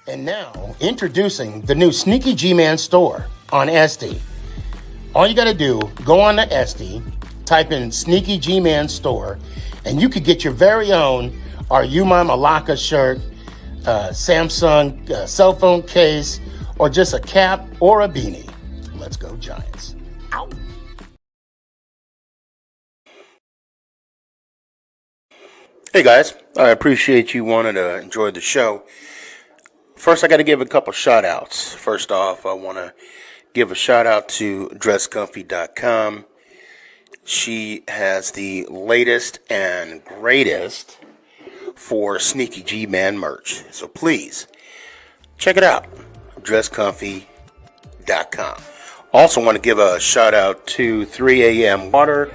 And now, introducing the new SneakyG Man store on SD. All you got to do, go on to SD, type in SneakyG Man store, and you could get your very own Are You My Malacca shirt, Samsung cell phone case, or just a cap or a beanie. Let's go Giants. Ow. Hey guys, I appreciate you wanting to enjoy the show. First, I got to give a couple shout outs. First off, I want to give a shout out to dresscomfy.com. She has the latest and greatest for SneakyG Man merch. So please, check it out. dresscomfy.com. Also want to give a shout out to 3 a.m. Water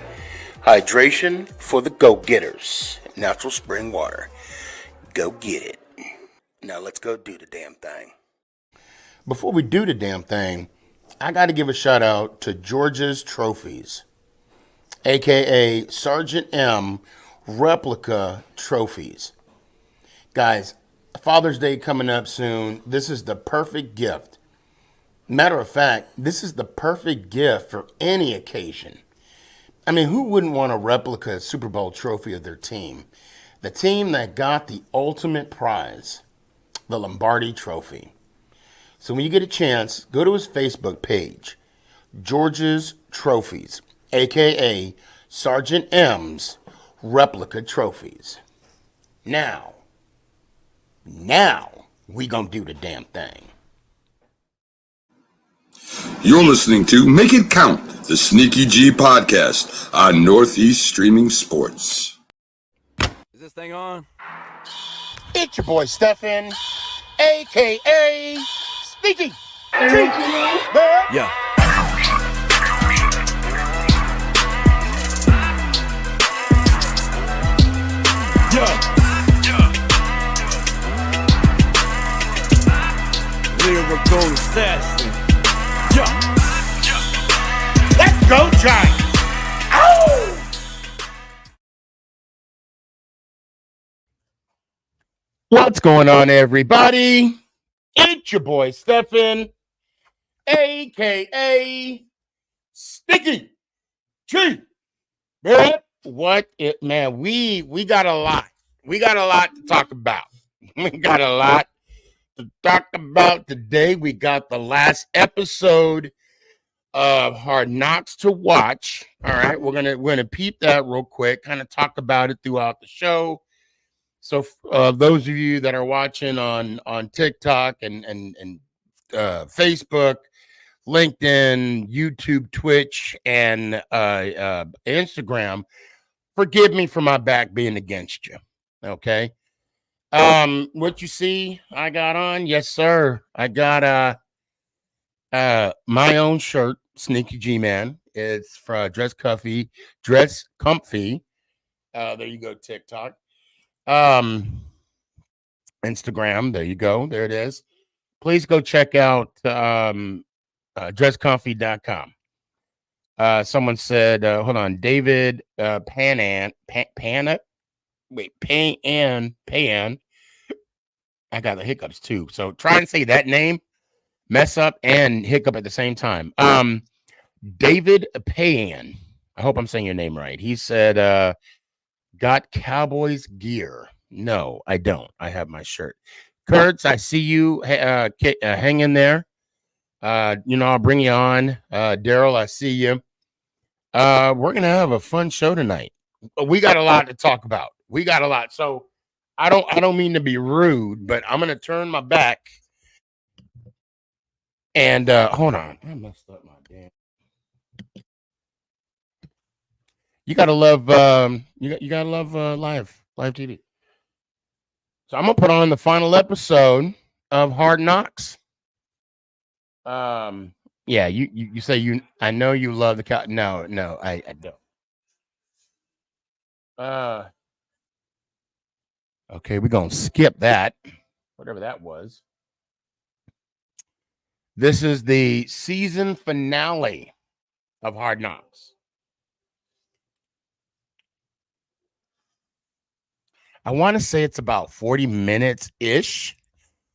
Hydration for the go-getters. Natural spring water. Go get it. Now let's go do the damn thing. Before we do the damn thing, I got to give a shout out to George's Trophies, aka Sergeant M Replica Trophies. Guys, Father's Day coming up soon. This is the perfect gift. Matter of fact, this is the perfect gift for any occasion. I mean, who wouldn't want a replica Super Bowl trophy of their team? The team that got the ultimate prize, the Lombardi Trophy. So when you get a chance, go to his Facebook page, George's Trophies, a.k.a. Sergeant M's Replica Trophies. Now, we gonna do the damn thing. You're listening to Make It Count, the SneakyG podcast on Northeast Streaming Sports. Is this thing on? It's your boy Stefan, a.k.a. SneakyG. Yeah. Lyrical assassin. Let's go Giants. Ow! What's going on, everybody? It's your boy Stefan, a.k.a. SneakyG. What it, man, we got a lot. We got a lot to talk about. We got a lot to talk about today. We got the last episode of Hard Knocks to watch. All right, we're gonna peep that real quick, kind of talk about it throughout the show. So those of you that are watching on TikTok and Facebook, LinkedIn, YouTube, Twitch, and Instagram, forgive me for my back being against you. Okay. What you see I got on? Yes, sir. I got my own shirt, SneakyG Man. It's for Dress Comfy. There you go, TikTok. Instagram, there you go. There it is. Please go check out dresscomfy.com. Someone said, hold on, David Pan. I got the hiccups too. So try and say that name, mess up and hiccup at the same time. David Payan. I hope I'm saying your name right. He said, got Cowboys gear. No, I don't. I have my shirt. Kurtz, I see you hang in there. I'll bring you on. Daryl, I see you. We're going to have a fun show tonight. We got a lot to talk about. We got a lot. So I don't mean to be rude, but I'm going to turn my back and hold on. I messed up my damn. You got to love you got to love live TV. So I'm going to put on the final episode of Hard Knocks. Yeah, you say I know you love the cow. No, I don't. Okay, we're gonna skip that, whatever that was. This is the season finale of Hard Knocks. I want to say it's about 40 minutes ish.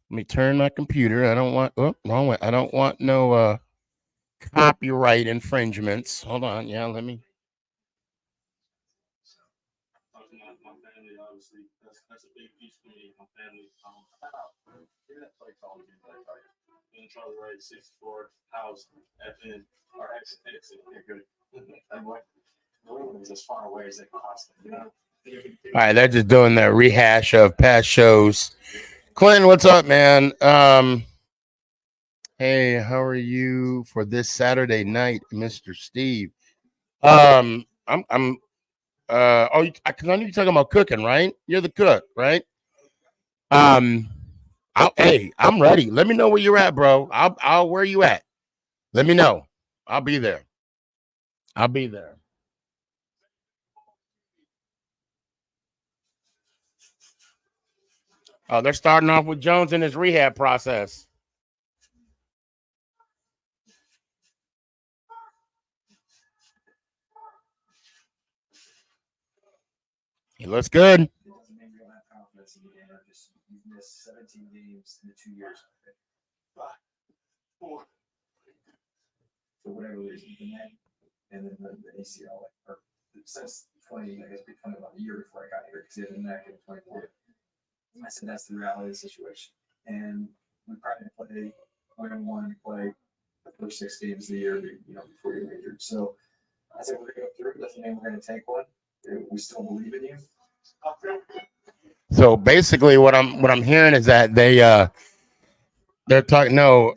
Let me turn my computer. I don't want. Oh, wrong way. I don't want no copyright infringements. Hold on. Yeah, let me. All right, they're just doing the rehash of past shows. Clinton, what's up, man? Hey, how are you for this Saturday night, Mr. Steve? I'm because I know you're talking about cooking, right? You're the cook, right? Um, hey, I'm ready. Let me know where you're at, bro. I'll where you at? Let me know. I'll be there. I'll be there. Oh, they're starting off with Jones in his rehab process. He looks good. So basically, what I'm hearing is that they're talking no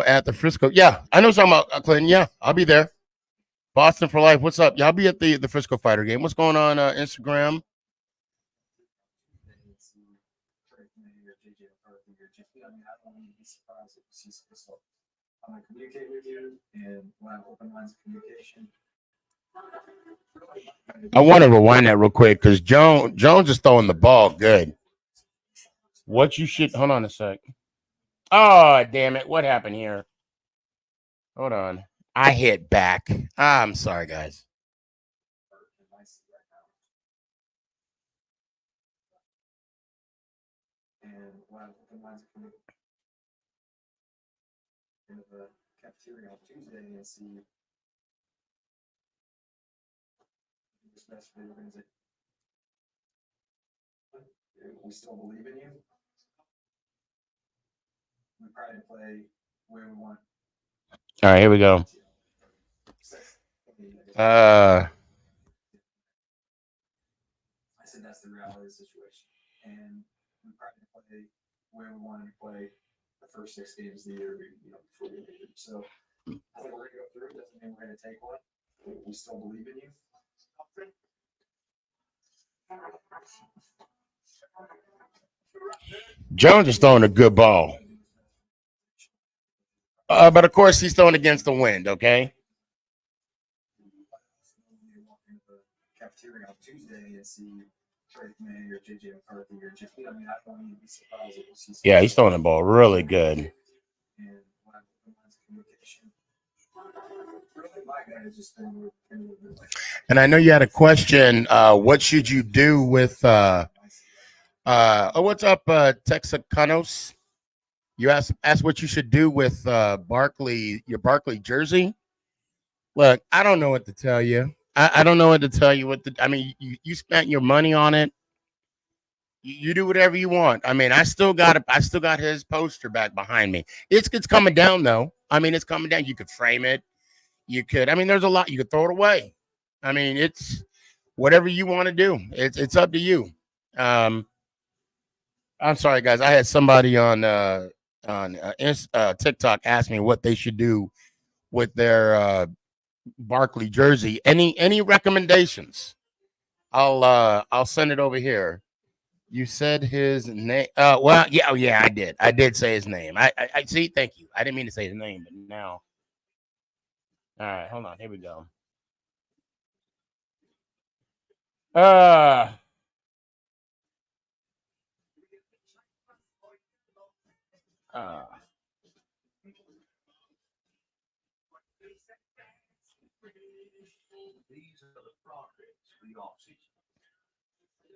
at the Frisco. Yeah, I know something about Clinton. Yeah, I'll be there. Boston for life. What's up? Y'all be at the Frisco Fighter game. What's going on Instagram? I want to rewind that real quick because Jones is throwing the ball good. What you should hold on a sec. Oh damn it! What happened here? Hold on. I hit back. I'm sorry, guys. All right, here we go. Uh, Jones is throwing a good ball. But of course he's throwing against the wind, okay? Yeah, he's throwing the ball really good. And I know you had a question. What should you do with what's up, Texacanos? You asked what you should do with Barkley, your Barkley jersey. Look, I don't know what to tell you. I don't know what to tell you. I mean, you spent your money on it. You do whatever you want. I mean, I still got his poster back behind me. It's coming down though. I mean, it's coming down. You could frame it. You could. I mean, there's a lot. You could throw it away. I mean, it's whatever you want to do. It's up to you. Um, I'm sorry, guys. I had somebody on TikTok ask me what they should do with their Barkley jersey. Any recommendations? I'll send it over here. You said his name. Well, yeah, oh, yeah, I did. I did say his name. I see. Thank you. I didn't mean to say his name, but now. All right, hold on. Here we go. Uh, uh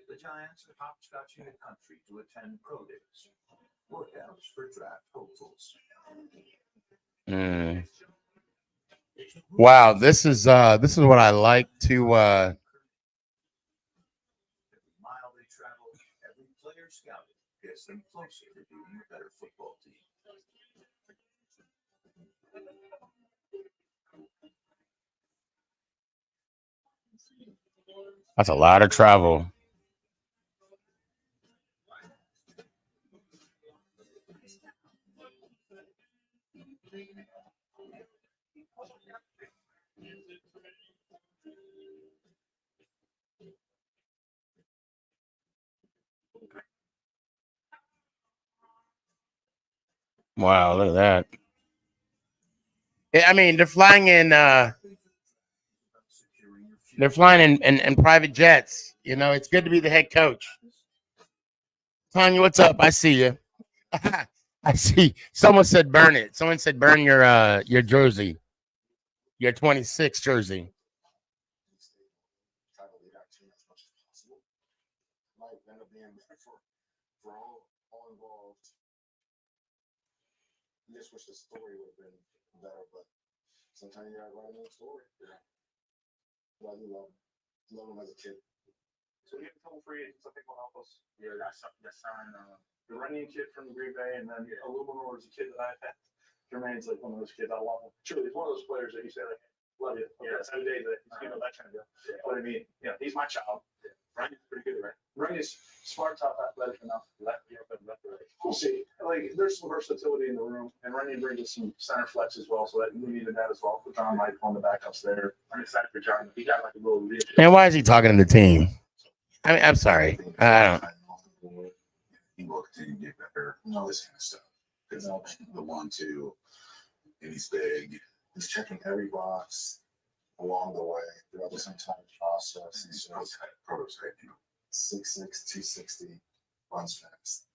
The Giants are hopscotching the country to attend pro days, workouts for draft hopefuls. Wow, this is what I like to Every mile they travel, every player scouted gets them closer to being a better football team. That's a lot of travel. Wow, look at that. I mean, they're flying in private jets. You know, it's good to be the head coach. Tanya, what's up? I see you. I see. Someone said burn it. Someone said burn your jersey, your 26 jersey. Just wish the story would have been better, but sometimes you gotta write another story. Yeah. But I do love him as a kid. So we have a couple free agents I think will help us. Yeah, that's signed the running kid from Green Bay, and then Illuminor is a kid that I've had. Jermaine's like one of those kids. I love him. Truly, he's one of those players that you say, like, love you. Yeah, that's every day that he's that kind of deal. Yeah. But I mean, he's my child. Yeah. Running's pretty good, right? Running's smart, tough, athletic enough. Left, we'll see. Like, there's some versatility in the room, and Running brings us some center flex as well, so that we needed that as well. With John Michael on the backups there. I'm excited for John. He got like a little leadership. Man, why is he talking to the team? I mean, I'm sorry. I don't. He will continue to get better, all this kind of stuff. Because the 1-2, and he's big. He's checking every box along the way throughout this entire process. He's just prototype, 6'6", 260, runs fast.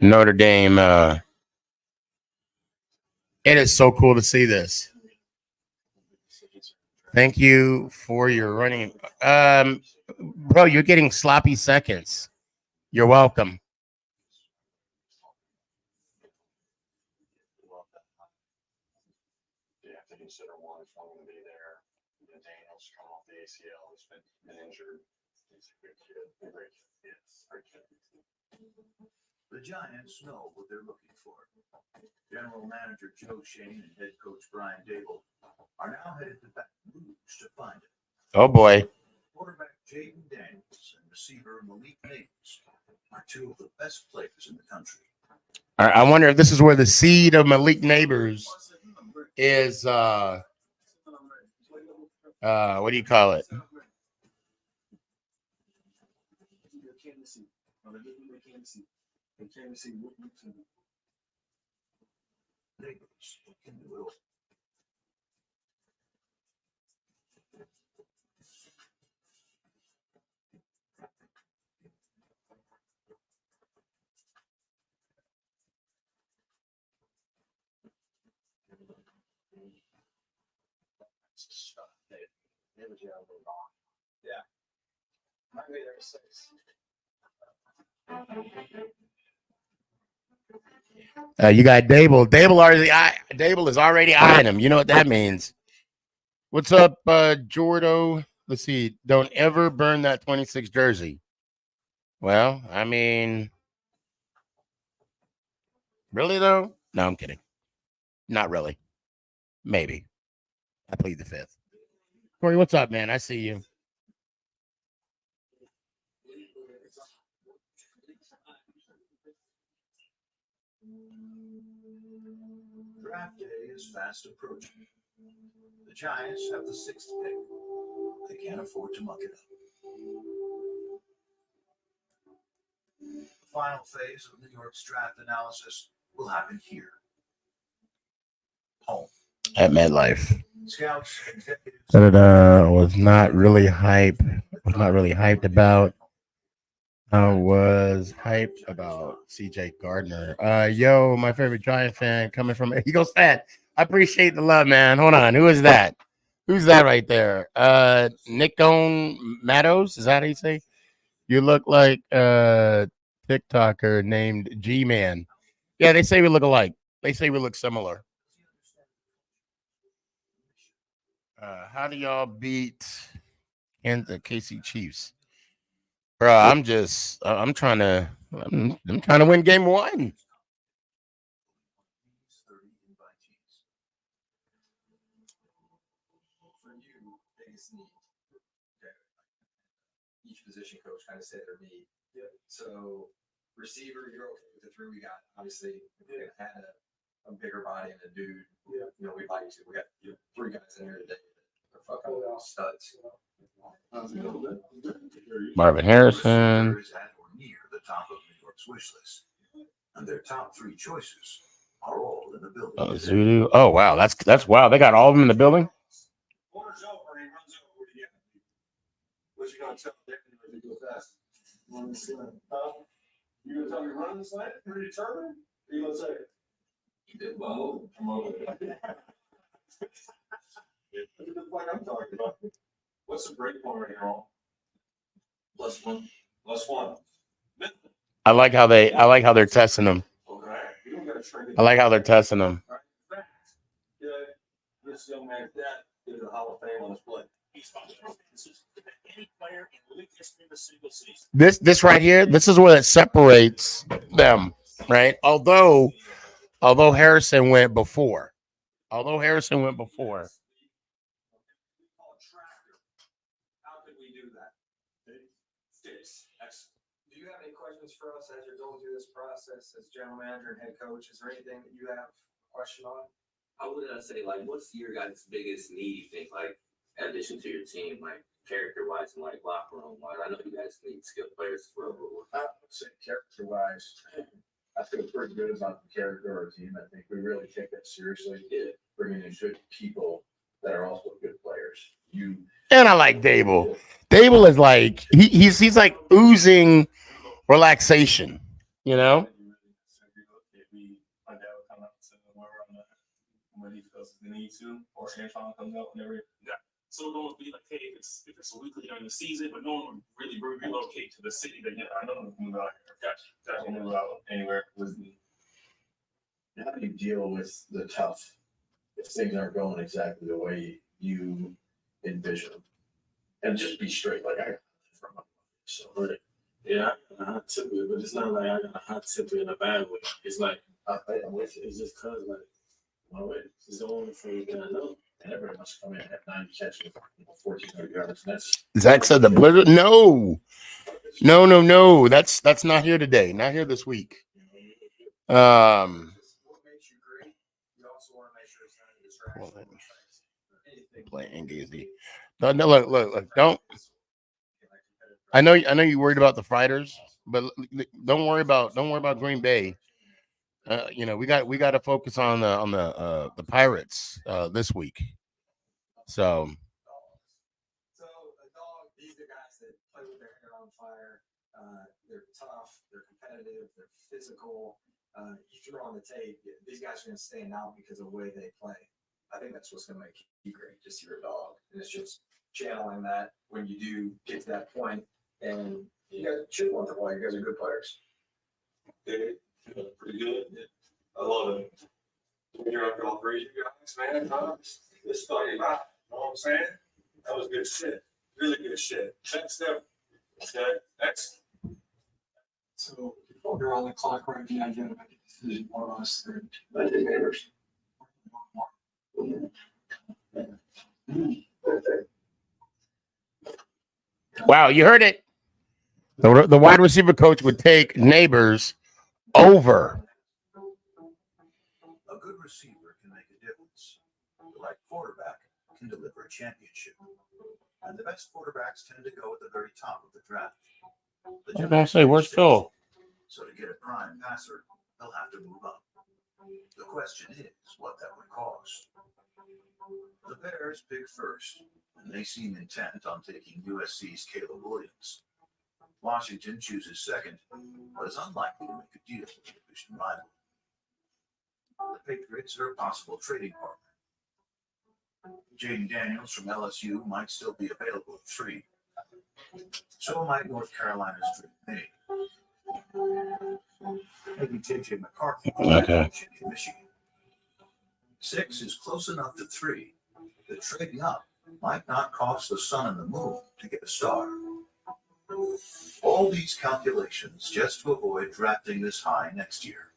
Notre Dame. It is so cool to see this. Thank you for your running. Bro, you're getting sloppy seconds. You're welcome. You have to consider one going to be there. Daniel's coming off the ACL. He's been injured. He's a good kid. Great kid. Yes, great kid. The Giants know what they're looking for. General Manager Joe Shane and head coach Brian Dable are now headed to Baton Rouge to find him. Oh, boy. Quarterback Jaden Daniels and receiver Malik Neighbors are two of the best players in the country. I wonder if this is where the seed of Malik Neighbors is, what do you call it? Neighbors can do it all. Yeah. Might be there 6. You got Dable. Dable is already eyeing him. You know what that means. What's up, Jordo? Let's see. Don't ever burn that 26 jersey. Well, I mean, really though? No, I'm kidding. Not really. Maybe. I plead the fifth. Corey, what's up, man? I see you. Draft day is fast approaching. The Giants have the 6th pick. They can't afford to muck it up. The final phase of New York's draft analysis will happen here. Home. At MetLife. Scouts, executives, Was not really hyped about. I was hyped about CJ Gardner. Yo, my favorite Giant fan coming from Eagles fan. I appreciate the love, man. Hold on. Who is that? Who's that right there? Nick Mattos? Is that how you say? You look like a TikToker named G-Man. Yeah, they say we look alike. They say we look similar. How do y'all beat the KC Chiefs? Bro, I'm trying to win game 1. For you, biggest need. Okay. Each position coach kind of said their need. Yeah. So receiver, you're okay with the 3 we got. Obviously, if we had a bigger body and a dude, we'd like to. We got 3 guys in here today that are fucking studs. Marvin Harrison. Is at or near the top of New York's wish list, and their top 3 choices are all in the building. Zulu. Oh wow, that's wow. They got all of them in the building. Corner's over, he runs over to you. What you gonna tell him if he goes fast? Run the slant. You gonna tell me run the slant? Pretty determined? Or you gonna say? You did well. I'm over there. Look at the play I'm talking about. What's the break point right here on? +1. +1. I like how they're testing them. Okay. You don't gotta train it. I like how they're testing them. Yeah, this young man, that is a Hall of Fame on his play. He's any player in league history in a single season. This right here, this is where it separates them, right? Although Harrison went before. How could we do that? Sticks. Do you have any questions for us as you're going through this process as general manager and head coach? Is there anything that you have a question on? I would say, like, what's your guys' biggest need, you think, like, in addition to your team, like, character-wise and, like, locker room-wise? I know you guys need skilled players as well, but I would say character-wise, I feel pretty good about the character of our team. I think we really take that seriously. Bringing in good people that are also good players. And I like Dable. Dable is like he's like oozing relaxation, you know? My dad would come out and say when he feels the need to, or Antoine comes out whenever. Yeah. So it won't be like, hey, if it's a weekly during the season, but no one would really relocate to the city. That I know them move out here. Gotcha. Move out anywhere with me. How do you deal with the tough if things aren't going exactly the way you envision them? And just be straight, like I got from so right. Yeah, I got a hot tip it, but it's not like I got a hot tip it in a bad way. It's like I'm with it. It's just cause like my way. It's the only thing that I know. And everybody must come in and have 9 catches, 1,400 yards. And that's Zach said the Blizzard. No. That's not here today. Not here this week. What makes you great? You also want to make sure it's not a distraction. Play Angazy. No, look. Don't. I know you're worried about the fighters, but don't worry about Green Bay. We got to focus on the Pirates this week. So a dog, these are guys that play with their hair on fire. They're tough, they're competitive, they're physical. You throw on the tape, these guys are going to stand out because of the way they play. I think that's what's going to make you great, just your dog. And it's just channeling that when you do get to that point. And you guys should want to play. You guys are good players. Yeah, pretty good. I love it. You're up all three, you guys, man. This fucking rock. You know what I'm saying? That was good shit. Really good shit. Next step. Okay. Next. So before you're on the clock right now, you gotta make a decision. One of us three. I think neighbors. wow, you heard it. The wide receiver coach would take Neighbors over. A good receiver can make a difference. The right quarterback can deliver a championship. And the best quarterbacks tend to go at the very top of the draft. I was gonna say, where's Phil? So to get a prime passer, they'll have to move up. The question is what that would cost. The Bears pick first, and they seem intent on taking USC's Caleb Williams. Washington chooses second, but is unlikely to make a deal with the division rival. The Patriots are a possible trading partner. Jaden Daniels from LSU might still be available at 3. So might North Carolina's Drew May. Maybe JJ McCarthy Okay. in Michigan. 6 is close enough to 3 that trading up might not cost the sun and the moon to get a star. All these calculations just to avoid drafting this high next year.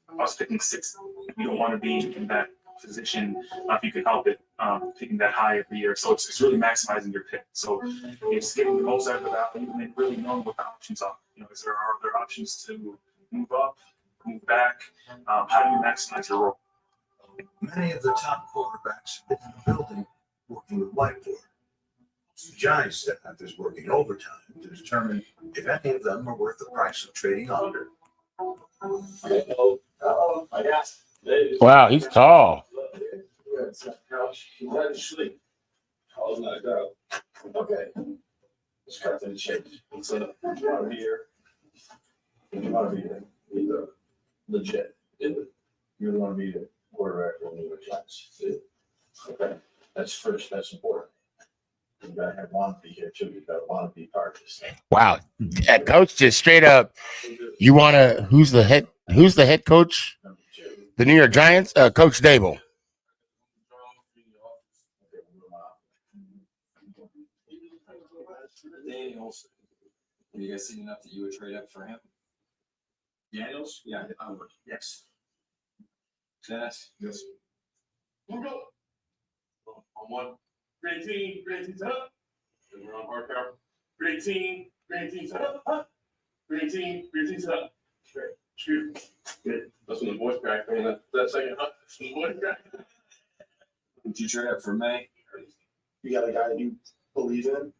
I was picking 6. You don't want to be in that position if you can help it, picking that high every year. So it's really maximizing your pick. So it's getting the most out of the value and then really knowing what the options are. Are there options to move up, move back? How do you maximize your role? Many of the top quarterbacks in the building working with whiteboard. The Giants staff is working overtime to determine if any of them are worth the price of trading under. Wow, he's tall. Okay. Let's cut to the chase. So you want to be here. You want to be the legit. You want to be the quarterback for the New York Giants. Okay. That's first. That's important. You gotta have want to be here too. You gotta want to be part of this thing. Wow, coach just straight up. You want to? Who's the head coach? The New York Giants, Coach Dable. Daniels. Have you guys seen enough that you would trade up for him? Daniels? Yeah, I would. Yes. Dennis? Yes. We'll go. On one. Great team up. And we're on hard cover. Great team up. Great team up. Great. Good. That's when the voice cracked. That second, that's when the voice cracked. Would you trade up for May? You got a guy that you believe in.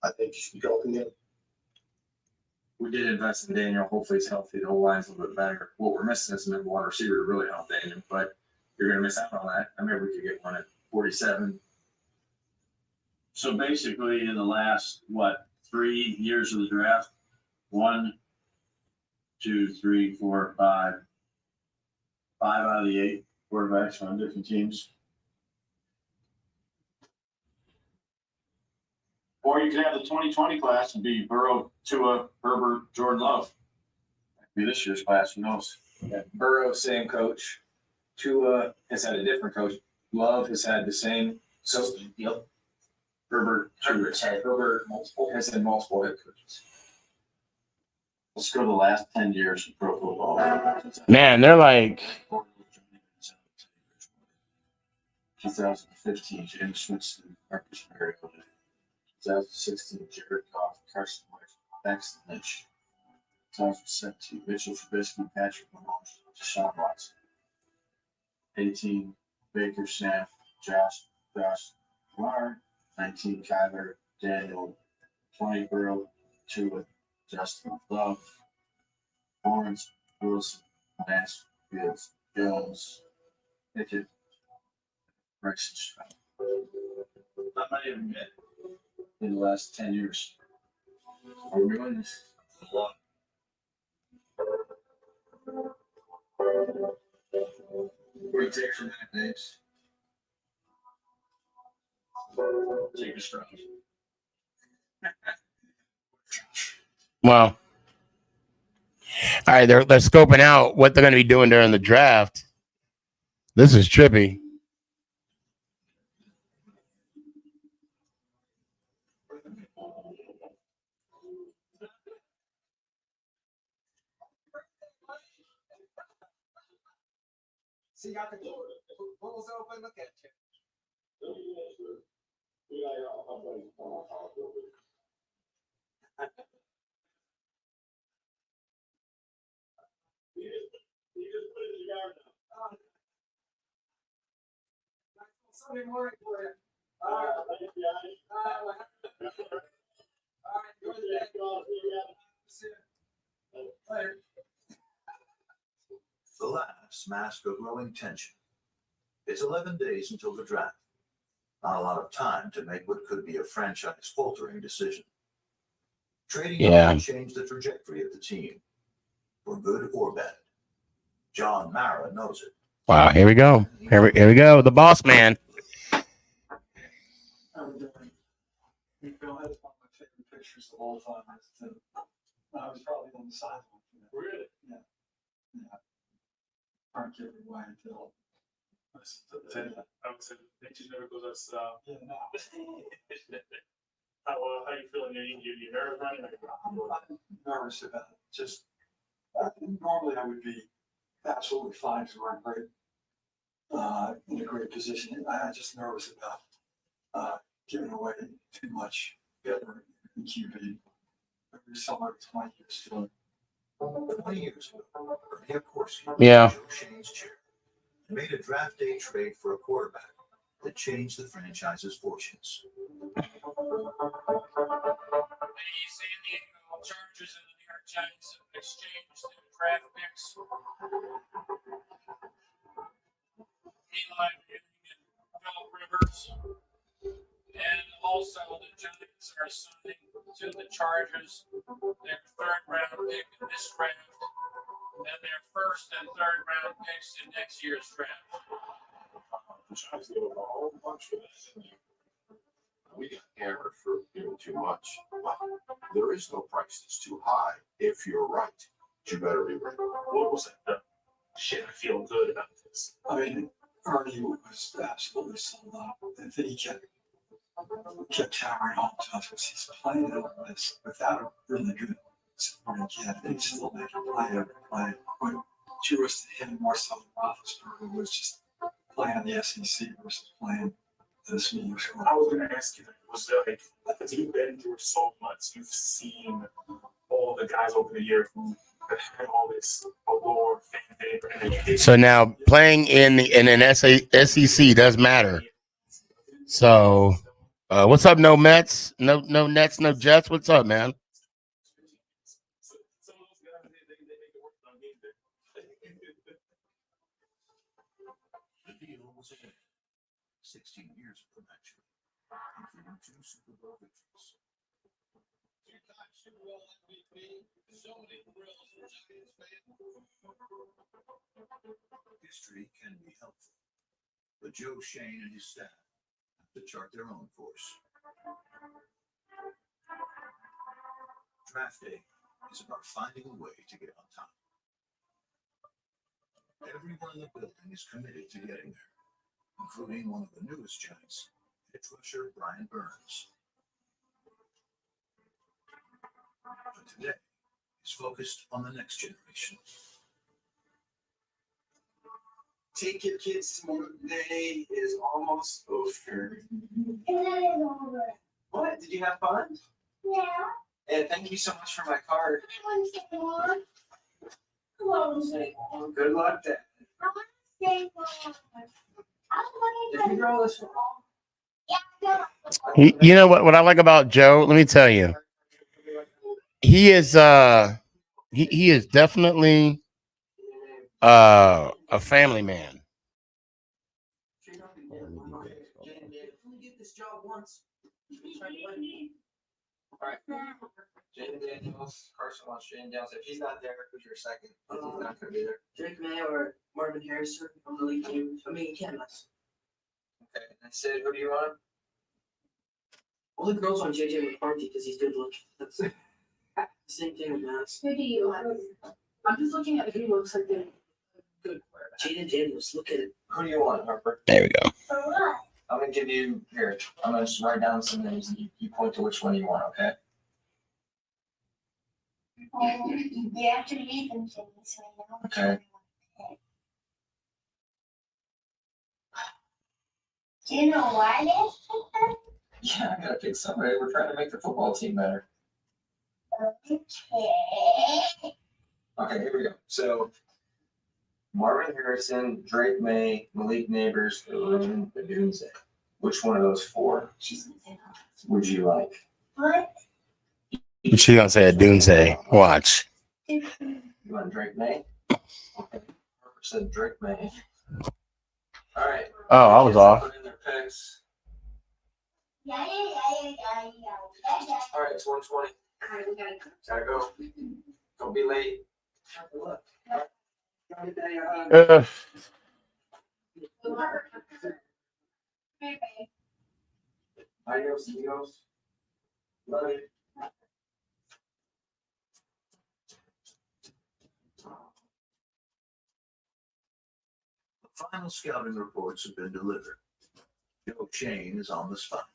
I think you should go in. We did invest in Daniel. Hopefully he's healthy. The whole line's a little bit better. What we're missing is a number one receiver to really help Daniel, but you're going to miss out on that. I mean, we could get one at 47. So basically, in the last, 3 years of the draft, 1, 2, 3, 4, 5 out of the 8 quarterbacks on different teams. Or you could have the 2020 class and be Burrow, Tua, Herbert, Jordan Love. Be this year's class, who knows? Yeah, Burrow, same coach. Tua has had a different coach. Love has had the same. So, yep. Herbert has had multiple head coaches. Let's go to the last 10 years of pro football. Man, they're like 2015, James Winston, Marcus Mariota. 2016, Jared Goff, Carson Wentz, Max Lynch. 2017, Mitchell Trubisky, Patrick Mahomes, Deshaun Watson. 18, Baker Snapp, Josh Lamar. 19, Kyler, Daniel. 20, Burrow, Tua, Justin Love. Lawrence, Wilson, Lance, Fields, Jones, Pickett, Bryson Stroud. Not many of them yet in the last 10 years. Are we doing this? A lot. What do you take from that, Daves? Take a strong. well. All right, they're scoping out what they're going to be doing during the draft. This is trippy. See, got the bubbles open. Look at you. Sunday morning for you. All right. Enjoy the day. See you later. The laughs mask a growing tension. It's 11 days until the draft. Not a lot of time to make what could be a franchise-altering decision. Trading can change the trajectory of the team, for good or bad. John Mara knows it. Wow, here we go. Here we go. The boss man. You feel that's one of my favorite pictures of all time. I was probably on the sideline. Really? Yeah. Aren't giving away until. I would say nature never goes out south. Yeah, no. How you feeling? You nervous running? I'm nervous about it. Just normally I would be absolutely fine to run great, in a great position. I'm just nervous about giving away too much better in QB. There's somewhere 20 years to it. 20 years ago, Ernie, of course, Yeah. Joe Shane's chair, and made a draft day trade for a quarterback that changed the franchise's fortunes. The San Diego Chargers and the New York Giants have exchanged their draft picks. Eli Manning and Phil Rivers. And also the Giants are assigning to the Chargers their third-round pick in this draft and their first and third-round picks in next year's draft. The Giants gave up a whole bunch for this. We got hammered for giving too much. But there is no price that's too high. If you're right, you better be right. What was that? Shit, I feel good about this. I mean, Ernie was absolutely sold out. And then he kept hammering on to us because he's playing on this without a really good supporting kid. He still made him play every play. What drew us to him more so than Roethlisberger was just playing in the SEC versus playing this New York school. I was going to ask you, was there like, you've been through so much, you've seen all the guys over the year who have had all this allure, fan favorite. So now playing in an SEC does matter. So what's up? No Mets, no Nets, no Jets. What's up, man? The deal was a 16 years of production, including 2 Super Bowl victories. Two-time Super Bowl MVP, so many thrills for Giants fans. History can be helpful, but Joe Shane and his staff have to chart their own course. Draft day is about finding a way to get on top. Everyone in the building is committed to getting there, including one of the newest Giants, edge rusher Brian Burns. But today is focused on the next generation. Take your kids to work day is almost over. What? Did you have fun? Yeah. And thank you so much for my card. I want to stay warm. I want to stay warm. Good luck, Dad. I want to stay warm. Did you draw this one? Yeah. You know what I like about Joe? Let me tell you. He is he is definitely a family man. Only get this job once. All right. Jaden Daniels, Carson wants Jaden Daniels. If he's not there, who's your second? He's not going to be there. Drake May or Marvin Harrison from the league team. I mean, Canvas. Okay. And Sid, who do you want? All the girls on JJ McCarthy because he's good looking. That's the same thing with Max. Who do you want? I'm just looking at who looks like a good quarterback. Jaden Daniels, look at it. Who do you want, Harper? There we go. For what? I'm going to give you, here, I'm going to just write down some names and you point to which one you want, okay? You have to read them to me so I know which Okay. one I want to pick. Do you know why they have to pick them? Yeah, I got to pick somebody. We're trying to make the football team better. Okay. Okay, here we go. So, Marvin Harrison, Drake May, Malik Neighbors, Arun Badunze. Which one of those 4 would you like? What? What you gonna say at Doomsday? Watch. You want Drake May? Okay. Harper said Drake May. All right. Oh, I was off. Put in their picks. Yeah. All right, it's 1:20. Alright, we gotta go. Gotta go. Don't be late. Look. Adios, amigos. Love you. The final scouting reports have been delivered. Joe Shane is on the spot.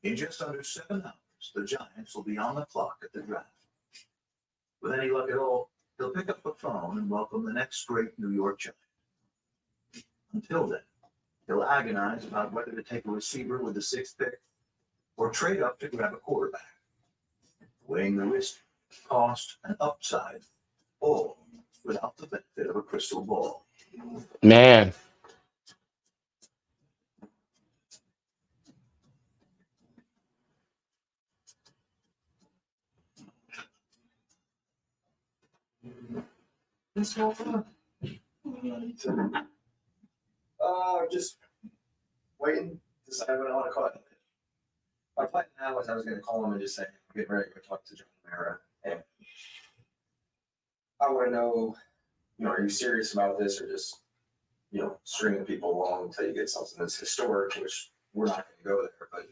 In just under 7 hours, the Giants will be on the clock at the draft. With any luck at all, he'll pick up the phone and welcome the next great New York Giant. Until then, he'll agonize about whether to take a receiver with the 6th pick or trade up to grab a quarterback, weighing the risk, cost, and upside, all without the benefit of a crystal ball. Man. Just waiting to decide what I want to call it. My plan now was I was going to call him and just say, I'm getting ready to go talk to John Mara. And I want to know, are you serious about this or just, stringing people along until you get something that's historic, which we're not going to go there, but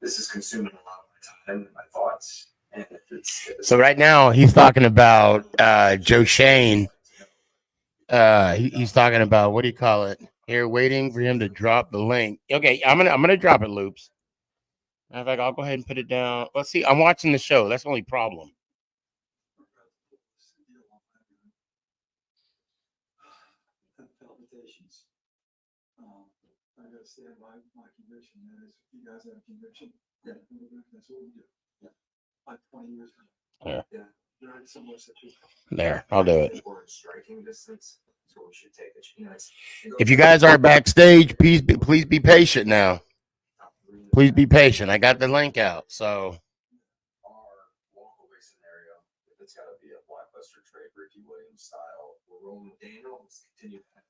this is consuming a lot of my time and my thoughts. And if it's So right now he's talking about Joe Shane. He's talking about, what do you call it? Here, waiting for him to drop the link. Okay, I'm gonna drop it, Loops. Matter of fact, I'll go ahead and put it down. Let's see. I'm watching the show. That's the only problem. Palpitations. I gotta stand by my conviction. That is, if you guys have a conviction, that's what we do. Yeah. Like 20 years ago. There. Yeah. They're in similar situation. There, I'll do it. we're in striking distance, so we should take a chance. If you guys are backstage, please be patient now. Please be patient. I got the link out. So Our walkaway scenario, if it's got to be a blockbuster trade, Ricky Williams style, we're rolling with Daniel. Let's continue that.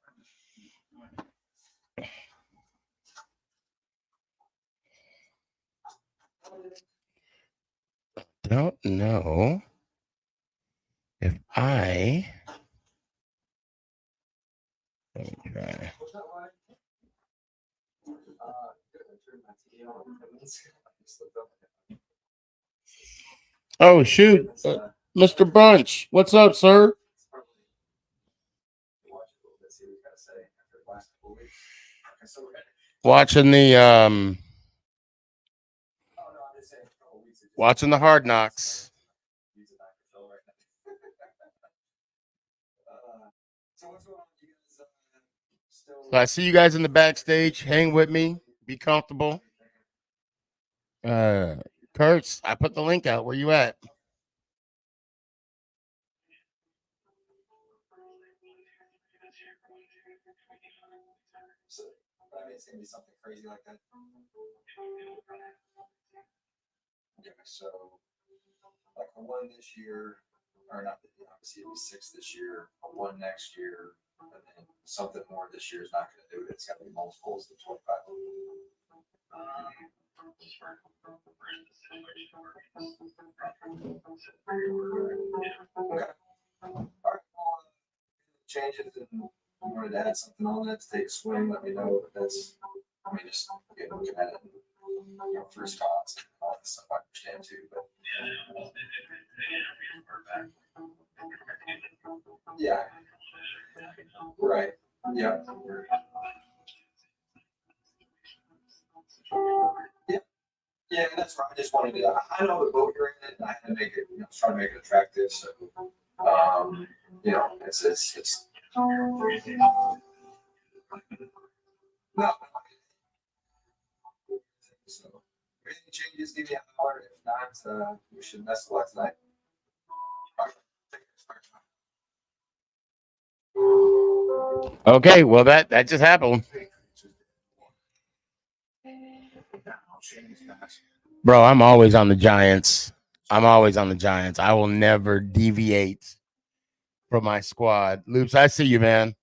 don't know if I. Let me try. Oh shoot, Mr. Bunch, what's up, sir? Watching the Hard Knocks. So I see you guys in the backstage. Hang with me. Be comfortable. Kurtz, I put the link out. Where you at? So, I mean, it's gonna be something crazy like that. Yeah, so like a one this year, or not, obviously it'll be 6 this year, a one next year, and then something more this year is not gonna do it. It's gotta be multiples of 25. Okay. All right. Changes and you wanted to add something on that to take a swing, let me know. But that's, just looking at it, first costs and all this stuff I understand too. But yeah, right. Yeah. Yeah. Yeah, that's right. I just wanted to. I know the boat you're in it. And I had to make it. Try to make it attractive. So, it's. No. So, if anything changes, give me a holler. If not, we should mess with tonight. Okay, well that just happened. Bro, I'm always on the Giants. I will never deviate from my squad. Loops, I see you, man.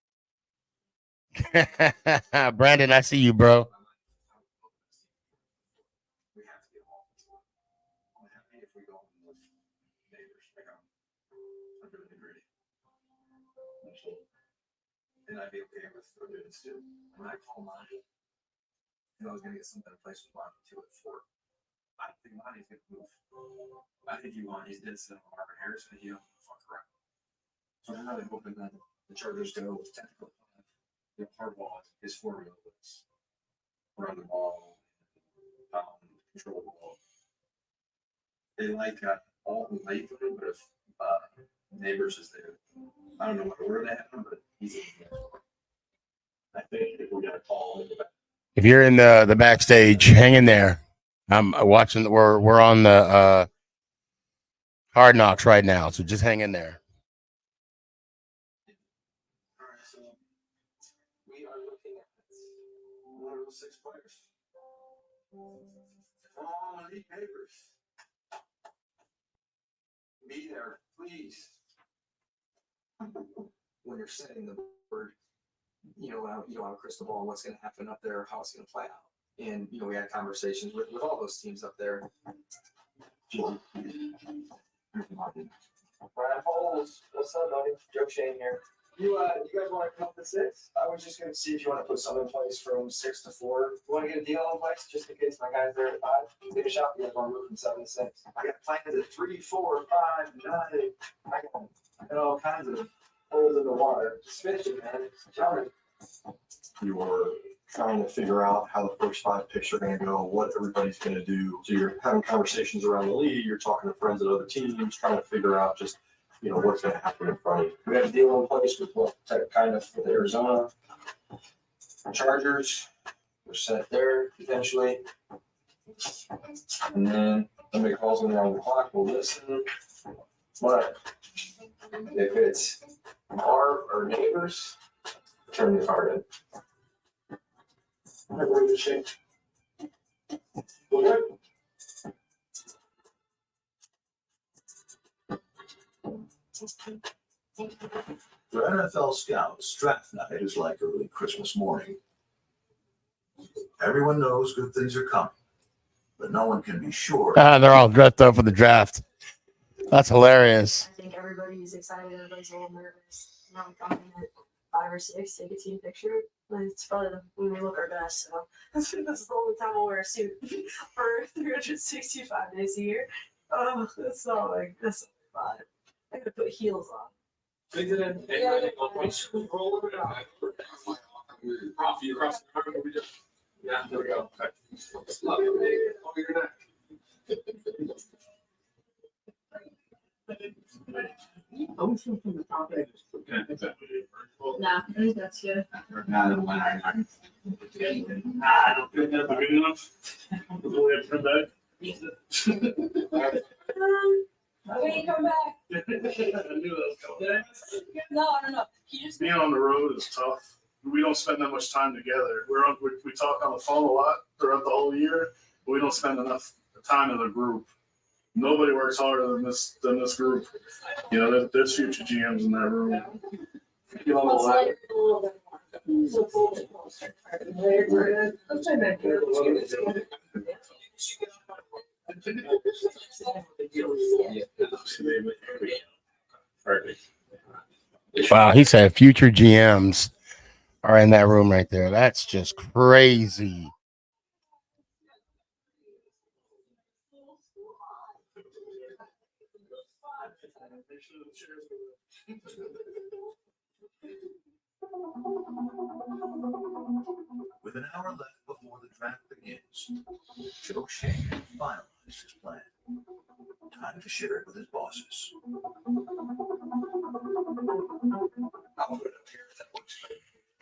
Brandon, I see you, bro. And I'd be okay with doing this too. When I call Monty, and I was gonna get something in place with Monty too at 4. I think Monty's gonna move. I think he's dead set on Marvin Harrison, and he don't fuck around. So I'm really hoping that the Chargers go with technical. Hardball is formula was run the ball, control the ball. They like all the late through, but if Neighbors is there, I don't know what order they have him, but he's in there. I think if we got a call in the back. If you're in the backstage, hang in there. I'm watching. We're on the Hard Knocks right now, so just hang in there. All right, so we are looking at one of those 6 players. Oh, Elite Neighbors. Be there, please. When you're setting the board, you don't have a crystal ball on what's going to happen up there, how it's going to play out. And we had conversations with all those teams up there. Brian Foles, what's up, buddy? Joe Shane here. You guys want to come up to 6? I was just going to see if you want to put something in place from 6 to 4. You want to get a deal in place just in case my guys there at 5? Take a shot. You guys want to move from 7 to 6? I got plans at 3, 4, 5, 9. I got all kinds of holes in the water. Just finish it, man. Tell me. You are trying to figure out how the first 5 picks are going to go, what everybody's going to do. So you're having conversations around the league. You're talking to friends at other teams, trying to figure out just what's going to happen in front of you. We have a deal in place with with Arizona Chargers. We're set there potentially. And then somebody calls me around the clock, we'll listen. But if it's Marv or Neighbors, turn the card in. All right, we're in good shape. Good. For NFL scouts, draft night is like early Christmas morning. Everyone knows good things are coming, but no one can be sure. They're all dressed up for the draft. That's hilarious. I think everybody's excited. Everybody's a little nervous. I'm coming at 5 or 6, take a team picture. It's probably when we look our best. So this is the only time we'll wear a suit for 365 days a year. Oh, that's not fun. I gotta put heels on. Yeah, there we go. Nah, I think that's good. I don't think that's good enough. When you come back. I knew that was coming. No. Being on the road is tough. We don't spend that much time together. We talk on the phone a lot throughout the whole year, but we don't spend enough time as a group. Nobody works harder than this group. There's future GMs in that room. Wow, he said future GMs are in that room right there. That's just crazy. With an hour left before the draft begins, Joe Shane finalized his plan. Time to share it with his bosses.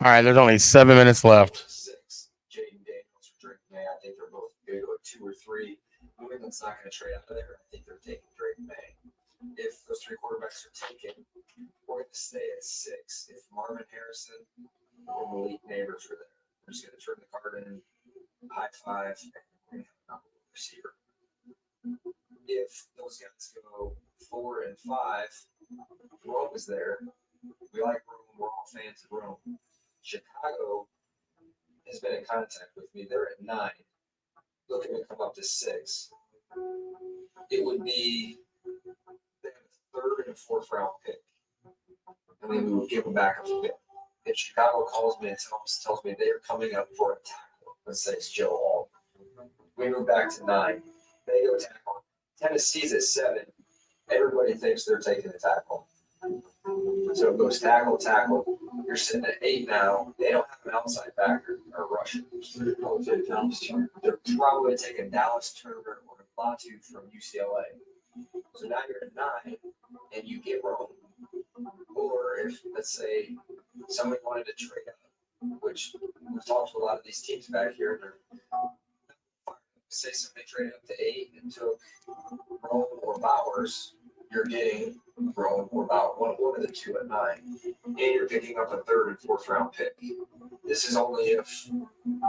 All right, there's only 7 minutes left. 6. Jaden Daniels or Drake May. I think they're both going to go at 2 or 3. New England's not going to trade out of there. I think they're taking Drake May. If those 3 quarterbacks are taken, we're going to stay at 6. If Marvin Harrison or Malik Neighbors are there, we're just going to turn the card in, high five, and have a receiver. If those guys go 4 and 5, Rome is there. We like Rome. We're all fans of Rome. Chicago has been in contact with me. They're at 9, looking to come up to 6. It would be they have a 3rd and a 4th round pick, and and then we give them back a bit. If Chicago calls me and tells me they're coming up for a tackle, let's say it's Joe Hall, we move back to 9. They go tackle. Tennessee's at 7. Everybody thinks they're taking the tackle. So it goes tackle, tackle. You're sitting at 8 now. They don't have an outside backer or rusher. They're probably taking Dallas Turner or Latu from UCLA. So now you're at 9 and you get Rome. Or if, let's say, somebody wanted to trade up, which we've talked to a lot of these teams back here, say somebody traded up to 8 and took Rome or Bowers, you're getting Rome or Bowers, one of the two at 9. And you're picking up a 3rd and 4th round pick. This is only if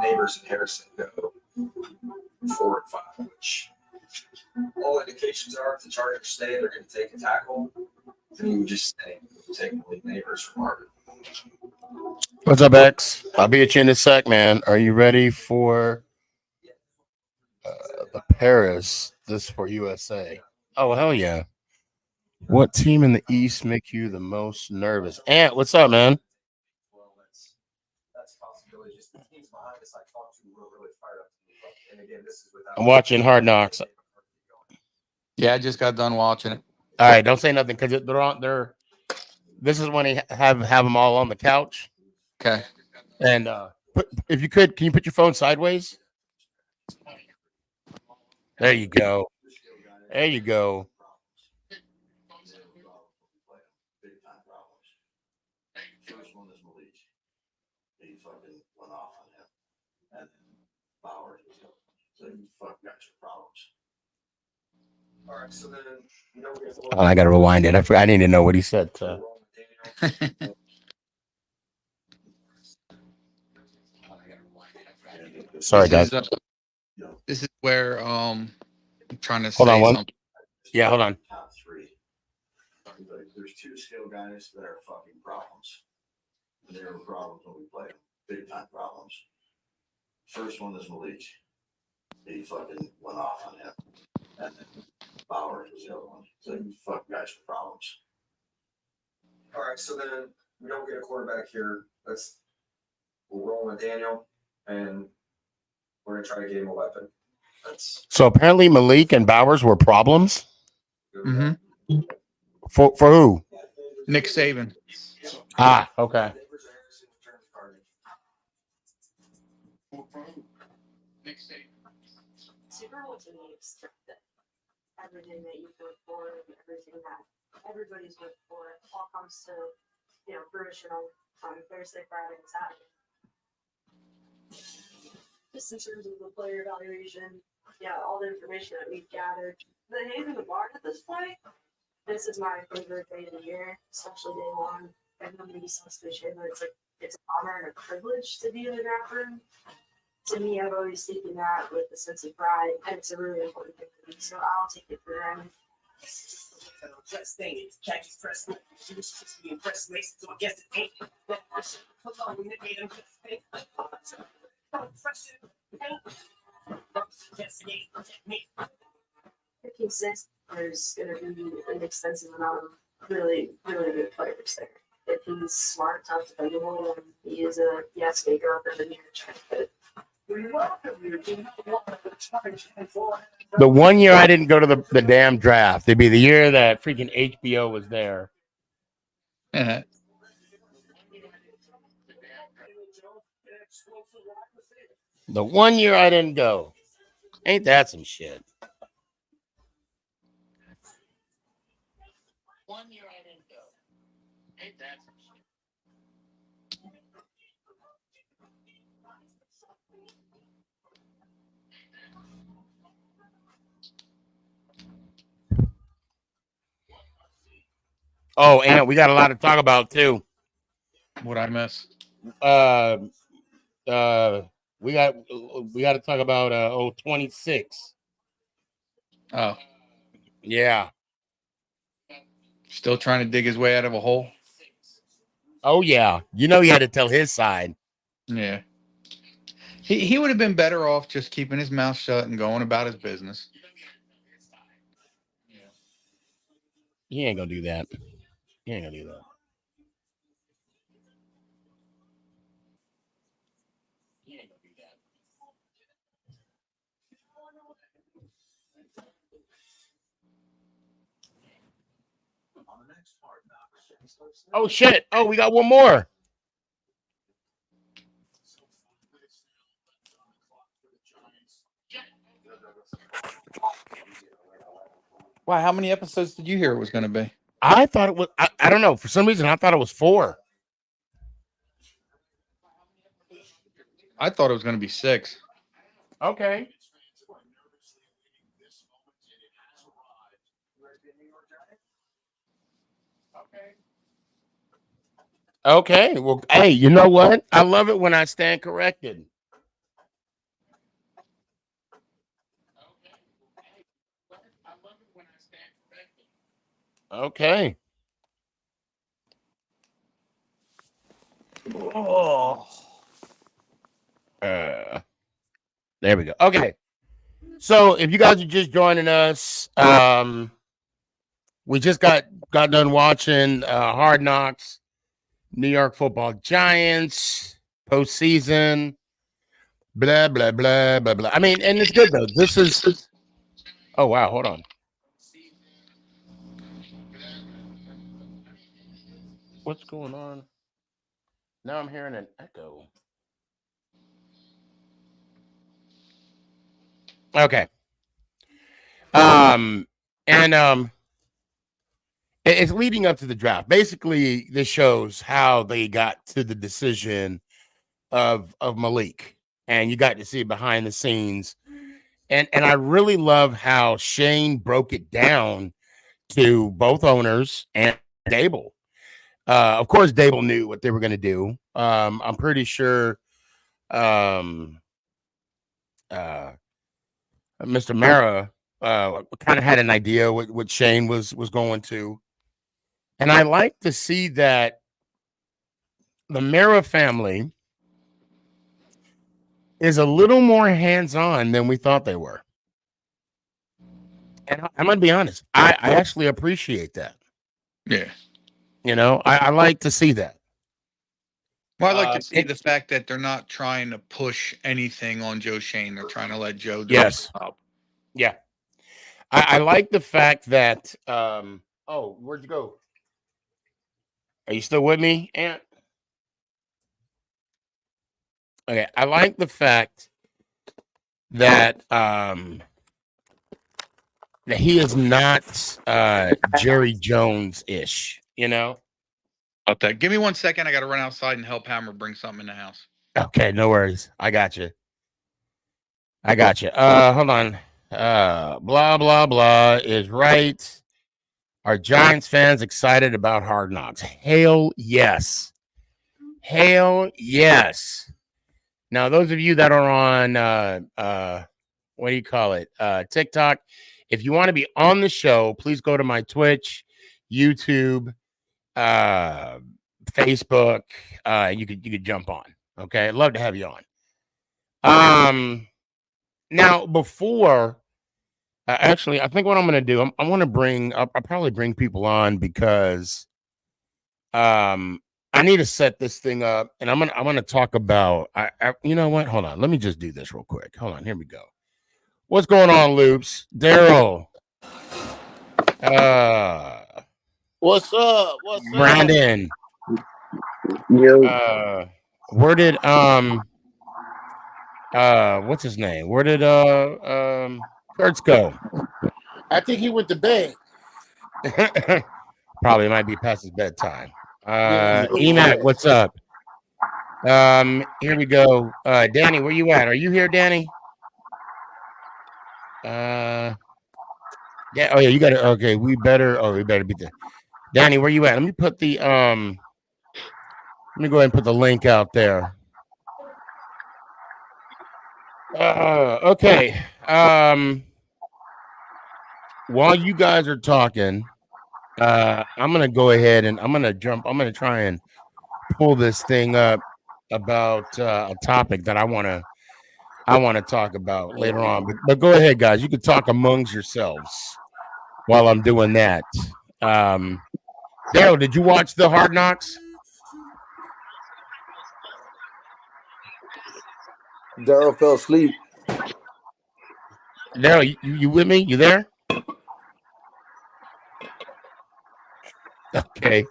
Neighbors and Harrison go 4 and 5, which all indications are if the Chargers stay, they're going to take a tackle. Then you would just take Malik Neighbors from Marvin. What's up, X? I'll be at you in a sec, man. Are you ready for the Paris? This for USA. Oh, hell yeah. What team in the East make you the most nervous? Ant, what's up, man? Well, that's a possibility. Just the teams behind us I talked to were really fired up. And again, this is without. I'm watching Hard Knocks. Yeah, I just got done watching it. All right, don't say nothing because they're on. This is when they have them all on the couch. Okay. And if you could, can you put your phone sideways? There you go. There you go. First one is Malik. He fucking went off on him. And then Bowers was the other one. So you fuck got your problems. All right, so then I got to rewind it. I didn't even know what he said. Sorry, guys. This is where I'm trying to Hold say on one. something. Yeah, hold on. Top 3. There's 2 skill guys that are fucking problems. And there were problems when we played. Big time problems. First one is Malik. He fucking went off on him. And then Bowers was the other one. So you fuck got your problems. all right, so then we don't get a quarterback here. We'll roll with Daniel, and we're gonna try to get him a weapon. So apparently Malik and Bowers were problems. Mm-hmm. For who? Nick Saban. Ah, okay. Super Bowl to me is that everything that you've worked for, everything that everybody's worked for, all comes to fruition on Thursday, Friday, and Saturday. Just in terms of the player evaluation, all the information that we've gathered, the hay in the barn at this point. This is my favorite day of the year, especially day 1. And nobody sounds cliche, but it's an honor and a privilege to be in the draft room. To me, I've always taken that with a sense of pride, and it's a really important thing for me. So I'll take it for granted. Just saying it. Khakis press. She was just being press lace, so I guess it ain't. That person, hold on, we made him just think. Picking 6, there's going to be an extensive amount of really, really good players there. If he's smart, tough, dependable, and he is a taker up in the near term. The one year I didn't go to the damn draft, it'd be the year that freaking HBO was there. Uh-huh. The one year I didn't go. Ain't that some shit? One year I didn't go. Ain't that some shit? Oh, and we got a lot to talk about too. What I miss? We got to talk about 26. Oh, yeah. Still trying to dig his way out of a hole. Oh yeah, he had to tell his side. Yeah. He would have been better off just keeping his mouth shut and going about his business. He ain't gonna do that. He ain't gonna do that. On the next Hard Knocks. Oh shit! Oh, we got one more. Wow, how many episodes did you hear it was going to be? I thought it was. I don't know. For some reason, I thought it was 4. I thought it was going to be 6. Okay. Okay. Well, hey, you know what? I love it when I stand corrected. Okay. Oh. There we go. Okay. So if you guys are just joining us, we just got done watching Hard Knocks, New York Football Giants postseason. Blah blah blah blah blah. I mean, and it's good though. This is. Oh wow! Hold on. What's going on? Now I'm hearing an echo. Okay. It's leading up to the draft. Basically, this shows how they got to the decision of Malik, and you got to see behind the scenes. And I really love how Shane broke it down to both owners and Dable. Of course, Dable knew what they were going to do. I'm pretty sure Mr. Mara kind of had an idea what Shane was going to. And I like to see that the Mara family is a little more hands-on than we thought they were. And I'm going to be honest, I actually appreciate that. Yeah. You know, I like to see that. Well, I like to see the fact that they're not trying to push anything on Joe Shane. They're trying to let Joe do his job. Yeah. I like the fact that oh, where'd you go? Are you still with me, Aunt? Okay. I like the fact that that he is not Jerry Jones-ish, you know? About that. Give me 1 second. I got to run outside and help Hammer bring something in the house. Okay, no worries. I got you. Hold on. Blah blah blah is right. Are Giants fans excited about Hard Knocks? Hail yes. Hail yes. Now, those of you that are on what do you call it? TikTok. If you want to be on the show, please go to my Twitch, YouTube, Facebook. You could jump on. Okay, I'd love to have you on. Now before, actually, I think what I'm going to do, I want to bring. I'll probably bring people on because, I need to set this thing up, and I'm gonna talk about. You know what? Hold on. Let me just do this real quick. Hold on. Here we go. What's going on, Loops? Daryl. What's up? What's Brandon. Yo. Where did what's his name? Where did Kurtz go? I think he went to bed. Probably might be past his bedtime. Emac, what's up? Here we go. Danny, where you at? Are you here, Danny? Yeah. Oh yeah, you got it. Okay, we better beat the Danny. Where you at? Let me put the let me go ahead and put the link out there. Okay. While you guys are talking, I'm gonna go ahead and I'm gonna try and pull this thing up about a topic that I wanna talk about later on. But go ahead, guys. You can talk amongst yourselves while I'm doing that. Daryl, did you watch the Hard Knocks? Daryl fell asleep. Daryl, you with me? You there? Okay.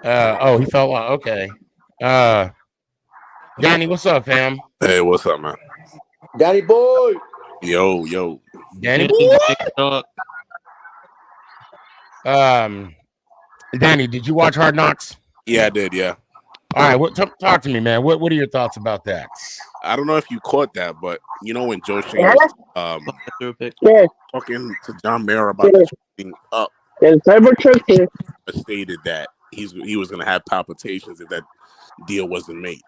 He fell off. Okay. Danny, what's up, fam? Hey, what's up, man? Danny boy. Yo. Danny boy. Danny, did you watch Hard Knocks? Yeah, I did. Yeah. All right. Talk to me, man. What are your thoughts about that? I don't know if you caught that, but you know when Joe Shane was talking to John Mayer about the thing up, stated that he was going to have palpitations if that deal wasn't made.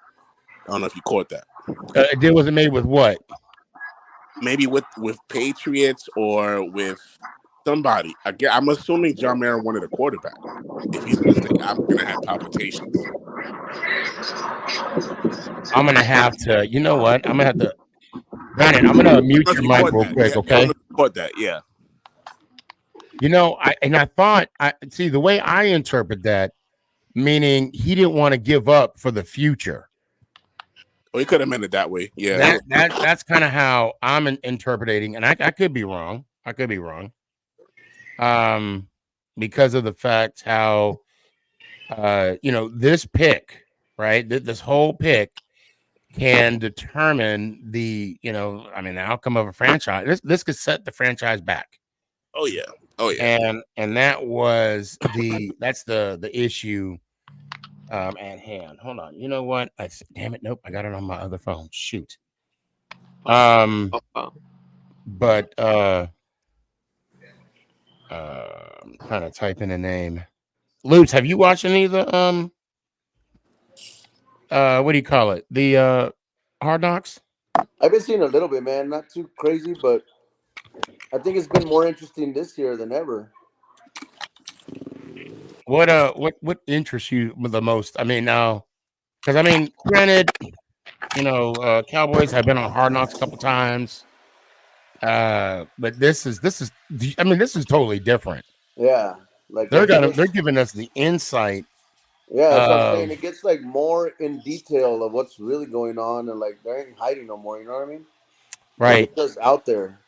I don't know if you caught that. A deal wasn't made with what? Maybe with Patriots or with somebody. I'm assuming John Mayer wanted a quarterback. If he's going to say, I'm going to have palpitations. I'm going to have to, you know what? I'm going to have to, Brandon, I'm going to mute your mic real quick, okay? I caught that, yeah. You know, I thought, see, the way I interpret that, meaning he didn't want to give up for the future. Oh, he could have meant it that way, yeah. That's kind of how I'm interpreting, and I could be wrong. I could be wrong. Because of the fact how, this pick, right? This whole pick can determine the outcome of a franchise. This could set the franchise back. Oh yeah. And that was that's the issue at hand. Hold on. You know what? Damn it. Nope. I got it on my other phone. Shoot. But I'm trying to type in a name. Lutz, have you watched any of the what do you call it? The Hard Knocks? I've been seeing a little bit, man. Not too crazy, but I think it's been more interesting this year than ever. What interests you the most? I mean, now, because I mean, granted, Cowboys have been on Hard Knocks a couple times, but this is totally different. Yeah, like they're giving us the insight. Yeah, that's what I'm saying. It gets like more in detail of what's really going on, and like they ain't hiding no more. You know what I mean? Right. It's just out there.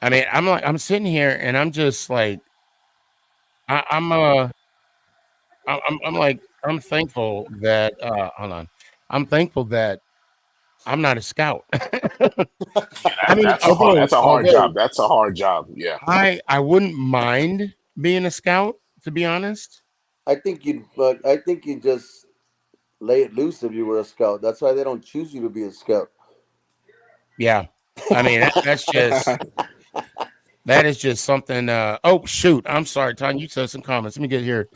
I mean, I'm sitting here and I'm just like, I'm thankful that hold on. I'm thankful that I'm not a scout. I mean, that's a hard job. That's a hard job. Yeah. I wouldn't mind being a scout, to be honest. I think you'd just lay it loose if you were a scout. That's why they don't choose you to be a scout. Yeah. I mean, that's just that is just something. Oh shoot! I'm sorry, Tanya. You said some comments. Let me get here.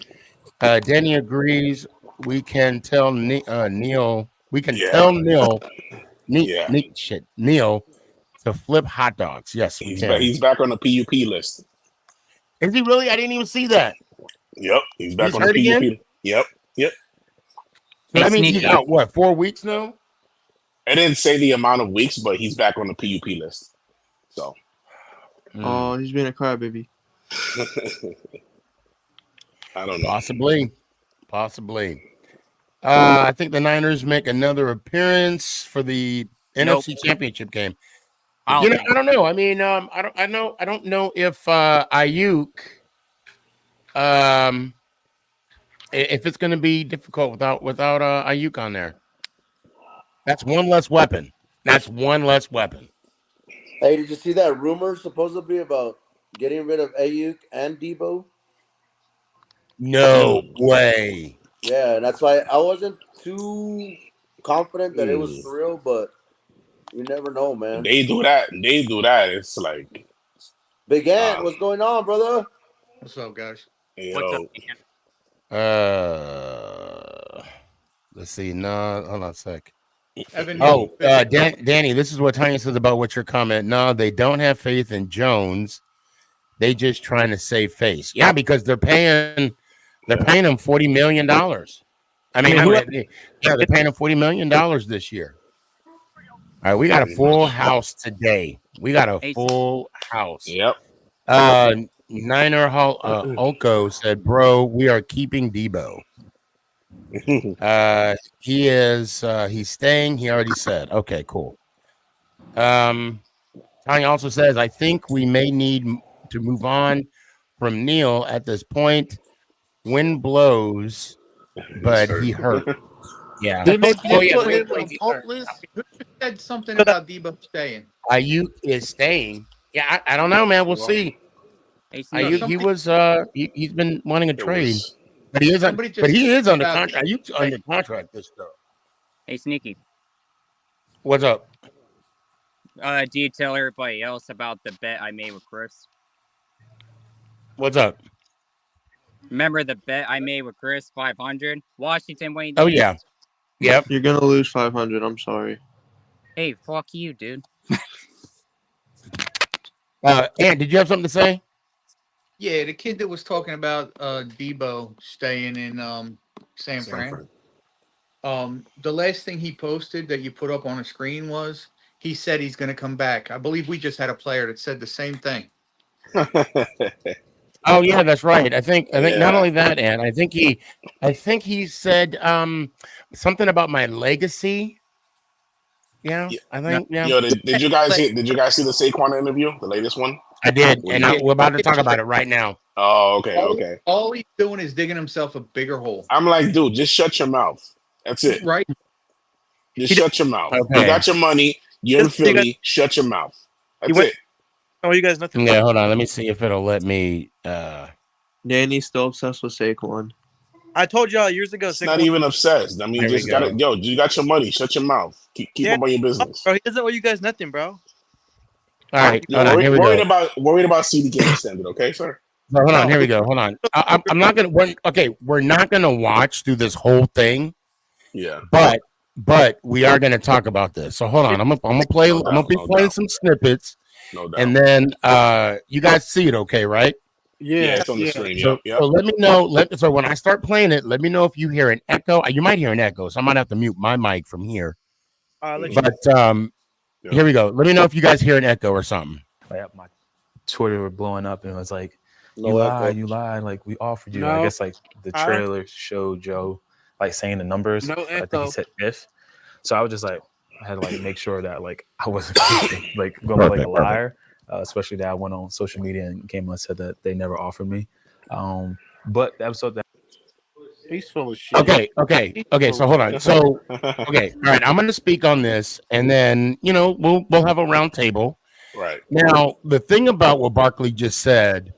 Danny agrees. We can tell Neil. We can tell Neil. Neil to flip hot dogs. Yes, we can. He's back on the PUP list. Is he really? I didn't even see that. Yep, he's back on the PUP. Again? Yep. So that means he's out. What? 4 weeks now? I didn't say the amount of weeks, but he's back on the PUP list. So. Oh, he's being a crybaby. I don't know. Possibly. I think the Niners make another appearance for the NFC Championship game. I don't know. I mean, I don't know if Ayuk, if it's going to be difficult without Ayuk on there. That's one less weapon. Hey, did you see that rumor supposedly about getting rid of Ayuk and Debo? No way. Yeah, and that's why I wasn't too confident that it was for real, but you never know, man. They do that. It's like Big Ant, what's going on, brother? What's up, guys? What's up? Let's see. No, hold on a sec. Evan, Danny, this is what Tanya says about what your comment. No, they don't have faith in Jones. They just trying to save face. Yeah, because they're paying him $40 million. I mean, they're paying him $40 million this year. All right, we got a full house today. Yep. Niner Unko said, "Bro, we are keeping Debo. He's staying. He already said. Okay, cool. Tanya also says, I think we may need to move on from Neil at this point. Wind blows, but he hurt. Yeah. Did they Oh just yeah. put Wait, him on wait. punt list? Who said something about Debo staying? Ayuk is staying. Yeah, I don't know, man. We'll see. Hey, Ayuk, Sneaky. he's been wanting a It trade, was. but he is Somebody but just he is under about contract. Ayuk's under contract this stuff. Hey, Sneaky. What's up? Do you tell everybody else about the bet I made with Chris? What's up? Remember the bet I made with Chris, 500? Washington winning the Oh game? yeah. Yep. You're gonna lose 500. I'm sorry. Hey, fuck you, dude. Ant, did you have something to say? Yeah, the kid that was talking about Debo staying in San Fran. The last thing he posted that you put up on a screen was he said he's going to come back. I believe we just had a player that said the same thing. Oh yeah, that's right. I think not Yeah. only that, Ant, I think he said something about my legacy. Yeah, I think Yo, did you guys see the Saquon interview, the latest one? I did, When and he- we're about to talk about it right now. Oh, okay. All he's doing is digging himself a bigger hole. I'm like, dude, just shut your mouth. That's it. Right. Just shut your mouth. Okay. You got your money. You're in Philly. Shut your mouth. That's it. Oh, you guys nothing. Yeah, hold on. Let me see if it'll let me. Danny's still obsessed with Saquon. I told y'all years ago. It's not even obsessed. I mean, There you we just got go. it. Yo, you got your money. Shut your mouth. Keep up on your business. Bro, he doesn't owe you guys nothing, bro. All right, You're hold on. Here we worried go. about CD getting extended. Okay, sir. So, hold on. Here we go. Hold on. I'm not gonna. We're not gonna watch through this whole thing. Yeah. But we are gonna talk about this. So hold on. I'm gonna play. No I'm gonna be doubt, no playing doubt. some snippets, No doubt. and then you guys see it, okay? Right? Yeah, it's on the screen. So, Yep. so let me know. So when I start playing it, let me know if you hear an echo. You might hear an echo, so I might have to mute my mic from here. But here we go. Let me know if you guys hear an echo or something. Like my Twitter were blowing up, and it was like, No "You echo. lied, you lied! Like we offered you." No. I guess like the Huh? trailer showed Joe like saying the numbers. No I think echo. he said if. So I was just like, I had to like make sure that like I wasn't like going like a liar, especially that I went on social media and came and said that they never offered me. But the episode that he's full of shit. Okay. So hold on. So okay, all right. I'm going to speak on this, and then we'll have a round table. Right. Now, the thing about what Barkley just said,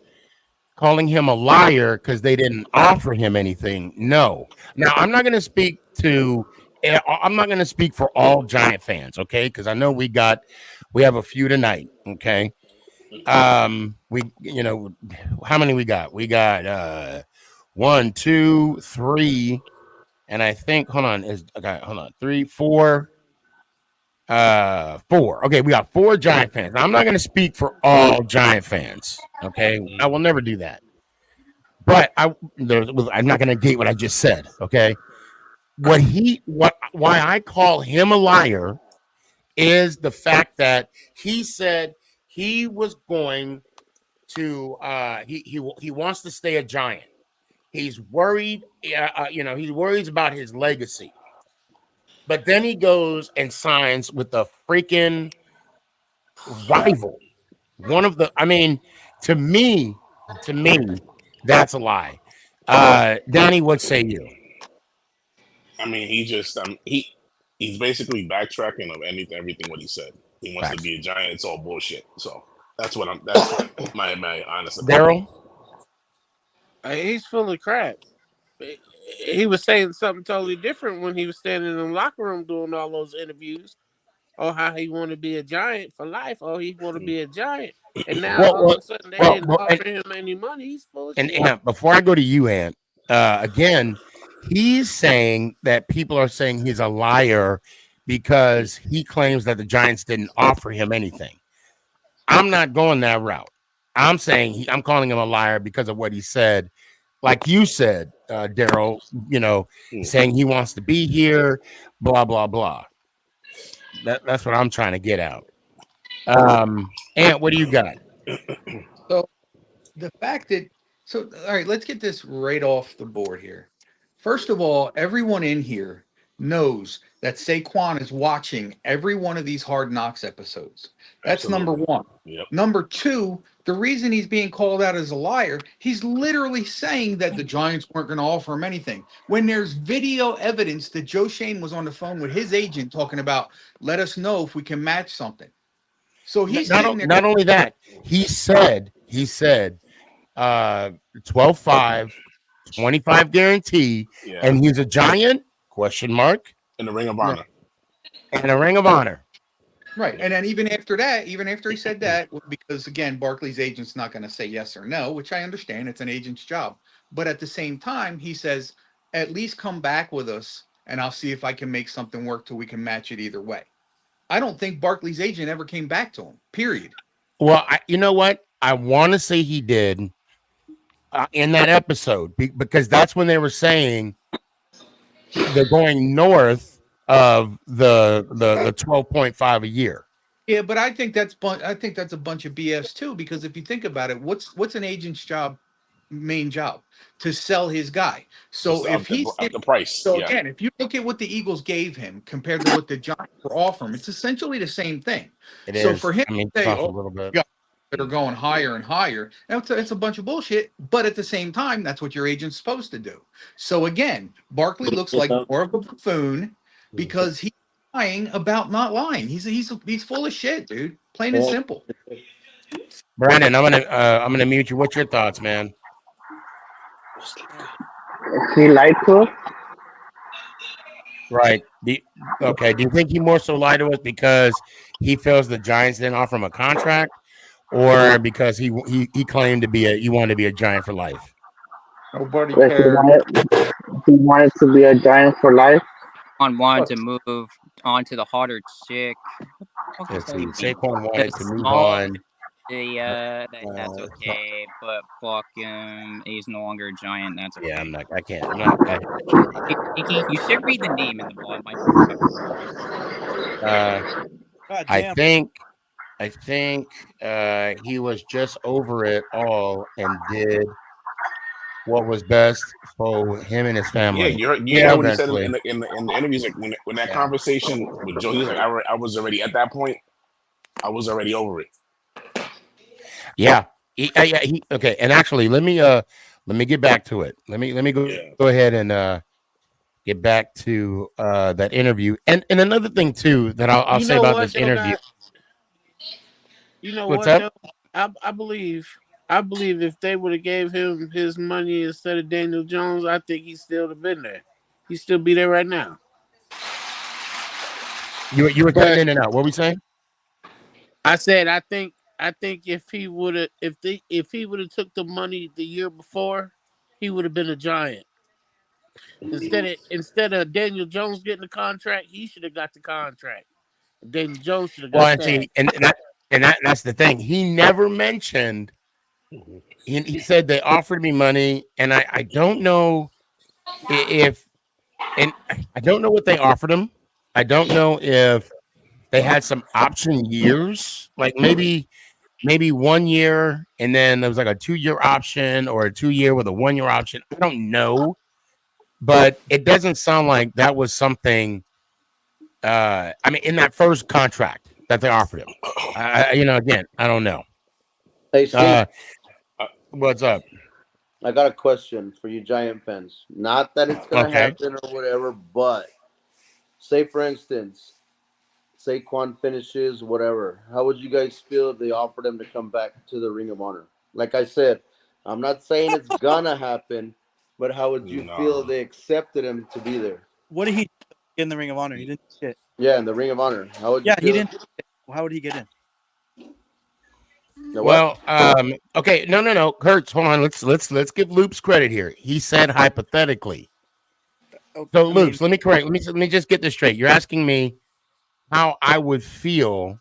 calling him a liar because they didn't offer him anything. No. Now, I'm not going to speak for all Giant fans, okay? Because I know we have a few tonight, okay? How many we got? We got 1, 2, 3, and I think hold on, 3, 4. 4. Okay, we got 4 Giant fans. Now, I'm not going to speak for all Giant fans. Okay, I will never do that. But I'm not going to negate what I just said. Okay, why I call him a liar is the fact that he said he was going to he wants to stay a Giant. He's worried. He worries about his legacy. But then he goes and signs with a freaking rival. To me, that's a lie. Donnie, what say you? I mean, he's basically backtracking of everything what he said. He wants to be a Giant. It's all bullshit. So that's my honest opinion. Daryl? He's full of crap. He was saying something totally different when he was standing in the locker room doing all those interviews. Oh, how he want to be a Giant for life. Oh, he want to be a Giant. And now all of a sudden they didn't offer him any money. He's full of shit. Ant, before I go to you, Ant, again, he's saying that people are saying he's a liar because he claims that the Giants didn't offer him anything. I'm not going that route. I'm saying I'm calling him a liar because of what he said. Like you said, Daryl, saying he wants to be here, blah, blah, blah. That's what I'm trying to get out. Ant, what do you got? So the fact that all right, let's get this right off the board here. First of all, everyone in here knows that Saquon is watching every one of these Hard Knocks episodes. That's number Absolutely. one. Yep. Number two, the reason he's being called out as a liar, he's literally saying that the Giants weren't going to offer him anything. When there's video evidence that Joe Shane was on the phone with his agent talking about, let us know if we can match something. So he's sitting there. Not only that, he said 12-5, 25 guarantee, Yeah. and he's a Giant? Question mark. In the Ring of Honor. And a Ring of Honor. Right. And then even after that, even after he said that, because again, Barkley's agent's not going to say yes or no, which I understand. It's an agent's job. But at the same time, he says, at least come back with us and I'll see if I can make something work till we can match it either way. I don't think Barkley's agent ever came back to him, period. Well, you know what? I want to say he did in that episode because that's when they were saying they're going north of the 12.5 a year. Yeah, but I think that's a bunch of BS too, because if you think about it, what's an agent's main job? To sell his guy. So Just if he's up the price. So yeah. again, if you look at what the Eagles gave him compared to what the Giants were offering, it's essentially the same thing. It so is. for him I mean, to say, a little bit. That are going higher and higher, it's a bunch of bullshit. But at the same time, that's what your agent's supposed to do. So again, Barkley looks like more of a buffoon because he's lying about not lying. He's full of shit, dude. Plain and simple. Brandon, I'm gonna mute you. What's your thoughts, man? He lied to us? Right. Do you think he more so lied to us because he feels the Giants didn't offer him a contract, or because he claimed he wanted to be a Giant for life? Nobody Like he wanted to be a Giant for life. Wanted to move on to the harder chick. Let's see. Saquon wanted to move on. That's okay, but fuck him. He's no longer a Giant. That's okay. Yeah, I can't. You should read the name in the bottom. I think he was just over it all and did what was best for him and his family. Yeah, you heard what he said in the interviews. Like when that conversation with Joe, he was like, I was already at that point. I was already over it. Yeah. Okay. And actually, let me get back to it. Let me go ahead and get back to that interview. And another thing too that I'll say about this interview. You know What's what? up? Though? I believe if they would have gave him his money instead of Daniel Jones, I think he still would have been there. He'd still be there right now. You were cutting in and out. What were we saying? I said I think if he would have took the money the year before, he would have been a Giant. Instead of Daniel Jones getting the contract, he should have got the contract. Daniel Jones should have got that. And that's the thing. He never mentioned. He said they offered me money, and I don't know I don't know what they offered him. I don't know if they had some option years, like maybe 1 year, and then there was like a 2-year option or a 2-year with a 1-year option. I don't know, but it doesn't sound like that was something. I mean, in that first contract that they offered him, again, I don't know. Hey, Steve, what's up? I got a question for you Giant fans. Not that it's going to happen or whatever, but say, for instance, Saquon finishes, whatever. How would you guys feel if they offered him to come back to the Ring of Honor? Like I said, I'm not saying it's going to happen, but how would you feel if they accepted him to be there? What did he do in the Ring of Honor? He didn't get. Yeah, in the Ring of Honor. How would you feel? He didn't. How would he get in? Well, okay, no, Kurtz, hold on. Let's give Loops credit here. He said hypothetically. So, Loops, let me just get this straight. You're asking me how I would feel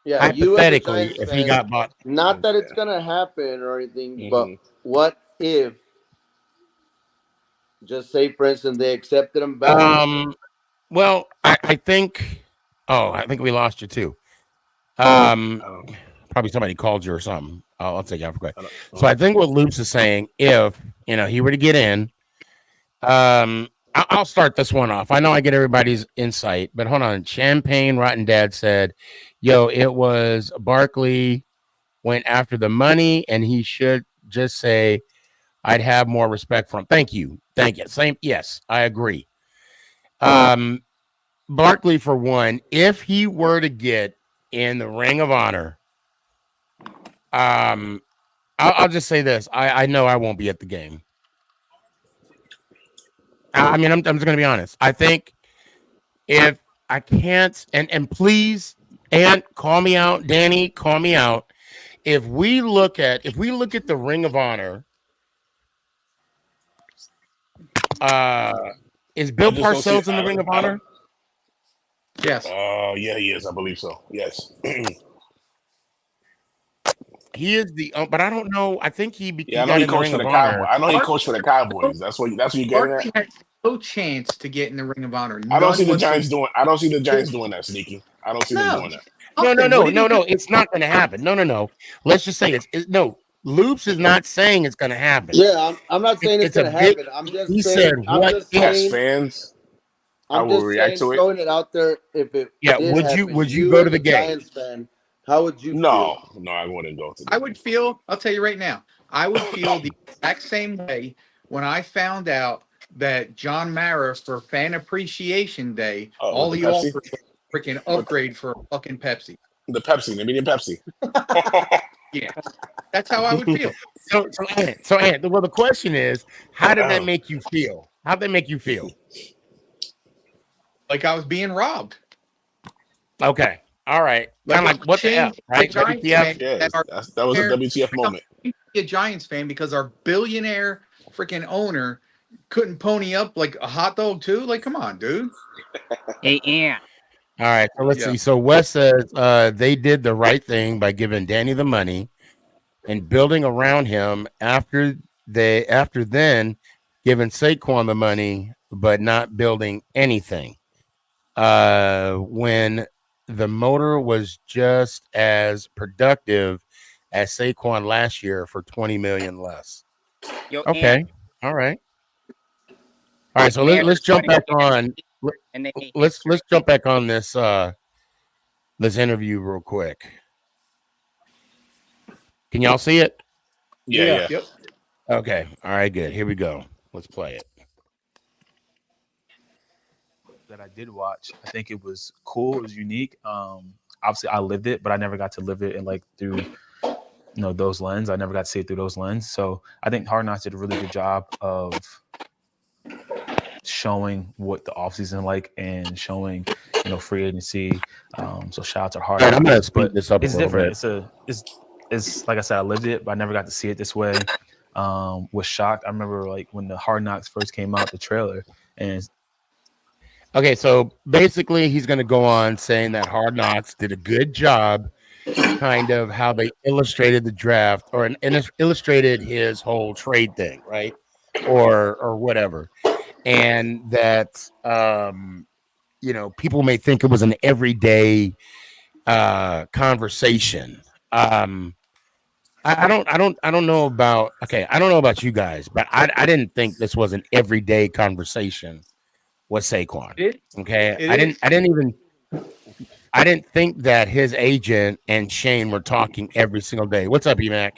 hypothetically if he got bought. Not that it's gonna happen or anything, but what if? Just say, for instance, they accepted him back. Well, I think. Oh, I think we lost you too. Probably somebody called you or something. I'll take you off quick. So I think what Loops is saying, if he were to get in, I'll start this one off. I know I get everybody's insight, but hold on. Champagne Rotten Dad said, "Yo, it was Barkley went after the money, and he should just say, I'd have more respect for him." Thank you. Same. Yes, I agree. Barkley, for one, if he were to get in the Ring of Honor, I'll just say this: I know I won't be at the game. I mean, I'm just gonna be honest. I think if I can't, and please, and call me out, Danny, call me out. If we look at the Ring of Honor, is I Bill just don't see. Parcells in the Ring of I don't. Honor? Yes. Yeah, he is. I believe so. Yes. He is the, but I don't know. I think he Yeah, I know got he in the coached Ring for of the Cowboys. Honor. I know he coached for the Cowboys. That's what you're getting at. Barkley had no chance to get in the Ring of Honor. I don't see None the whatsoever. Giants doing. I don't see the Giants doing that, Sneaky. I don't see them No. doing that. No. It's not going to happen. No. Let's just say no. Loops is not saying it's going to happen. Yeah, I'm not saying it's It's a gonna big. happen. I'm just He saying. said, I'm "What just if?" As saying. fans, I I'm will just react saying, to it. throwing it out there. If it Yeah. did happen, Would you you go to as the a game? Giants fan, how would you No, feel? I wouldn't go to the I game. would feel, I'll tell you right now, I would feel the exact same way when I found out that John Mara for Fan Appreciation Day, With all the he Pepsi, offered was a freaking with upgrade for a fucking Pepsi. the Pepsi, the medium Pepsi. Yeah, that's how I would feel. So, well, the question is, how did that make you feel? How did that make you feel? Like I was being robbed. Okay, all right, Like kind of like what the shame F, a right? Giants WTF? fan that Yes, our that was a billionaire, WTF like I'm moment. a Giants fan because our billionaire freaking owner couldn't pony up like a hot dog too. Like, come on, dude. Hey, Ant. All right, so let's Yeah. see. So Wes says they did the right thing by giving Danny the money and building around him after then giving Saquon the money, but not building anything. When the motor was just as productive as Saquon last year for 20 million less. Yo, Ant. Okay. All right. All right. The So let's Commanders jump won the back on. NFC, and they made Let's history. jump back on this interview real quick. Can y'all see it? Yeah. Yep. Okay. All right, good. Here we go. Let's play it. That I did watch, I think it was cool. It was unique. Obviously, I lived it, but I never got to live it in like through those lens. I never got to see it through those lens. So I think Hard Knocks did a really good job of showing what the offseason like and showing free agency. So shout out to Hard All right, Knocks. I'm gonna speed But this up a it's little different. bit. It's like I said, I lived it, but I never got to see it this way. Was shocked. I remember like when the Hard Knocks first came out, the trailer, and Okay, so basically, he's going to go on saying that Hard Knocks did a good job, kind of how they illustrated the draft and illustrated his whole trade thing, right? Or whatever, and that people may think it was an everyday conversation. I don't know about. Okay, I don't know about you guys, but I didn't think this was an everyday conversation with Saquon. Okay, I didn't think that his agent and Shane were talking every single day. What's up, Emac?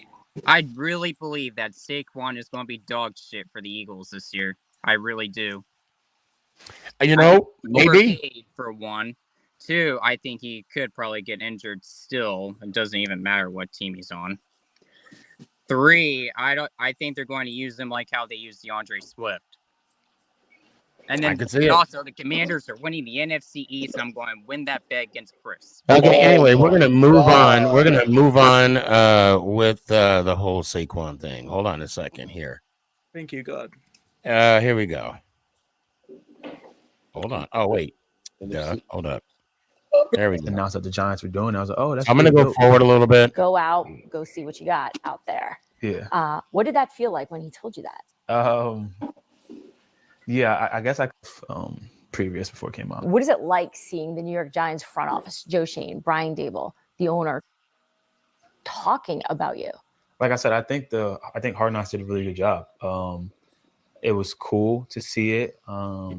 I really believe that Saquon is going to be dog shit for the Eagles this year. I really do. Maybe. Overpaid for one. Two, I think he could probably get injured still. It doesn't even matter what team he's on. Three, I think they're going to use him like how they used DeAndre Swift. And then also the Commanders are winning the NFC East, and I'm going to win that bet against Chris. Okay. Anyway, we're gonna move on. We're gonna move on with the whole Saquon thing. Hold on a second here. Thank you, God. Here we go. Hold on. Oh wait. Hold up. There we go. Announced that the Giants were doing. I was like, oh, that's. I'm gonna go forward a little bit. Go out, go see what you got out there. Yeah. What did that feel like when he told you that? Yeah, I guess previous before it came out. What is it like seeing the New York Giants front office, Joe Shane, Brian Dable, the owner, talking about you? Like I said, I think Hard Knocks did a really good job. it was cool to see it. I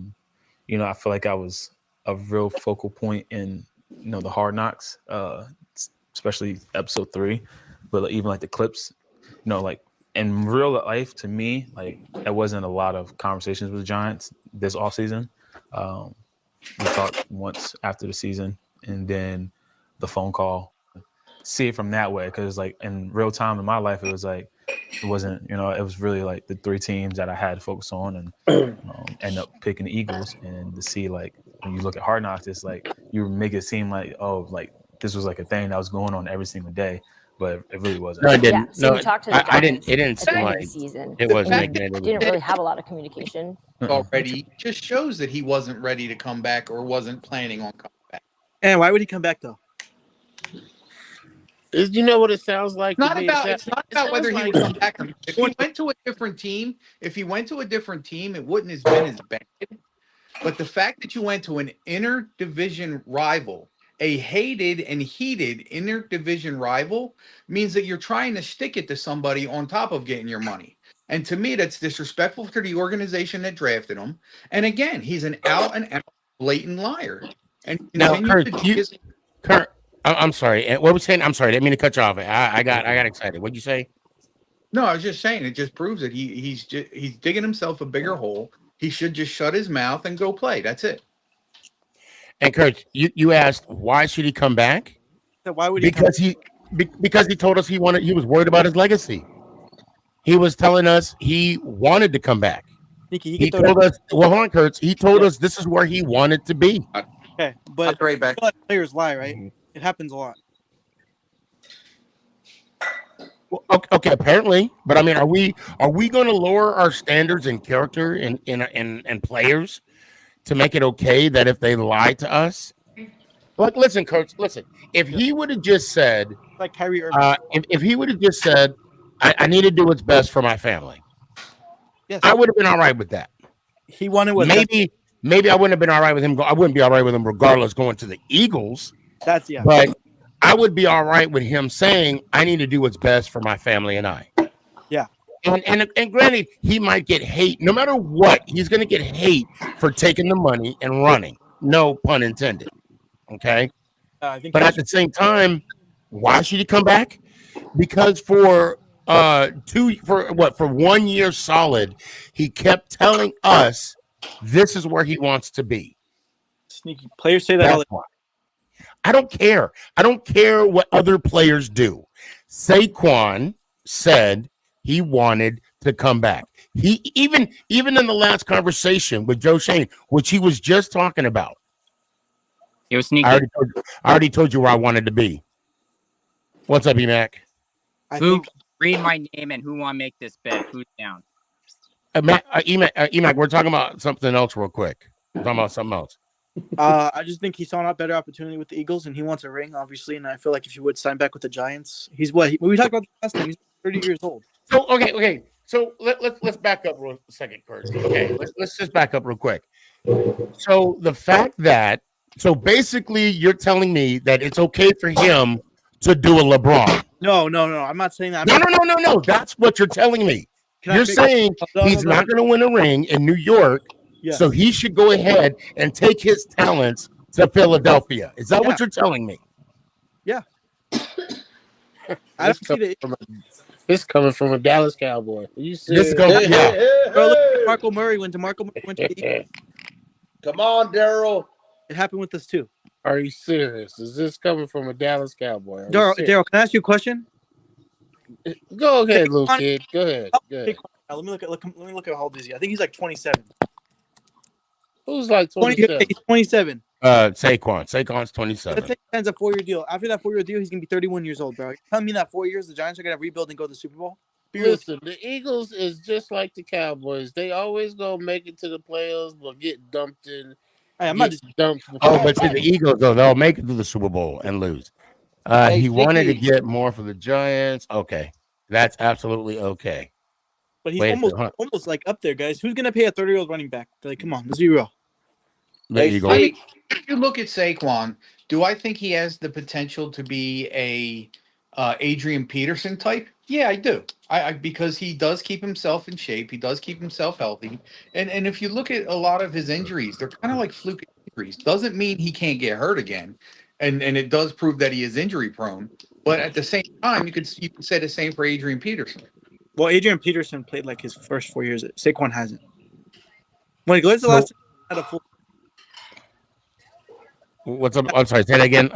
feel like I was a real focal point in the Hard Knocks, especially episode 3, but even like the clips, like in real life to me, like there wasn't a lot of conversations with the Giants this offseason. We talked once after the season, and then the phone call. See it from that way, because like in real time in my life, it was like it wasn't, it was really like the 3 teams that I had to focus on, and end up picking the Eagles. And to see, like, when you look at Hard Knocks, it's like you make it seem like, oh, like this was like a thing that was going on every single day, but it really wasn't. No, it didn't. Yeah, so No, we talked to the Giants I didn't. It didn't at the seem end of like the season. it was and making it. didn't really have a lot of communication. Already just shows that he wasn't ready to come back or wasn't planning on coming back. And why would he come back though? You know what it sounds like? It's to me? not about whether he would come back or not. If he went to a different team, it wouldn't have been as bad. But the fact that you went to an interdivision rival, a hated and heated interdivision rival, means that you're trying to stick it to somebody on top of getting your money. And to me, that's disrespectful to the organization that drafted him. And again, he's an out and out blatant liar. And Now, Kurt, I'm sorry. What was saying? I'm sorry. I didn't mean to cut you off. I got excited. What'd you say? No, I was just saying it just proves that he's digging himself a bigger hole. He should just shut his mouth and go play. That's it. And Kurt, you asked why should he come back? So why would because he told us he was worried about his legacy. He was telling us he wanted to come back. He told us, well, hold on, Kurt. He told us this is where he wanted to be. Okay, but players lie, right? It happens a lot. Well, okay, apparently, but I mean, are we going to lower our standards and character in players to make it okay that if they lie to us? Like, listen, Kurt, listen. If he would have just said, like Kyrie Irving, if he would have just said, I need to do what's best for my family, yes, I would have been all right with that. He wanted what? Maybe I wouldn't have been all right with him. I wouldn't be all right with him regardless going to the Eagles. But I would be all right with him saying, I need to do what's best for my family and I. Yeah. And granted, he might get hate. No matter what, he's going to get hate for taking the money and running. No pun intended. Okay? But at the same time, why should he come back? Because for 1 year solid, he kept telling us this is where he wants to be. Sneaky players say that all the time. I don't care. I don't care what other players do. Saquon said he wanted to come back. He even in the last conversation with Joe Shane, which he was just talking about. It was sneaky. I already told you where I wanted to be. What's up, Emac? Read my name and who want to make this bet? Who's down? Emac, we're talking about something else real quick. We're talking about something else. I just think he saw a better opportunity with the Eagles, and he wants a ring, obviously. And I feel like if he would sign back with the Giants, he's what we talked about last time. He's 30 years old. So okay. So let's back up real second, Kurt. Okay, let's just back up real quick. So the fact that basically you're telling me that it's okay for him to do a LeBron. No. I'm not saying that. No. That's what you're telling me. You're saying he's not going to win a ring in New York. Yeah. So he should go ahead and take his talents to Philadelphia. Is that what you're telling me? Yeah. It's coming from a Dallas Cowboy. You see? Look at Marco Murray went to the Eagles. Come on, Daryl. It happened with us too. Are you serious? Is this coming from a Dallas Cowboy? Daryl, can I ask you a question? Go ahead, little kid. Go ahead. Let me look at how old is he. I think he's like 27. Who's like 27? He's 27. Saquon's 27. Let's say he signs a 4-year deal. After that 4-year deal, he's gonna be 31 years old, bro. Tell me that 4 years, the Giants are gonna rebuild and go to the Super Bowl. Listen, the Eagles is just like the Cowboys. They always gonna make it to the playoffs, but get dumped in. I'm not just dumped. But see, the Eagles though, they'll make it to the Super Bowl and lose. He wanted to get more for the Giants. Okay, that's absolutely okay. But he's almost like up there, guys. Who's gonna pay a 30-year-old running back? Like, come on, let's be real. If you look at Saquon, do I think he has the potential to be a Adrian Peterson type? Yeah, I do. I because he does keep himself in shape. He does keep himself healthy. And if you look at a lot of his injuries, they're kind of like fluke injuries. Doesn't mean he can't get hurt again. And it does prove that he is injury prone. But at the same time, you could say the same for Adrian Peterson. Well, Adrian Peterson played like his first 4 years. Saquon hasn't. When's the last time he had a full? What's up? I'm sorry. Say that again.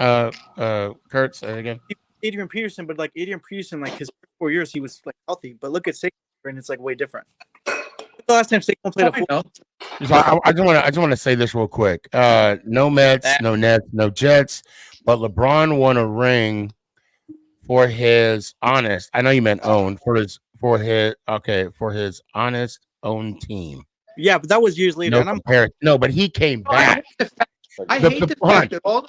Kurt, say that again. Adrian Peterson, but like Adrian Peterson, like his first 4 years, he was like healthy. But look at Saquon, and it's like way different. When's the last time Saquon played a full? So I just want to say this real quick. No Mets, no Nets, no Jets, but LeBron won a ring for his honest. I know you meant own for his honest own team. Yeah, but that was years later. No, but he came back. I hate the fact that all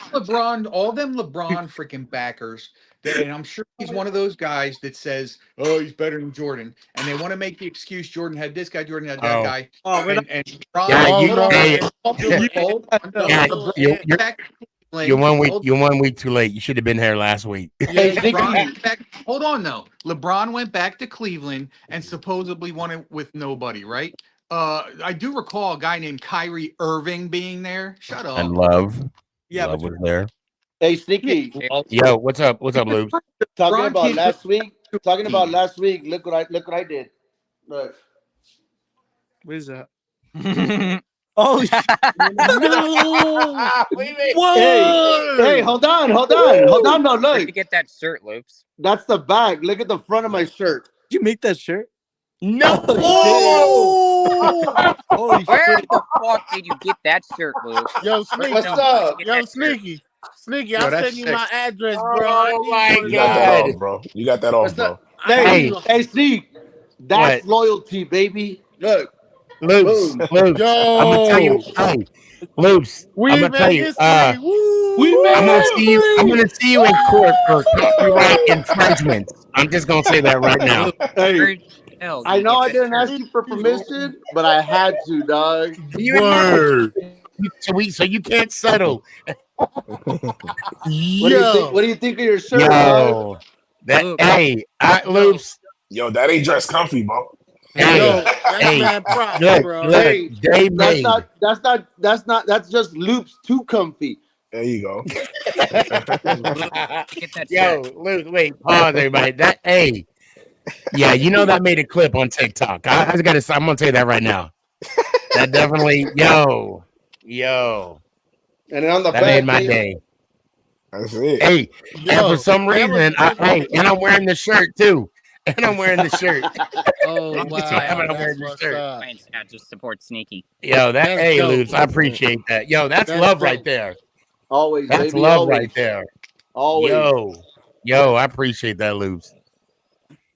them LeBron freaking backers, and I'm sure he's one of those guys that says, "Oh, he's better than Jordan," and they want to make the excuse Jordan had this guy, Jordan had that guy. You're 1 week too late. You should have been here last week. Hold on, though. LeBron went back to Cleveland and supposedly won it with nobody, right? I do recall a guy named Kyrie Irving being there. Shut up. And Love. Yeah, Love was there. Hey, Sneaky. Yo, what's up? What's up, Lou? Talking about last week. Look what I did. Look. What is that? Oh shit! Hey, hold on. No, look. Where'd you get that shirt, Loops? That's the back. Look at the front of my shirt. Did you make that shirt? No. Holy Where the fuck did you get that shirt, Luke? Yo, Sneaky. What's up? Yo, Sneaky. Sneaky, I'll send you my address, bro. Oh my You got that off, bro. You got that off, bro. Hey, Sneak. That's loyalty, baby. Look. Loops. I'm gonna tell you. Hey, Loops. I'm gonna tell you. I'm gonna see you in court for copyright infringement. I'm just gonna say that right now. Hey, I know I didn't ask you for permission, but I had to, dog. Word. So you can't settle. What do you think of your shirt? Yo, Loops. Yo, that ain't dress comfy, bro. That's just Loops too comfy. There you go. Yo, Luke, wait, pause, everybody. Yeah, you know that made a clip on TikTok. I'm gonna tell you that right now. That definitely, yo, and on the that back, made my day. That's it. Hey, and for some reason, and I'm wearing the shirt too. And I'm wearing the shirt. Oh wow! I'm wearing the shirt. Yeah, just support Sneaky. Yo, Loops, I appreciate that. Yo, that's love right there. Always, that's baby, love always. right there. Always. Yo, I appreciate that, Loops.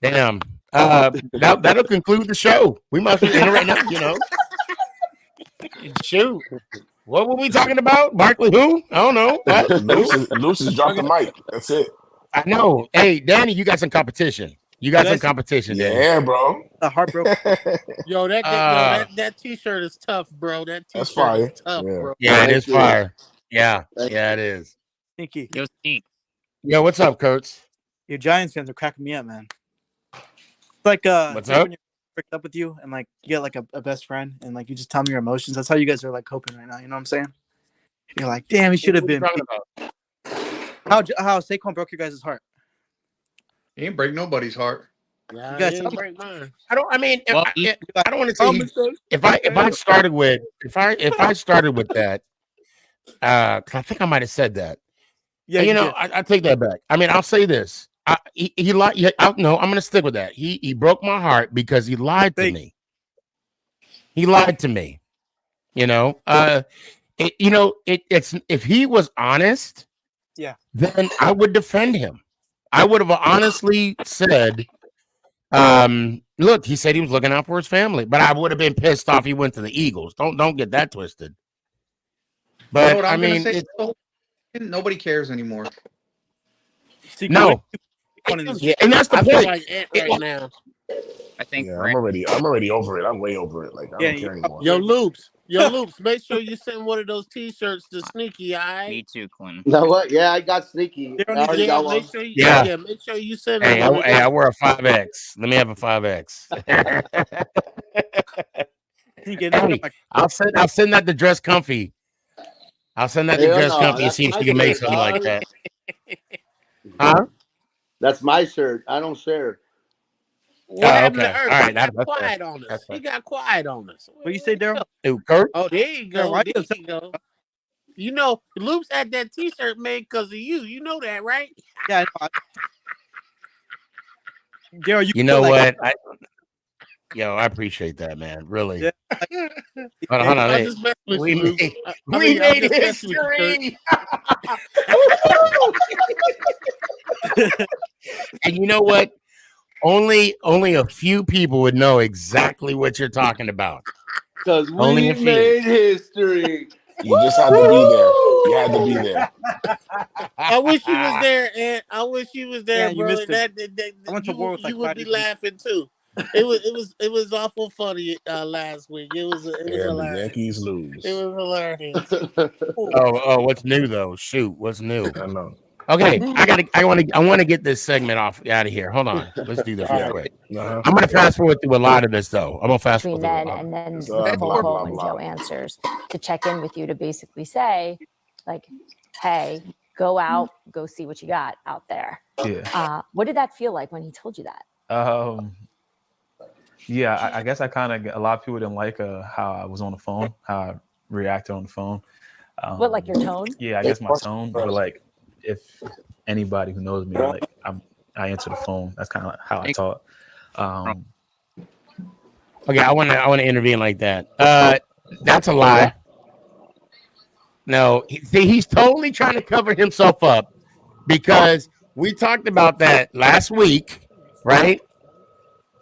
Damn. That'll conclude the show. We must be in right now, you know. Shoot. What were we talking about? Barkley who? I don't know. Loops has dropped the mic. That's it. I know. Hey, Danny, you got some competition. Danny. Yeah, bro. Heartbroken. Yo, that t-shirt is tough, bro. That t-shirt That's fire. is tough, bro. Yeah, it is fire. Yeah, it is. Sneaky. Yo, Sneak. Yo, what's up, Kurtz? Your Giants fans are cracking me up, man. It's like what's up? when you're picked up with you and like you get like a best friend and like you just tell me your emotions. That's how you guys are like coping right now. You know what I'm saying? You're like, damn, he should have been. How Saquon broke your guys' heart? He ain't break nobody's heart. Yeah, You guys he didn't break mine. I don't want to say if I started with that, because I think I might have said that. Yeah, you know, I take that back. I mean, I'll say this. I'm gonna stick with that. He broke my heart because he lied to me. He lied to me. You know, it's if he was honest, then I would defend him. I would have honestly said, look, he said he was looking out for his family, but I would have been pissed off he went to the Eagles. Don't get that twisted. But you know what I'm I mean, nobody cares anymore. No. And that's the point. Like it right now. I think Yeah, I'm already over it. I'm way over it. Like I don't care anymore. Yo, Loops, make sure you send one of those T-shirts to Sneaky, all right? Me too, Clint. You know what? Yeah, I got Sneaky. I already got one. Make sure you send him one of those. I wear a 5X. Let me have a 5X. I'll send that to Dress Comfy. I'll send that to Dress Comfy and see if she can make something like that. Huh? That's my shirt. I don't share. What happened okay. to Earth? All right, He got that's quiet on us. He got quiet on us. What you say, Daryl? Ooh, Kurt? Oh, there you go. There you go. You know, Loops had that T-shirt made because of you. You know that, right? Yeah. Daryl, You know what? I appreciate that, man. Really. Yeah. Hold on. I'm just messing with We you, Loops. made, I'm made just messing with you, history. And you know what? Only a few people would know exactly what you're talking about. Because Only we a few. made history. You just had to be there. You had to be there. I wish you was there, and I wish you was there, Yeah, you bro. missed it. That I went to war with you like would 5 be different. laughing too. It was awful funny last week. It was The hilarious. Yankees lose. It was hilarious. Oh, what's new though? Shoot, what's new? I know. Okay, I want to get this segment out of here. Hold on, let's do this real quick. Uh-huh. I'm gonna fast forward through a lot of this though. I'm gonna fast Between forward then through and then It's, the phone blah, call blah, when blah. Joe answers to check in with you to basically say, like, hey, go out, go see what you got out there. Yeah. What did that feel like when he told you that? Yeah, I guess I kind of a lot of people didn't like how I was on the phone, how I reacted on the phone. What, like your tone? Yeah, I guess my tone. But like, if anybody who knows me, like I answer the phone. That's kind of how I talk. Okay, I want to intervene like that. That's a lie. No, he's totally trying to cover himself up because we talked about that last week, right?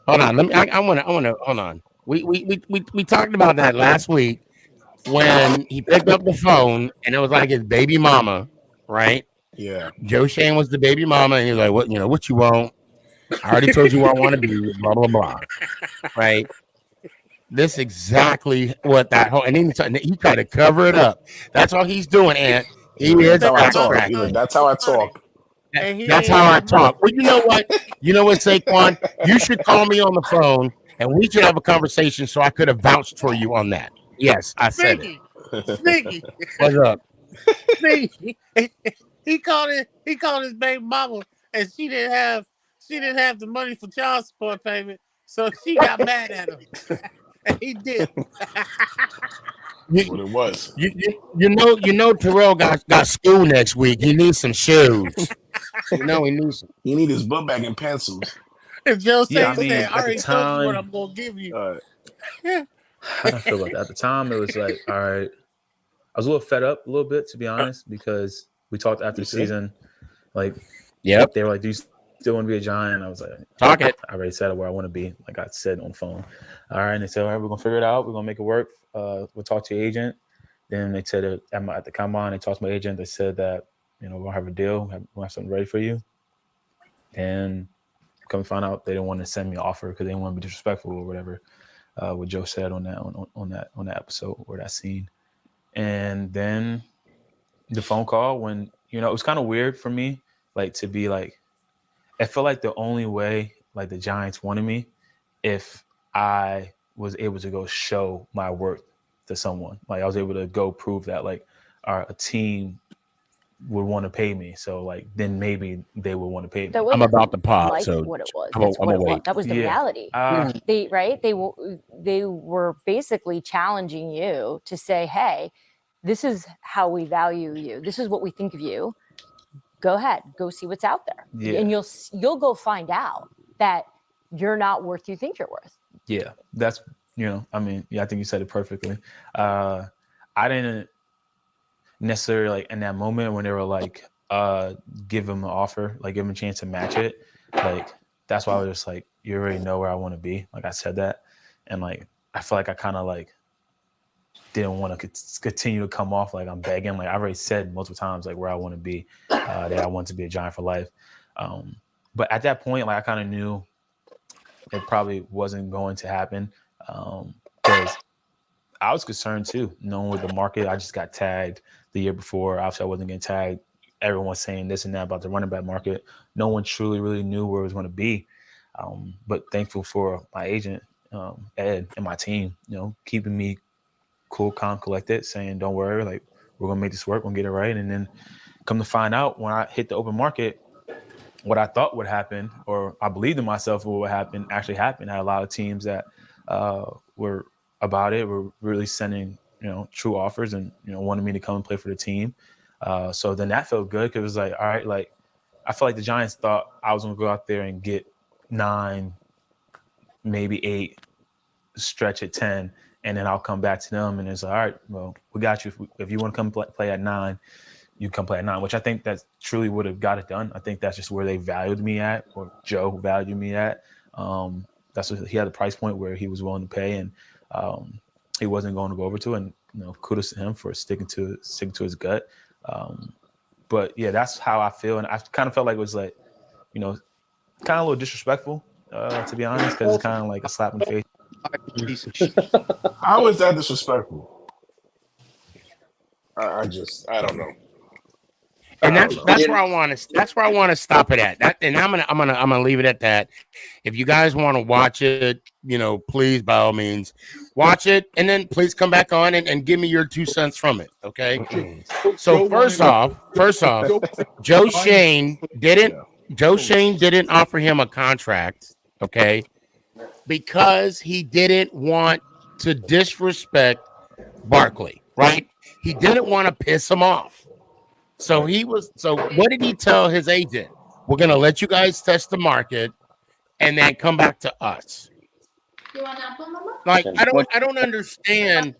Hold on, I want to hold on. We talked about that last week when he picked up the phone and it was like his baby mama, right? Yeah. Joe Shane was the baby mama, and he's like, "What what you want? I already told you what I want to be." Blah blah blah, right? This exactly what that whole and then he tried to cover it up. That's all he's doing, Ant. He is That's how I talk. backtracking. That's how I talk. That's how I talk. Well, you know what? You know what, Saquon? You should call me on the phone and we should have a conversation so I could have vouched for you on that. Yes, I said it. Sneaky. What's up? Sneaky. He called his baby mama, and she didn't have the money for child support payment, so she got mad at him. And he did. What it was. You know Terrell got school next week. He needs some shoes. He needs some. He need his book bag and pencils. And Joe Yeah, said, I at already the told you what time, I'm gonna give you. I don't feel like that. At the time, it was like, all right. I was a little fed up a little bit, to be honest, because we talked after the season. Like, yep. They were like, do you still want to be a Giant? I was like, talk it. I already said where I want to be. Like I said on the phone. All right. And they said, all right, we're going to figure it out. We're going to make it work. We'll talk to your agent. Then they said at the combine, they talked to my agent. They said that, we're going to have a deal. We'll have something ready for you. And come to find out, they didn't want to send me an offer because they didn't want to be disrespectful or whatever. What Joe said on that episode or that scene. And then the phone call when, it was kind of weird for me, like to be like, I felt like the only way like the Giants wanted me if I was able to go show my worth to someone. Like I was able to go prove that like a team would want to pay me. So like then maybe they would want to pay me. I'm about to pop. Like so what it was. I'm That's what gonna it was. wait. That was the reality. They were basically challenging you to say, hey, this is how we value you. This is what we think of you. Go ahead, go see what's out there. Yeah. And you'll go find out that you're not worth you think you're worth. Yeah, that's, I think you said it perfectly. I didn't necessarily like in that moment when they were like, give him an offer, like give him a chance to match it. Like, that's why I was just like, you already know where I want to be. Like I said that. And like, I feel like I kind of like didn't want to continue to come off like I'm begging. Like I already said multiple times, like where I want to be, that I want to be a Giant for life. But at that point, like I kind of knew it probably wasn't going to happen because I was concerned too, knowing with the market. I just got tagged the year before. Obviously, I wasn't getting tagged. Everyone's saying this and that about the running back market. No one truly really knew where it was going to be. But thankful for my agent, Ed, and my team, keeping me cool, calm, collected, saying, don't worry, like, we're going to make this work, we're going to get it right. And then come to find out, when I hit the open market, what I thought would happen, or I believed in myself what would happen, actually happened. I had a lot of teams that were about it, were really sending, true offers and, wanted me to come and play for the team. So then that felt good because it was like, all right, like, I feel like the Giants thought I was going to go out there and get 9, maybe 8, stretch at 10, and then I'll come back to them. And it's like, all right, well, we got you. If you want to come play at 9, you come play at 9, which I think that truly would have got it done. I think that's just where they valued me at, or Joe valued me at. That's what he had a price point where he was willing to pay, and he wasn't going to go over to. And kudos to him for sticking to his gut. But yeah, that's how I feel, and I kind of felt like it was like, kind of a little disrespectful, to be honest, because it's kind of like a slap in the face. How is that disrespectful? I don't know. And that's where I want to. That's where I want to stop it at. And I'm gonna leave it at that. If you guys want to watch it, please by all means watch it, and then please come back on and give me your 2 cents from it. Okay. So first off, Joe Shane didn't offer him a contract. Okay, because he didn't want to disrespect Barkley. Right? He didn't want to piss him off. So what did he tell his agent? We're going to let you guys test the market and then come back to us. Like, I don't understand.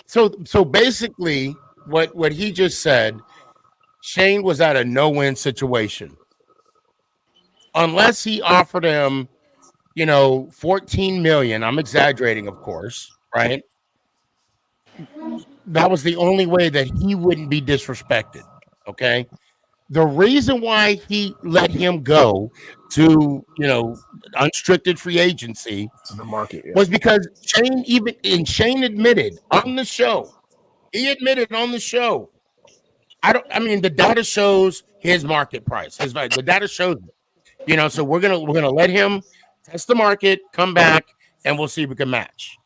So basically what he just said, Shane was at a no-win situation. Unless he offered him, 14 million. I'm exaggerating, of course, right? That was the only way that he wouldn't be disrespected. Okay. The reason why he let him go to, unrestricted free agency to the market was because Shane admitted on the show. He admitted on the show. The data shows his market price. The data shows it. So we're gonna let him test the market, come back, and we'll see if we can match.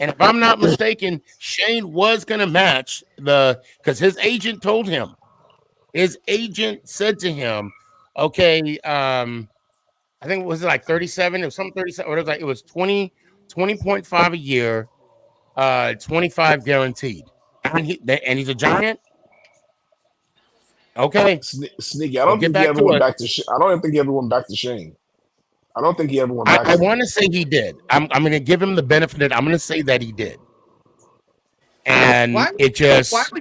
And if I'm not mistaken, Shane was going to match because his agent told him. His agent said to him, okay, I think it was like 37. It was something 37. Or it was 20.5 a year, 25 guaranteed. And he's a Giant. Okay. Sneaky. I don't think he ever went back to Shane. I don't think he ever went back to Shane. I don't think he ever went back I want to say he did. I'm going to give him the benefit. I'm going to say that he did. And why would you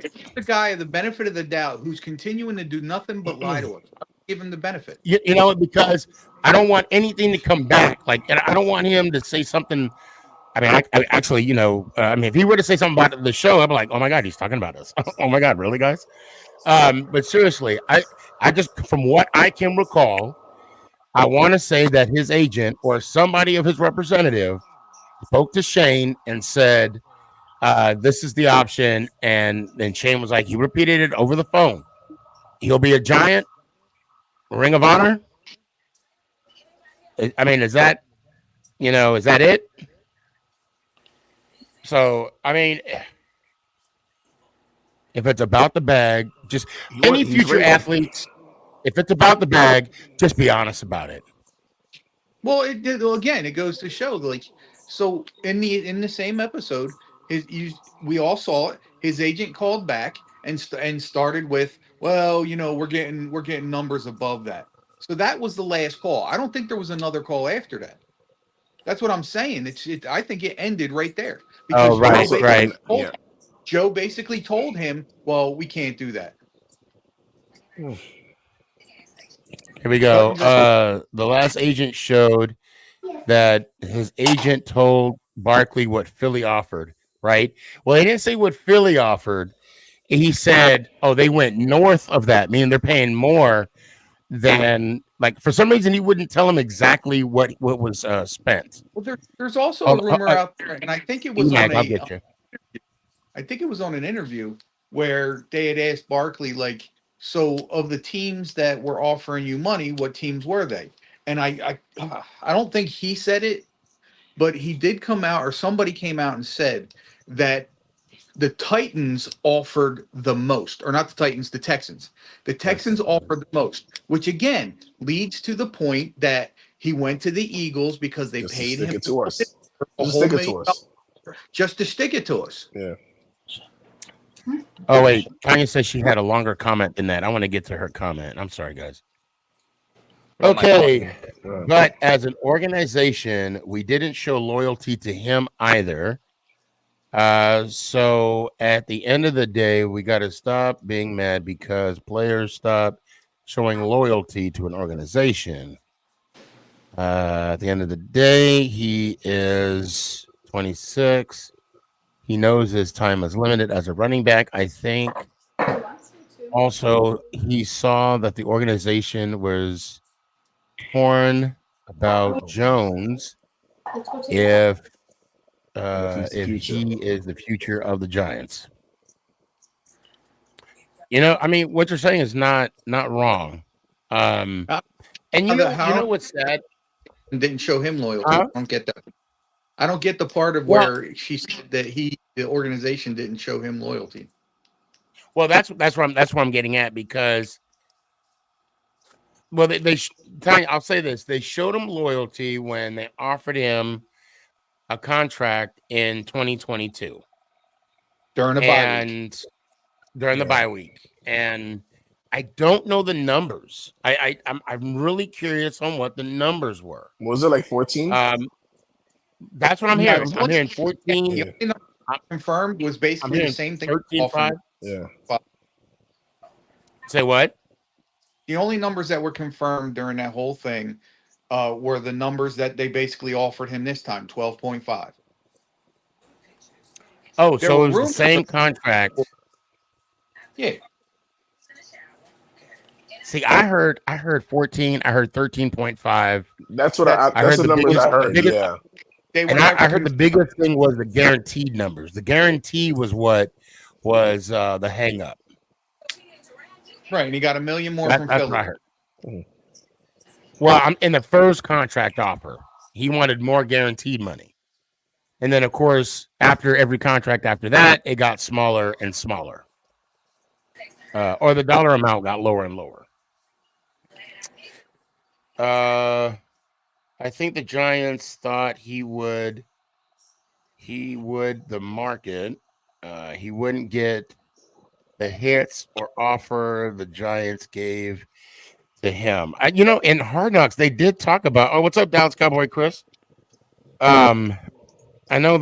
give the guy the benefit of the doubt who's continuing to do nothing but lie to us? Give him the benefit. Because I don't want anything to come back. Like, and I don't want him to say something. I mean, if he were to say something about the show, I'd be like, oh my God, he's talking about us. Oh my God, really, guys? But seriously, I just, from what I can recall, I want to say that his agent or somebody of his representative spoke to Shane and said, this is the option. And then Shane was like, he repeated it over the phone. He'll be a Giant, Ring of Honor. I mean, is that it? So, I mean, if it's about the bag, just any future athletes, if it's about the bag, just be honest about it. Well, again, it goes to show, like, so in the same episode, we all saw it. His agent called back and started with, well, we're getting numbers above that. So that was the last call. I don't think there was another call after that. That's what I'm saying. I think it ended right there because Joe basically told him, well, we can't do that. Here we go. The last agent showed that his agent told Barkley what Philly offered, right? Well, he didn't say what Philly offered. He said, oh, they went north of that, meaning they're paying more then like for some reason he wouldn't tell him exactly what was spent. Well, there's also Oh, a rumor out there, and I think it was Mike, on I'll a. get you. I think it was on an interview where they had asked Barkley, like, so of the teams that were offering you money, what teams were they? And I don't think he said it, but he did come out, or somebody came out and said that the Titans offered the most, or not the Titans, the Texans. The Texans offered the most, which again leads to the point that he went to the Eagles because they Just to paid stick him it to us. a Just whole stick it million to us. just to stick it to us. Yeah. Oh wait, Tanya says she had a longer comment than that. I want to get to her comment. I'm sorry, guys. Okay, but as an organization, we didn't show loyalty to him either. So at the end of the day, we got to stop being mad because players stop showing loyalty to an organization. At the end of the day, he is 26. He knows his time is limited as a running back. I think also he saw that the organization was torn about Jones if he is the future of the Giants. You know, I mean, what you're saying is not wrong. And you know what's sad? Didn't show him loyalty. I don't get that. I don't get the part of where she said that the organization didn't show him loyalty. Well, that's where I'm getting at because, well, I'll say this: they showed him loyalty when they offered him a contract in 2022 during the bye week. During the bye week, and I don't know the numbers. I'm really curious on what the numbers were. Was it like 14? That's what I'm hearing. I'm hearing 14. The only number confirmed was basically the same thing. 13.5. Yeah. Say what? The only numbers that were confirmed during that whole thing were the numbers that they basically offered him this time, 12.5. Oh, so it was the same contract. Yeah. See, I heard 14. I heard 13.5. That's what that's the numbers I heard. Yeah. And I heard the biggest thing was the guaranteed numbers. The guarantee was what was the hang up. Right, and he got $1 million more from That's Philly. what I heard. Well, I'm in the first contract offer. He wanted more guaranteed money. And then, of course, after every contract after that, it got smaller and smaller. Or the dollar amount got lower and lower. I think the Giants thought he would the market. He wouldn't get the hits or offer the Giants gave to him. In Hard Knocks, they did talk about, oh, what's up, Dallas Cowboy Chris? I know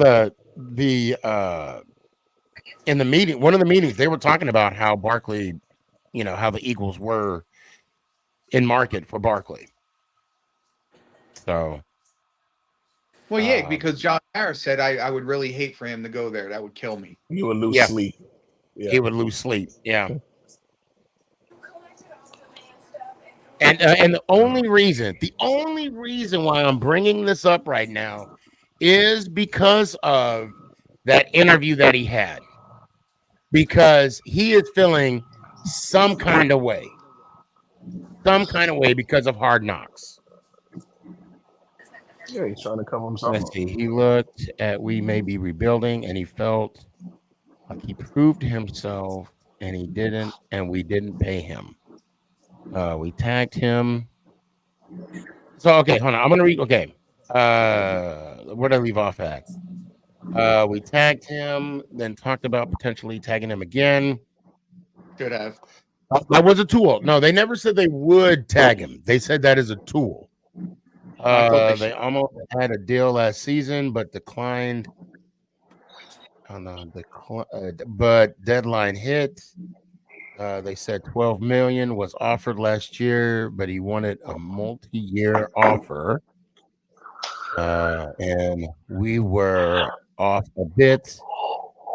in the meeting, one of the meetings, they were talking about how Barkley, how the Eagles were in market for Barkley. So, well, yeah, because John Harris said I would really hate for him to go there. That would kill me. You would lose sleep. Yeah. He would lose sleep. Yeah. And the only reason why I'm bringing this up right now is because of that interview that he had. Because he is feeling some kind of way because of Hard Knocks. Yeah, he's trying to cover himself. Let's see. He looked at we may be rebuilding, and he felt like he proved himself, and he didn't, and we didn't pay him. We tagged him. So okay, hold on. I'm gonna read. Okay, where did I leave off at? We tagged him, then talked about potentially tagging him again. Should have. That was a tool. No, they never said they would tag him. They said that is a tool. They almost had a deal last season, but declined. But deadline hit. They said $12 million was offered last year, but he wanted a multi-year offer, and we were off a bit.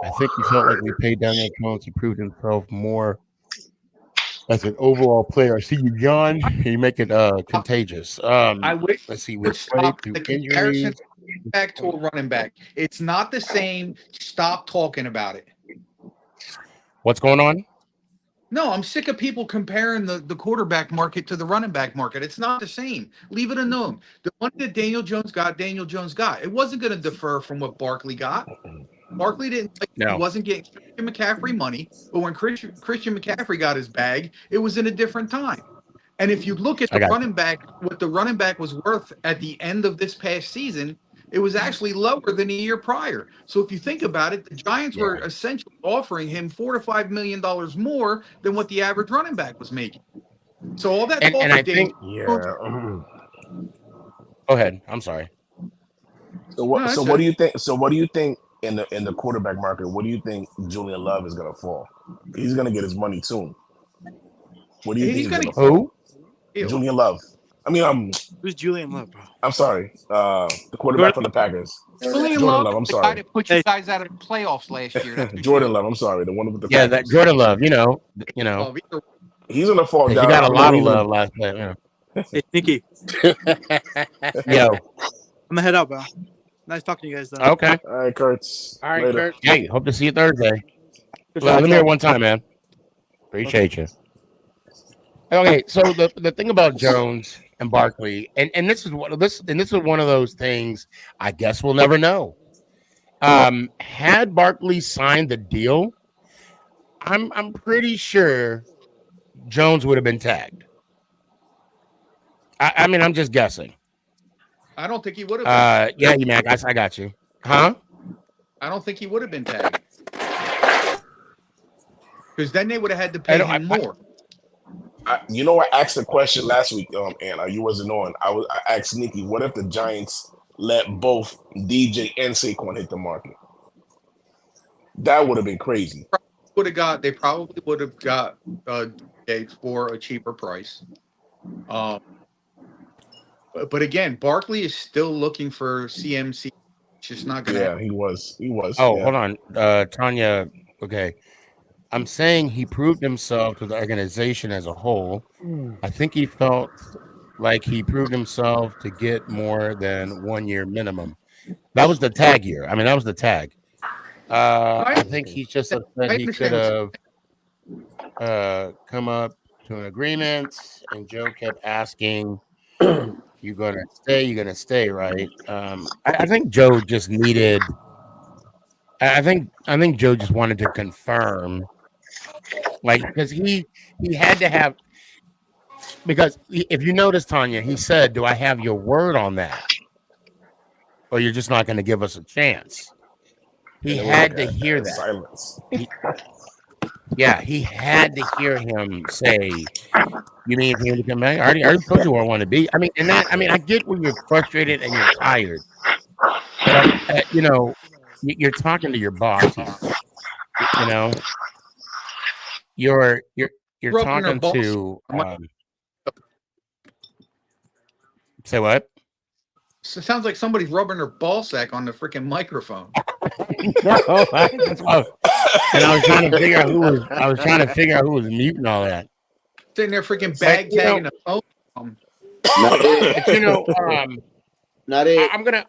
I think he felt like we paid down the accounts. He proved himself more as an overall player. I see you, John. You make it contagious. I wish Let's see. you With would Slade stop through the comparison injuries. back to a running back. It's not the same. Stop talking about it. What's going on? No, I'm sick of people comparing the quarterback market to the running back market. It's not the same. Leave it alone. The money that Daniel Jones got. It wasn't going to defer from what Barkley got. Barkley didn't. He wasn't getting Christian McCaffrey money, but when Christian McCaffrey got his bag, it was in a different time. And if you look at the running back, what the running back was worth at the end of this past season, it was actually lower than a year prior. So if you think about it, the Giants were essentially offering him $4 to $5 million more than what the average running back was making. So all that And I think Yeah. Go ahead. I'm sorry. So what do you think? So what do you think in the quarterback market? What do you think Julian Love is gonna fall? He's gonna get his money soon. What do you think he's gonna fall? Julian Love. I mean, who's Julian Love, bro? I'm sorry. The quarterback from the Packers. Julian Jordan Love, I'm the guy sorry. that put you guys out of the playoffs last year. That's Jordan Love. I'm sorry. The one with the Yeah, Packers. that Jordan Love. You know. He's gonna fall You down. got a lot of he's gonna- love last night. Yeah. Hey, Sneaky. Yo. I'm gonna head out, bro. Nice talking to you guys, though. Okay. All right, Kurtz. All right, Later. Kurt. Hey, hope to see you Thursday. Good Let shot, me hear Joe. one time, man. Appreciate you. Okay, so the thing about Jones and Barkley, and this is one of those things I guess we'll never know. Had Barkley signed the deal, I'm pretty sure Jones would have been tagged. I mean, I'm just guessing. I don't think he would have been. Yeah, you Mac, I got you. Huh? I don't think he would have been tagged. Because then they would have had to pay him more. You know, I asked a question last week, Anna. You wasn't on. I asked Nikki, what if the Giants let both DJ and Saquon hit the market? That would have been crazy. They probably would have got DJ for a cheaper price. But again, Barkley is still looking for CMC. It's just not gonna happen. He was. Oh, hold on. Tanya, okay. I'm saying he proved himself to the organization as a whole. I think he felt like he proved himself to get more than 1 year minimum. That was the tag year. I mean, that was the tag. I think he's just upset he could have come up to an agreement, and Joe kept asking, "You gonna stay? You gonna stay?" Right? I think Joe just needed. I think Joe just wanted to confirm, like, because he had to have. Because if you notice, Tanya, he said, "Do I have your word on that, or you're just not going to give us a chance?" He had to hear that. Silence. He had to hear him say, "You mean for him to come back?" I already told you where I want to be. I mean, I get when you're frustrated and you're tired, but you're talking to your boss. You're talking to. Say what? So it sounds like somebody's rubbing their ball sack on the freaking microphone. No, that's why. And I was trying to figure out who was muting all that. Sitting there freaking bag tagging the phone. Not it. I'm gonna.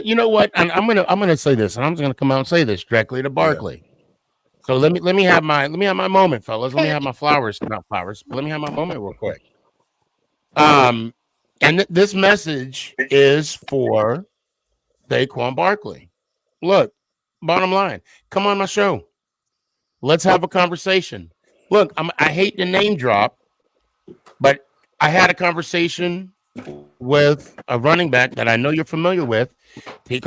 You know what? I'm gonna say this, and I'm just gonna come out and say this directly to Barkley. So let me have my moment, fellas. Let me have my flowers, not flowers, but let me have my moment real quick. And this message is for Saquon Barkley. Look, bottom line, come on my show. Let's have a conversation. Look, I hate the name drop, but I had a conversation with a running back that I know you're familiar with, Tiki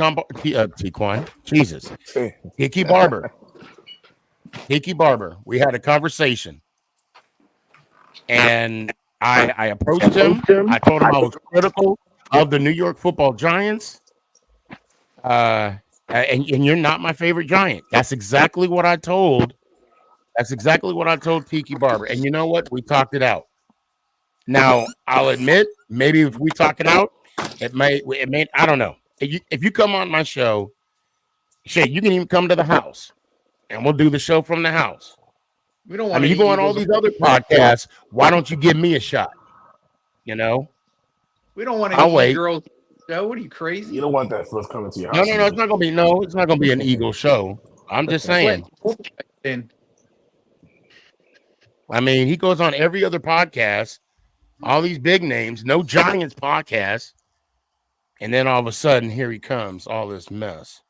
Barber. Tiki Barber. We had a conversation, and I approached him. I told him I was critical of the New York Football Giants. And you're not my favorite Giant. That's exactly what I told. Tiki Barber. And you know what? We talked it out. Now I'll admit, maybe if we talk it out, it may. I don't know. If you come on my show, shit, you can even come to the house, and we'll do the show from the house. We don't I want mean, you any go on all Eagles. these other podcasts. Why don't you give me a shot? You know, We don't want I'll any wait. e-girls. Joe, what are you crazy? You don't want that first coming to your No, house. no, no. It's not gonna be. No, it's not gonna be an Eagle show. I'm just saying. I mean, he goes on every other podcast, all these big names, no Giants podcast, and then all of a sudden, here he comes, all this mess.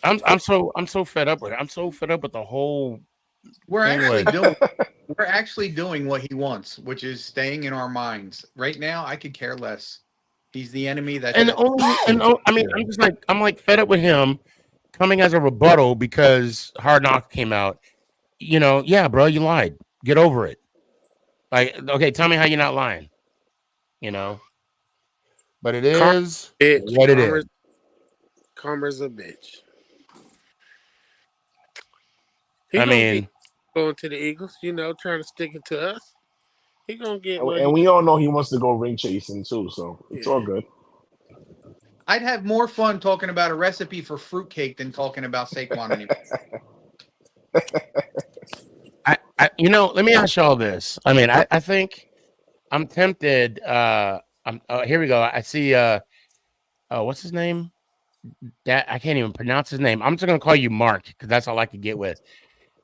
I'm so fed up with it. I'm so fed up with the whole. We're thing actually with- doing we're actually doing what he wants, which is staying in our minds. Right now, I could care less. He's the enemy that I mean, I'm like fed up with him coming as a rebuttal because Hard Knocks came out. You know, yeah, bro, you lied. Get over it. Like, okay, tell me how you're not lying. You know, but it is what it is. Karma's a bitch. He I gonna mean, get going to the Eagles, trying to stick it to us. He gonna get what And we all know he wants to go ring chasing too, so it's all good. I'd have more fun talking about a recipe for fruitcake than talking about Saquon anymore. let me ask y'all this. I mean, I think I'm tempted. Here we go. I see. What's his name? That I can't even pronounce his name. I'm just gonna call you Mark because that's all I could get with.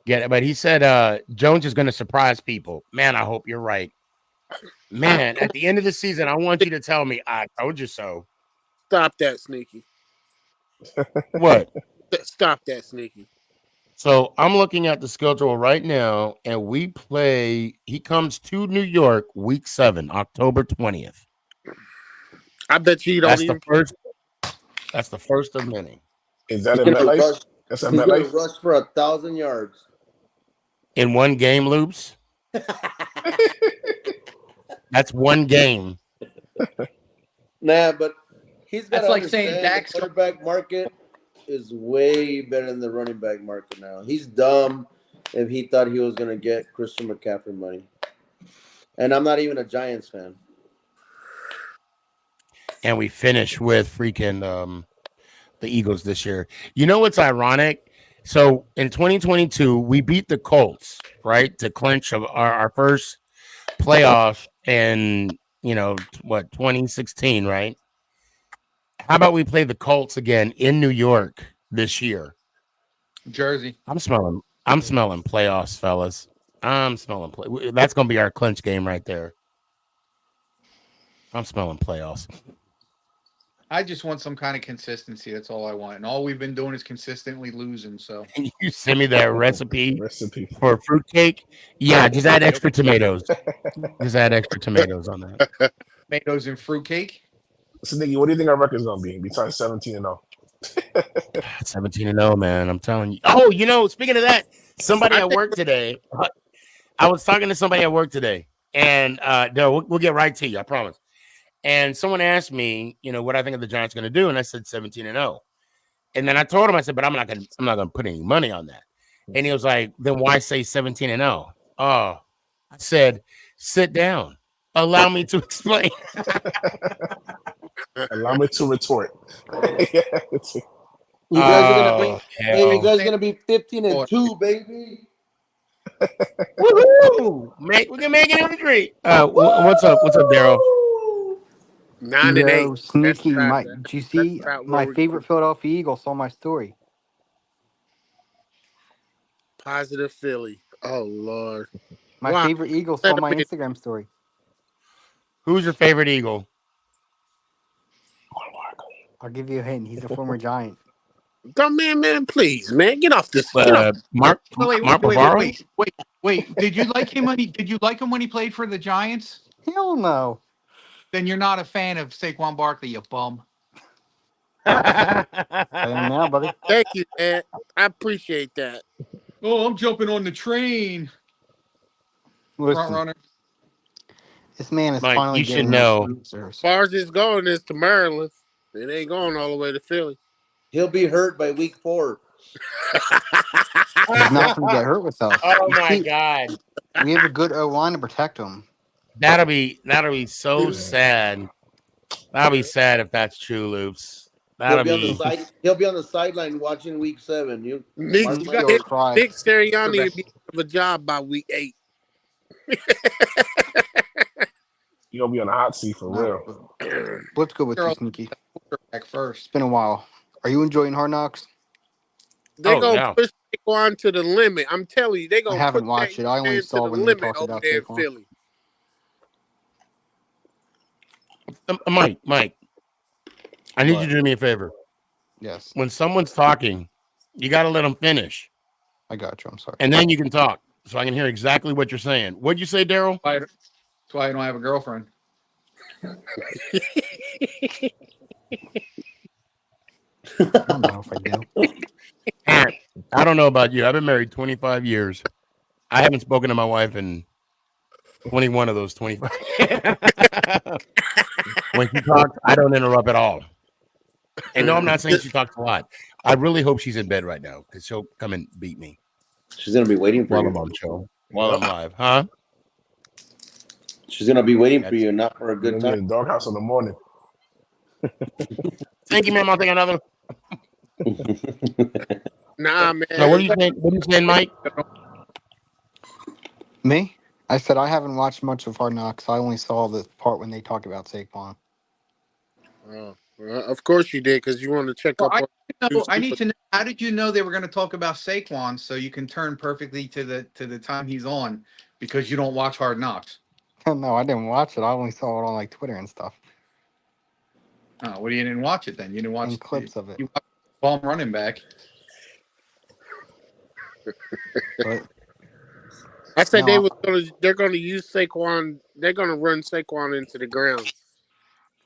Get it? But he said Jones is gonna surprise people. Man, I hope you're right. Man, at the end of the season, I want you to tell me I told you so. Stop that, Sneaky. What? Stop that, Sneaky. So I'm looking at the schedule right now, and we play. He comes to New York week 7, October 20th. I bet you don't That's even. the first. That's the first of many. Is that He's a gonna MetLife? rush. That's a He's gonna MetLife. rush for 1,000 yards In one game, loops. That's one game. Nah, but he's got That's to like saying understand Dak's the quarterback market is way better than the running back market now. He's dumb if he thought he was gonna get Christian McCaffrey money. And I'm not even a Giants fan. And we finish with freaking the Eagles this year. You know what's ironic? So in 2022, we beat the Colts, right, to clinch our first playoff in 2016, right? How about we play the Colts again in New York this year? Jersey. I'm smelling playoffs, fellas. I'm smelling that's gonna be our clinch game right there. I'm smelling playoffs. I just want some kind of consistency. That's all I want. And all we've been doing is consistently losing. So Can you send me that recipe for fruitcake? Yeah, just add extra tomatoes. Just add extra tomatoes on that. Tomatoes and fruitcake. So, Nicky, what do you think our record's gonna be besides 17-0? 17-0, man. I'm telling you. Oh, speaking of that, somebody at work today. I was talking to somebody at work today, and we'll get right to you. I promise. And someone asked me, what I think of the Giants going to do, and I said 17-0. And then I told him, I said, but I'm not gonna put any money on that. And he was like, then why say 17-0? Oh, I said, sit down. Allow me to explain. Allow me to retort. You guys are gonna be 15-2, baby. Woohoo! We can make it every three. What's up? What's up, Daryl? 9-8. Sneaky, did you see my favorite Philadelphia Eagle saw my story? Positive Philly. Oh Lord. My favorite Eagle saw my Instagram story. Who's your favorite Eagle? I'll give you a hint. He's a former Giant. Man, please, man, get off this. Mark Bavaro? Wait. Did you like him when he played for the Giants? Hell no. Then you're not a fan of Saquon Barkley, you bum. I am now, buddy. Thank you, man. I appreciate that. Oh, I'm jumping on the train. Front runner. This man is Mike, finally you should getting know. As far as it's going is to Maryland. It ain't going all the way to Philly. He'll be hurt by week 4. He's not going to get hurt with us. Oh my God. We have a good O-line to protect him. That'll be so sad. That'll be sad if that's true, Loops. That'll be on the be. side. He'll be on the sideline watching Week 7. Nick Mark Sirianni would be out of a job by Week 8. You're gonna be on the hot seat for real. Let's go with you, Sneaky. First. It's been a while. Are you enjoying Hard Knocks? They're gonna push Saquon to the limit. I'm telling you, they're I gonna haven't push watched it. I only man to saw the when they limit talked over about there in Saquon. Philly. Mike, I need you to do me a favor. Yes. When someone's talking, you got to let them finish. I got you. I'm sorry. And then you can talk, so I can hear exactly what you're saying. What'd you say, Daryl? That's why I don't have a girlfriend. I don't know if I do. I don't know about you. I've been married 25 years. I haven't spoken to my wife in 21 of those 25. When she talks, I don't interrupt at all. And no, I'm not saying she talks a lot. I really hope she's in bed right now because she'll come and beat me. She's gonna be waiting for while you. I'm on show, while I'm live, huh? She's gonna be waiting for you, not for a good You're time. in the doghouse in the morning. Thank you, ma'am. I'll take another. Nah, man. Now, what are you saying? What are you saying, Mike? Me? I said I haven't watched much of Hard Knocks. I only saw the part when they talk about Saquon. Well, of course you did, because you want to check up. I need to know. How did you know they were going to talk about Saquon so you can turn perfectly to the time he's on because you don't watch Hard Knocks? No, I didn't watch it. I only saw it on like Twitter and stuff. Oh, well, you didn't watch it then. You didn't watch clips of it. You watched while I'm running back. But I said no, they're gonna use Saquon. They're gonna run Saquon into the ground.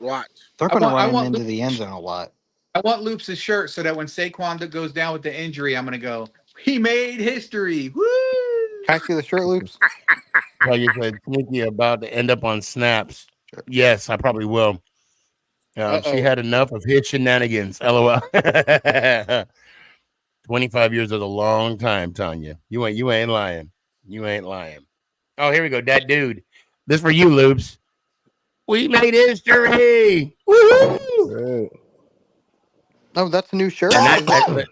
Watch. They're going to run him into the end zone a lot. I want Loops' shirt so that when Saquon goes down with the injury, I'm going to go, he made history. Woo! Can I see the shirt, Loops? How you said Sneaky about to end up on snaps. Yes, I probably will. She had enough of his shenanigans. LOL. 25 years is a long time, Tanya. You ain't lying. You ain't lying. Oh, here we go. That dude. This for you, Loops. We made history. Woo! Oh, that's a new shirt. And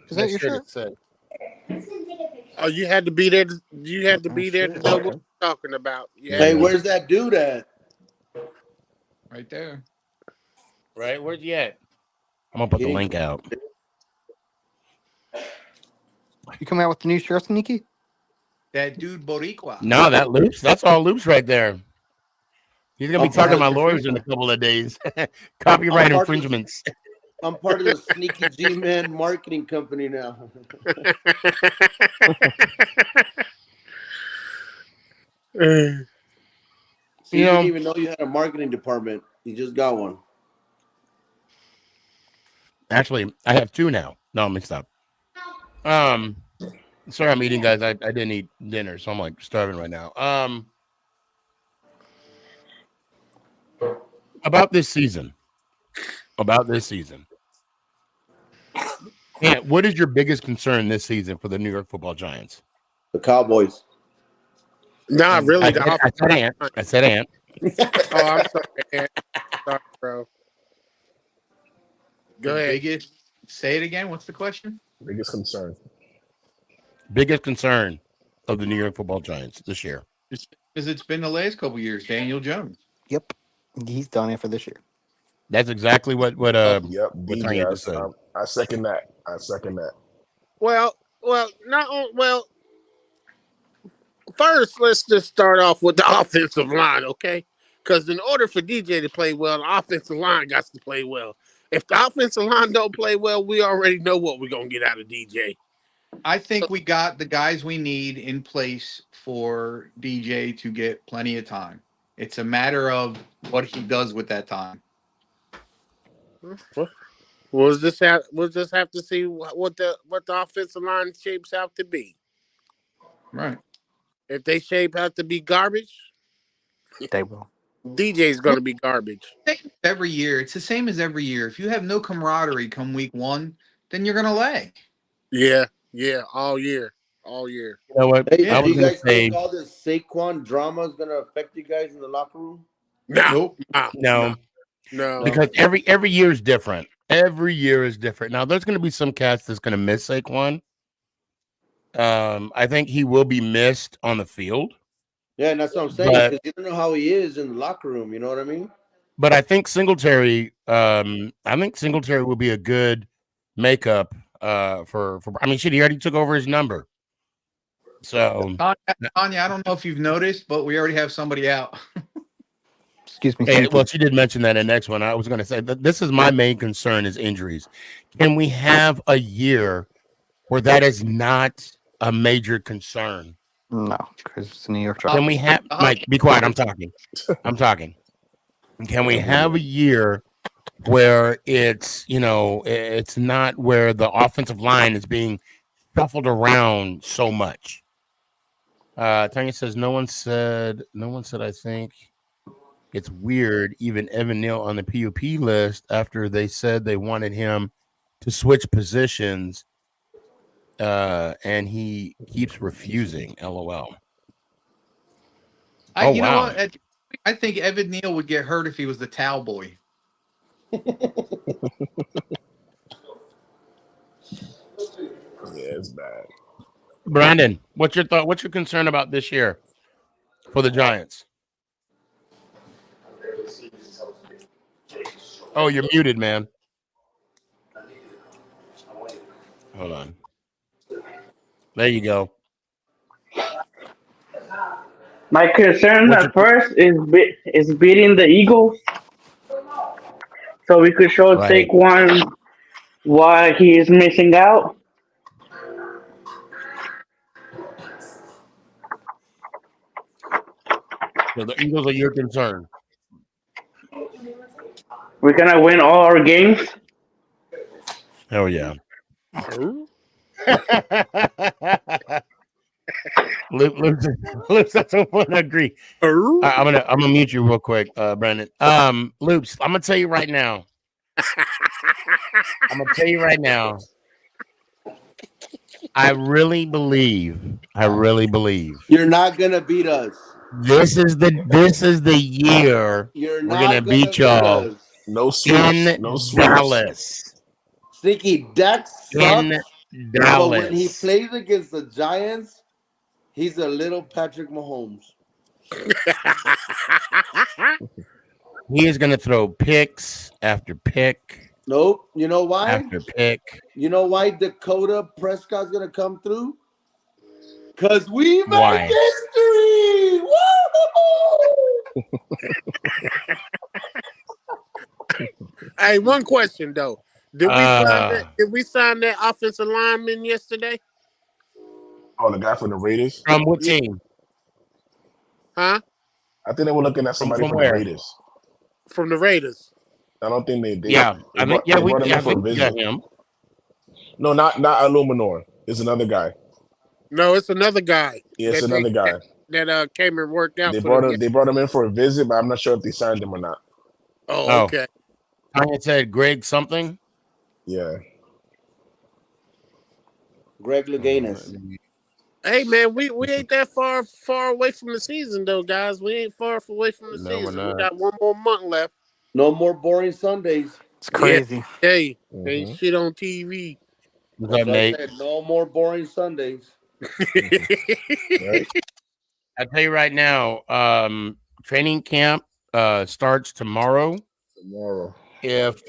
Is that your shirt? Oh, you had to be there. You had to be there to know what we're talking about. Hey, where's that dude at? Right there. Right? Where's he at? I'm gonna put the link out. You come out with the new shirt, Sneaky? That dude Boricua. No, that Loops. That's all Loops right there. He's gonna be talking to my lawyers in a couple of days. Copyright infringements. I'm part of the Sneaky G Man marketing company now. You didn't even know you had a marketing department. You just got one. Actually, I have two now. No, I'm mixed up. Sorry, I'm eating, guys. I didn't eat dinner, so I'm like starving right now. About this season. Yeah, what is your biggest concern this season for the New York Football Giants? The Cowboys. Nah, really. I said Ant. Oh, I'm sorry, Ant. Sorry, bro. Go ahead. Say it again. What's the question? Biggest concern. Biggest concern of the New York Football Giants this year. Because it's been the last couple of years. Daniel Jones. Yep. He's done it for this year. That's exactly what Yep. Tanya just said. I second that. Well. First, let's just start off with the offensive line, okay? Because in order for DJ to play well, the offensive line got to play well. If the offensive line don't play well, we already know what we're going to get out of DJ. I think we got the guys we need in place for DJ to get plenty of time. It's a matter of what he does with that time. We'll just have to see what the offensive line shapes out to be. Right. If they shape out to be garbage, they will. DJ's going to be garbage. Every year, it's the same as every year. If you have no camaraderie come week one, then you're going to lag. Yeah, all year. You know what? Hey, I was do you going to guys say think all this Saquon drama is going to affect you guys in the locker room? No. No. No. Because every year is different. Every year is different. Now, there's going to be some cats that's going to miss Saquon. I think he will be missed on the field. Yeah, and that's what I'm saying, But because you don't know how he is in the locker room. You know what I mean? but I think Singletary will be a good makeup for I mean, shit, he already took over his number. So Tanya, I don't know if you've noticed, but we already have somebody out. Excuse me. well, she did mention that in the next one. I was going to say that this is my main concern is injuries. Can we have a year where that is not a major concern? No, because it's the New York Can Giants. we have Mike? Be quiet. I'm talking. I'm talking. Can we have a year where it's it's not where the offensive line is being shuffled around so much? Tanya says no one said. I think it's weird. Even Evan Neal on the PUP list after they said they wanted him to switch positions, and he keeps refusing. LOL. You know what? I think Evan Neal would get hurt if he was the towel boy. Yeah, it's bad. Brandon, what's your thought? What's your concern about this year for the Giants? Oh, you're muted, man. Hold on. There you go. My concern at first is beating the Eagles, so we could show Right. Saquon why he is missing out. So the Eagles are your concern. We're gonna win all our games. Hell yeah. Loops doesn't want to agree. I'm gonna mute you real quick, Brandon. Loops, I'm gonna tell you right now. I really believe. You're not gonna beat us. This is the year You're we're not gonna beat y'all us. No sweeps. in No sweeps. Dallas. Sneaky, Dak In sucks. Dallas. But when he plays against the Giants, he's a little Patrick Mahomes. He is going to throw picks after pick. Nope. You know why? After pick. You know why Dakota Prescott's going to come through? Because we Why? make history! Woo! Hey, one question though. Did we sign that offensive lineman yesterday? Oh, the guy from the Raiders? From what team? Huh? I think they were looking at somebody from the Raiders. From the Raiders. I don't think they did. Yeah, they brought him in for a we visit. got him. No, not Illuminor. It's another guy. No, it's another guy. Yeah, it's another guy. That came and worked out. They brought him in for a visit, but I'm not sure if they signed him or not. Oh, okay. Tanya said Greg something. Yeah. Greg Louganis. Hey man, we ain't that far away from the season though, guys. We ain't far away from the season. We got one more month left. No more boring Sundays. It's crazy. Yeah. Hey, ain't shit on TV. What's up, Nate? I said, no more boring Sundays. Right. I tell you right now, training camp starts tomorrow. If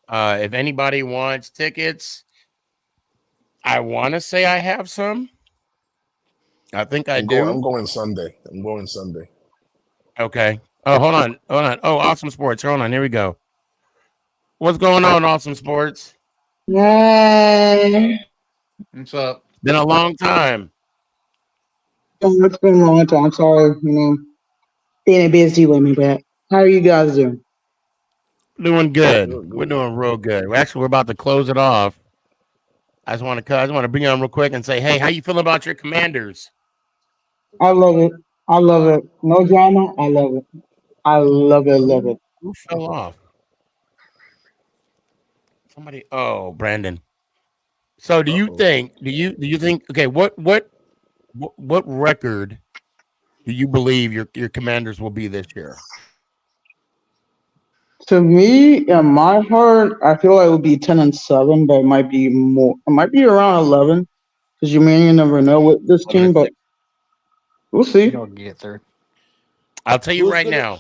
anybody wants tickets, I want to say I have some. I think I do. I'm going Sunday. Okay. Oh, hold on. Oh, Awesome Sports. Hold on. Here we go. What's going on, Awesome Sports? Yay! What's up? Been a long time. It's been a long time. Sorry, being busy with me, but how are you guys doing? Doing good. We're doing real good. We're about to close it off. I just want to bring you on real quick and say, hey, how you feeling about your Commanders? I love it. No drama. I love it. Love it. Who fell off? Somebody. Oh, Brandon. So, do you think? Okay, what record do you believe your Commanders will be this year? To me, in my heart, I feel like it would be 10-7, but it might be more. It might be around 11 because you may never know with this team, but we'll see. You'll get third. I'll tell you Who's right gonna now.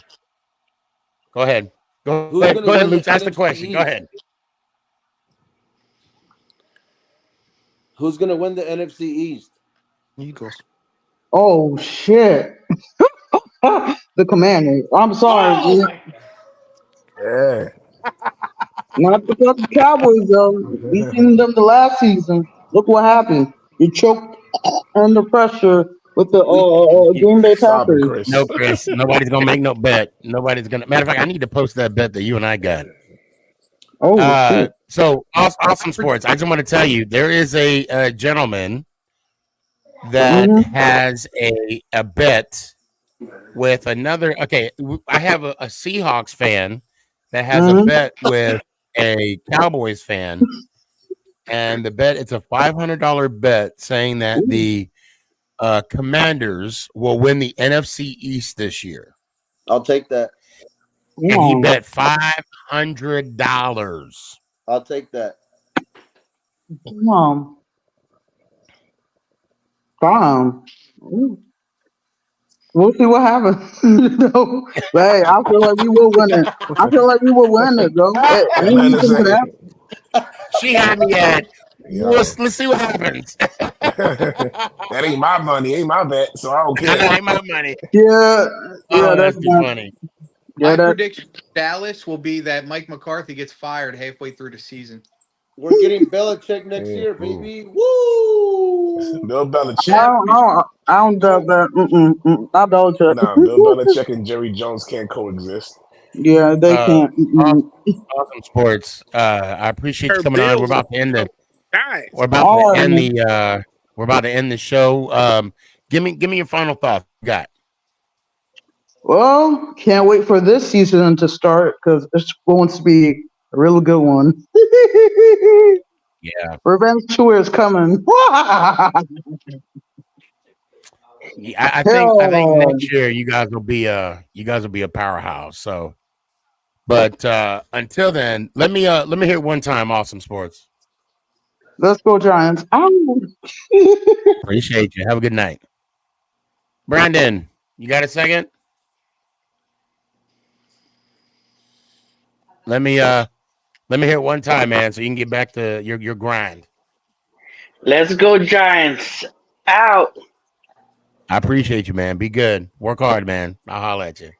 Go ahead. Go Who's ahead. gonna Go ahead, win the Luke. Ask the NFC question. Go East? ahead. Who's gonna win the NFC East? Eagles. Oh shit! The Commanders. I'm sorry, Oh man. my god. Yeah. Not the fucking Cowboys though. We seen them the last season. Look what happened. You choked under pressure with the Green Bay Stop it, Packers. Chris. No, Chris. Nobody's gonna make no bet. Nobody's gonna. Matter of fact, I need to post that bet that you and I got. Oh shit! So awesome sports. I just want to tell you, there is a gentleman that Mm-hmm. has a bet with another. Okay, I have a Seahawks fan that has a Mm-hmm. bet with a Cowboys fan, and the bet it's a $500 bet saying that the Commanders will win the NFC East this year. I'll take that. And he bet $500. I'll take that. Damn. Ooh. We'll see what happens. But hey, I feel like we will win it. I feel like we will win it, bro. Hey, Got nothing to anything could say. happen. She had me at. Yo. Let's see what happens. That ain't my money, ain't my bet, so I don't care. That ain't my money. Yeah, Oh, that's that's too not. funny. Yeah, My that. prediction for Dallas will be that Mike McCarthy gets fired halfway through the season. We're getting Belichick next year, baby. Woo! Bill I Belichick. I don't doubt that. I doubt that. Nah, Bill Belichick and Jerry Jones can't coexist. Yeah, they can't. Awesome sports. I appreciate you Her coming on. We're Bills about to end the. guys. We're about All to right, end man. the. We're about to end the show. Give me your final thoughts. Got. Well, can't wait for this season to start because it's going to be a really good one. Yeah. Revenge tour is coming. Yeah, I think next year you guys will be a powerhouse. So, but until then, let me hear it one time. Awesome sports. Let's go Giants. Ow. Appreciate you. Have a good night, Brandon. You got a second? Let me hear it one time, man, so you can get back to your grind. Let's go Giants. Out. I appreciate you, man. Be good. Work hard, man. I'll holler at you.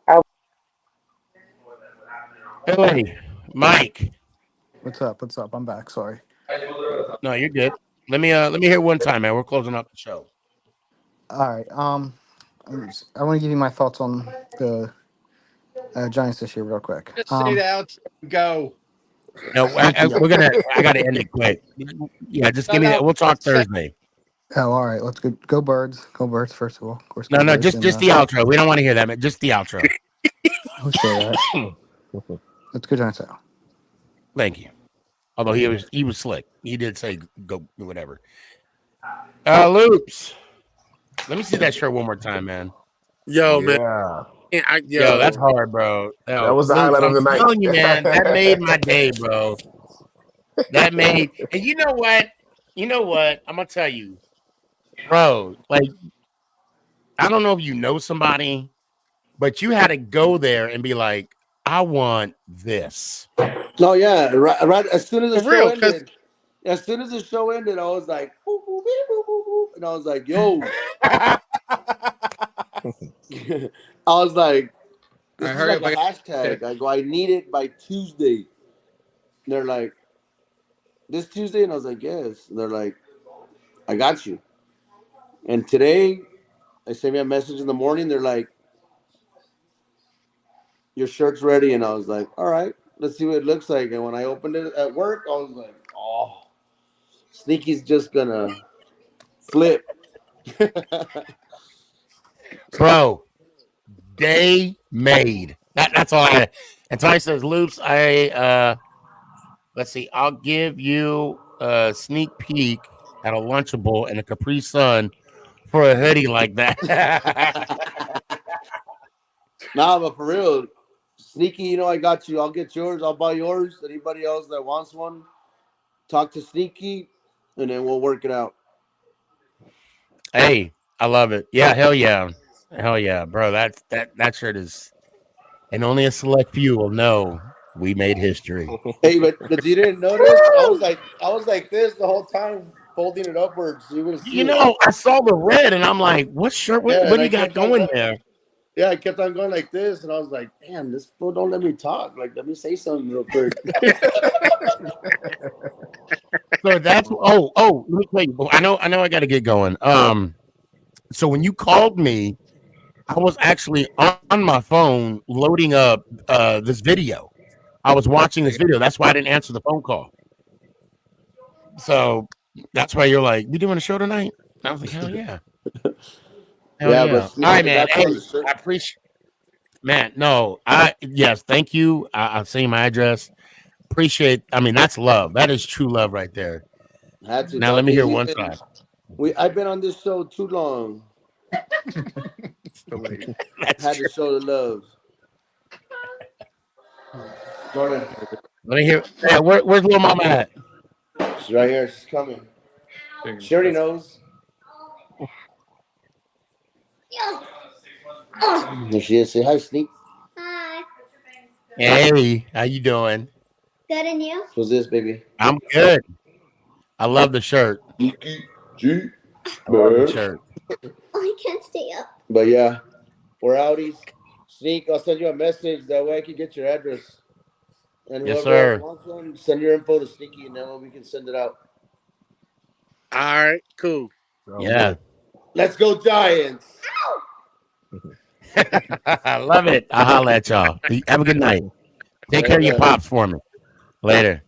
Hey, Mike. What's up? What's up? I'm back. Sorry. No, you're good. Let me hear it one time, man. We're closing up the show. All right. I want to give you my thoughts on the Giants this year, real quick. Just say the outro and go. No, we're gonna. I gotta end it quick. Yeah, just give me that. We'll talk Thursday. Oh, all right. Let's go Birds. Go Birds, first of all. Of course, No, go no, Birds. just the outro. We don't want to hear that, man. Just the outro. Who said that? Let's go Giants out. Thank you. Although he was slick. He did say go whatever. Loops. Let me see that shirt one more time, man. Yo, Yeah. man. Yo, that's hard, bro. That was the highlight of the night. I'm telling you, man, that made my day, bro. That made, and you know what? I'm gonna tell you, bro. Like, I don't know if you know somebody, but you had to go there and be like, I want this. No, yeah, right. As soon as the For show real, ended, I was like, boop, boop, beep, boop, boop, boop, and I was like, yo. I was like, this is like a hashtag. I go, I need it by Tuesday. And they're like, this Tuesday? And I was like, yes. And they're like, I got you. And today, they sent me a message in the morning. They're like, your shirt's ready. And I was like, all right, let's see what it looks like. And when I opened it at work, I was like, oh, Sneaky's just going to flip. Bro, day made. That's all I had. And Tony says, Loops, let's see, I'll give you a sneak peek at a Lunchable and a Capri Sun for a hoodie like that. Nah, but for real, Sneaky, you know I got you. I'll get yours. I'll buy yours. Anybody else that wants one, talk to Sneaky, and then we'll work it out. Hey, I love it. Yeah, hell yeah. Hell yeah, bro. That shirt is, and only a select few will know we made history. Hey, but you didn't notice? I was like this the whole time, folding it upwards. So you would have You seen it. know, I saw the red and I'm like, what shirt? Yeah, What and do I you got kept on going going. there? Yeah, I kept on going like this, and I was like, damn, this fool don't let me talk. Like, let me say something real quick. So that's let me tell you. I know I gotta get going. So when you called me, I was actually on my phone loading up this video. I was watching this video. That's why I didn't answer the phone call. So that's why you're like, we doing a show tonight? I was like, hell yeah. Hell Yeah, yeah. but All Sneaky, right, man. congrats Hey, on the shirt. I appreciate, man. No, yes, thank you. I've seen my address. Appreciate, I mean, that's love. That is true love right there. Had to, Now let dog. me hear We've one been, time. I've been on this show too long. Had to show the love. Jordan. Let me hear. Yeah, where's little mama at? She's right here. She's coming. She already knows. There she is. Say hi, Sneak. Hi. Hey, how you doing? Good, and you? Who's this, baby? I'm good. I love the shirt. SneakyG. I love the shirt. Oh, I can't stay up. But yeah, we're outies. Sneak, I'll send you a message. That way I can get your address. And Yes, whoever else sir. wants one, send your info to Sneaky, and then we can send it out. All right, cool. Yeah. Let's go, Giants. I love it. I'll holler at y'all. Have a good night. Take care of your pops for me. Later.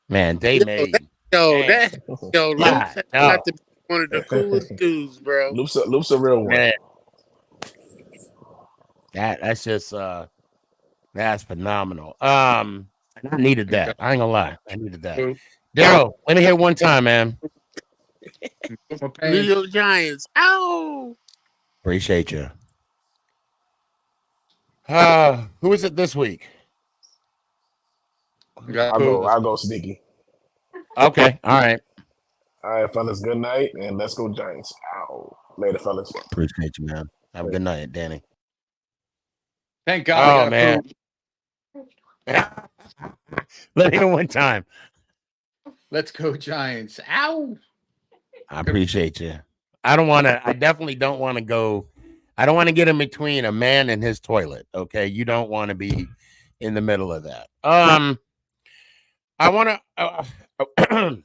Man, they made. Man, Loops has God, got to be one of the coolest dudes, bro. Loop's a real one. man. That's just that's phenomenal. And I needed that. I ain't gonna lie. I needed that. Daryl, let me hear one time, man. New York Giants. Ow! Appreciate you. Who is it this week? I'll go Sneaky. Okay, all right. All right, fellas. Good night, and let's go Giants. Ow. Later, fellas. Appreciate you, man. Have a good night, Danny. Thank God. I Oh got man. food. Let me hear one time. Let's go Giants. Ow. I appreciate you. I definitely don't want to go. I don't want to get in between a man and his toilet. Okay. You don't want to be in the middle of that. I want to, I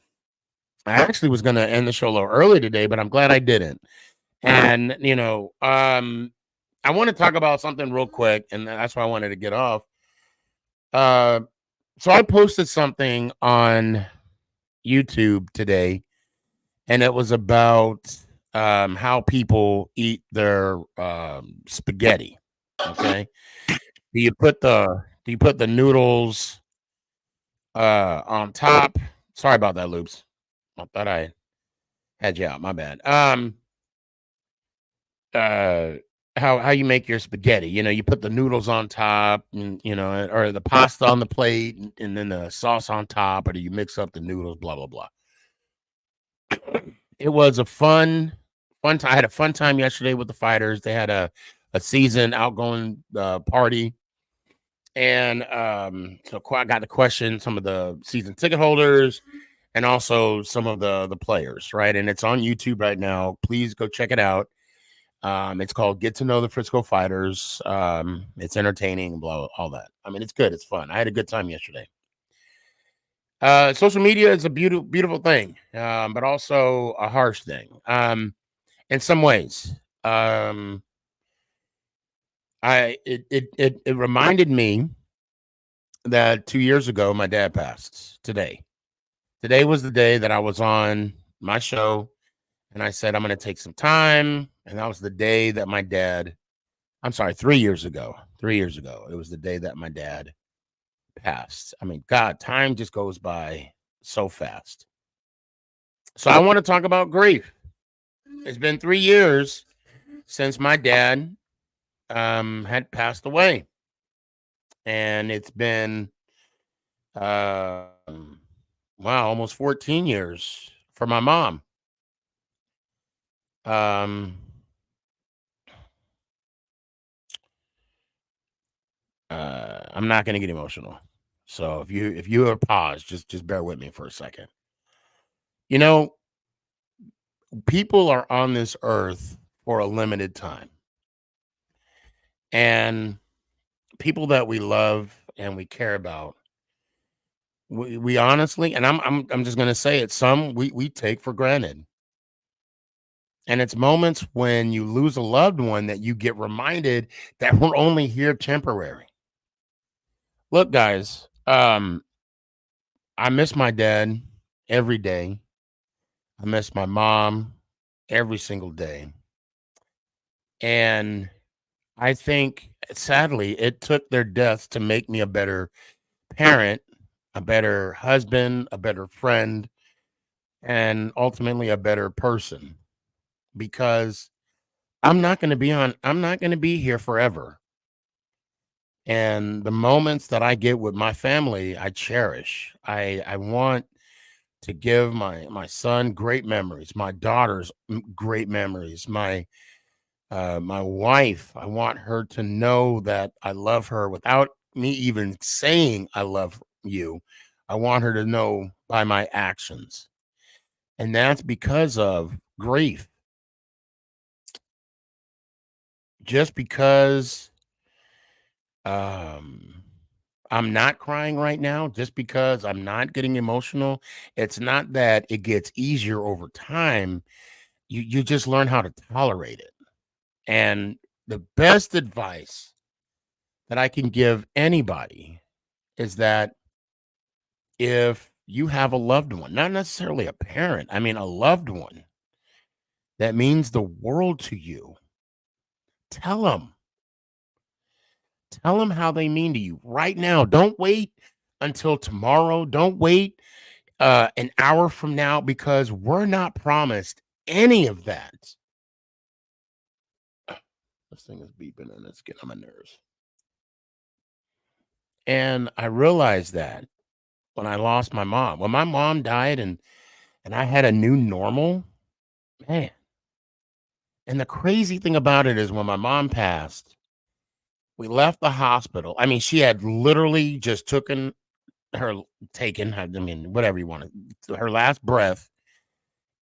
actually was going to end the show a little early today, but I'm glad I didn't. And, I want to talk about something real quick, and that's why I wanted to get off. So I posted something on YouTube today, and it was about how people eat their spaghetti. Okay, do you put the noodles on top? Sorry about that, Loops. I thought I had you out. My bad. How you make your spaghetti? You put the noodles on top, and or the pasta on the plate, and then the sauce on top, or do you mix up the noodles? Blah blah blah. It was a fun time. I had a fun time yesterday with the fighters. They had a season outgoing party, and so I got to question some of the season ticket holders and also some of the players, right? And it's on YouTube right now. Please go check it out. It's called Get to Know the Frisco Fighters. It's entertaining, all that. I mean, it's good. It's fun. I had a good time yesterday. Social media is a beautiful thing, but also a harsh thing. In some ways, it reminded me that 2 years ago my dad passed. Today was the day that I was on my show, and I said I'm going to take some time, and that was the day that my dad. I'm sorry, 3 years ago. 3 years ago, it was the day that my dad passed. I mean, God, time just goes by so fast. So I want to talk about grief. It's been 3 years since my dad had passed away. and it's been wow, almost 14 years for my mom. Um, I'm not gonna get emotional. So if you are paused, just bear with me for a second. You know, people are on this earth for a limited time. And people that we love and we care about, we honestly, and I'm just gonna say it, some we take for granted. And it's moments when you lose a loved one that you get reminded that we're only here temporary. Look, guys, I miss my dad every day. I miss my mom every single day. And I think, sadly, it took their deaths to make me a better parent, a better husband, a better friend, and ultimately a better person because I'm not going to be here forever. And the moments that I get with my family, I cherish. I want to give my son great memories, my daughters great memories, my wife. I want her to know that I love her without me even saying I love you. I want her to know by my actions. And that's because of grief. Just because um I'm not crying right now, just because I'm not getting emotional, it's not that it gets easier over time. You just learn how to tolerate it. And the best advice that I can give anybody is that if you have a loved one, not necessarily a parent, I mean a loved one that means the world to you, tell them. Tell them how they mean to you right now. Don't wait until tomorrow. Don't wait an hour from now because we're not promised any of that. This thing is beeping and it's getting on my nerves. And I realized that when I lost my mom, when my mom died and I had a new normal, man. And the crazy thing about it is when my mom passed, we left the hospital. I mean, she had literally just her taken, I mean, whatever you want to, her last breath.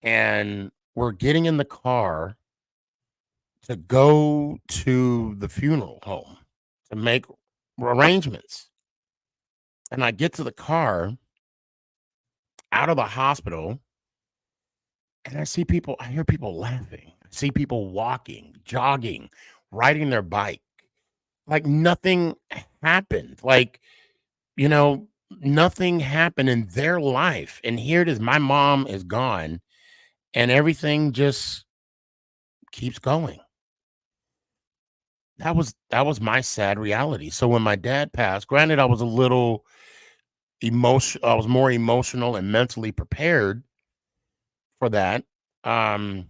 And we're getting in the car to go to the funeral home to make arrangements. And I get to the car out of the hospital and I hear people laughing. I see people walking, jogging, riding their bike. Like nothing happened. Like, you know, nothing happened in their life. And here it is. My mom is gone and everything just keeps going. That was my sad reality. So when my dad passed, granted I was a little I was more emotional and mentally prepared for that. Um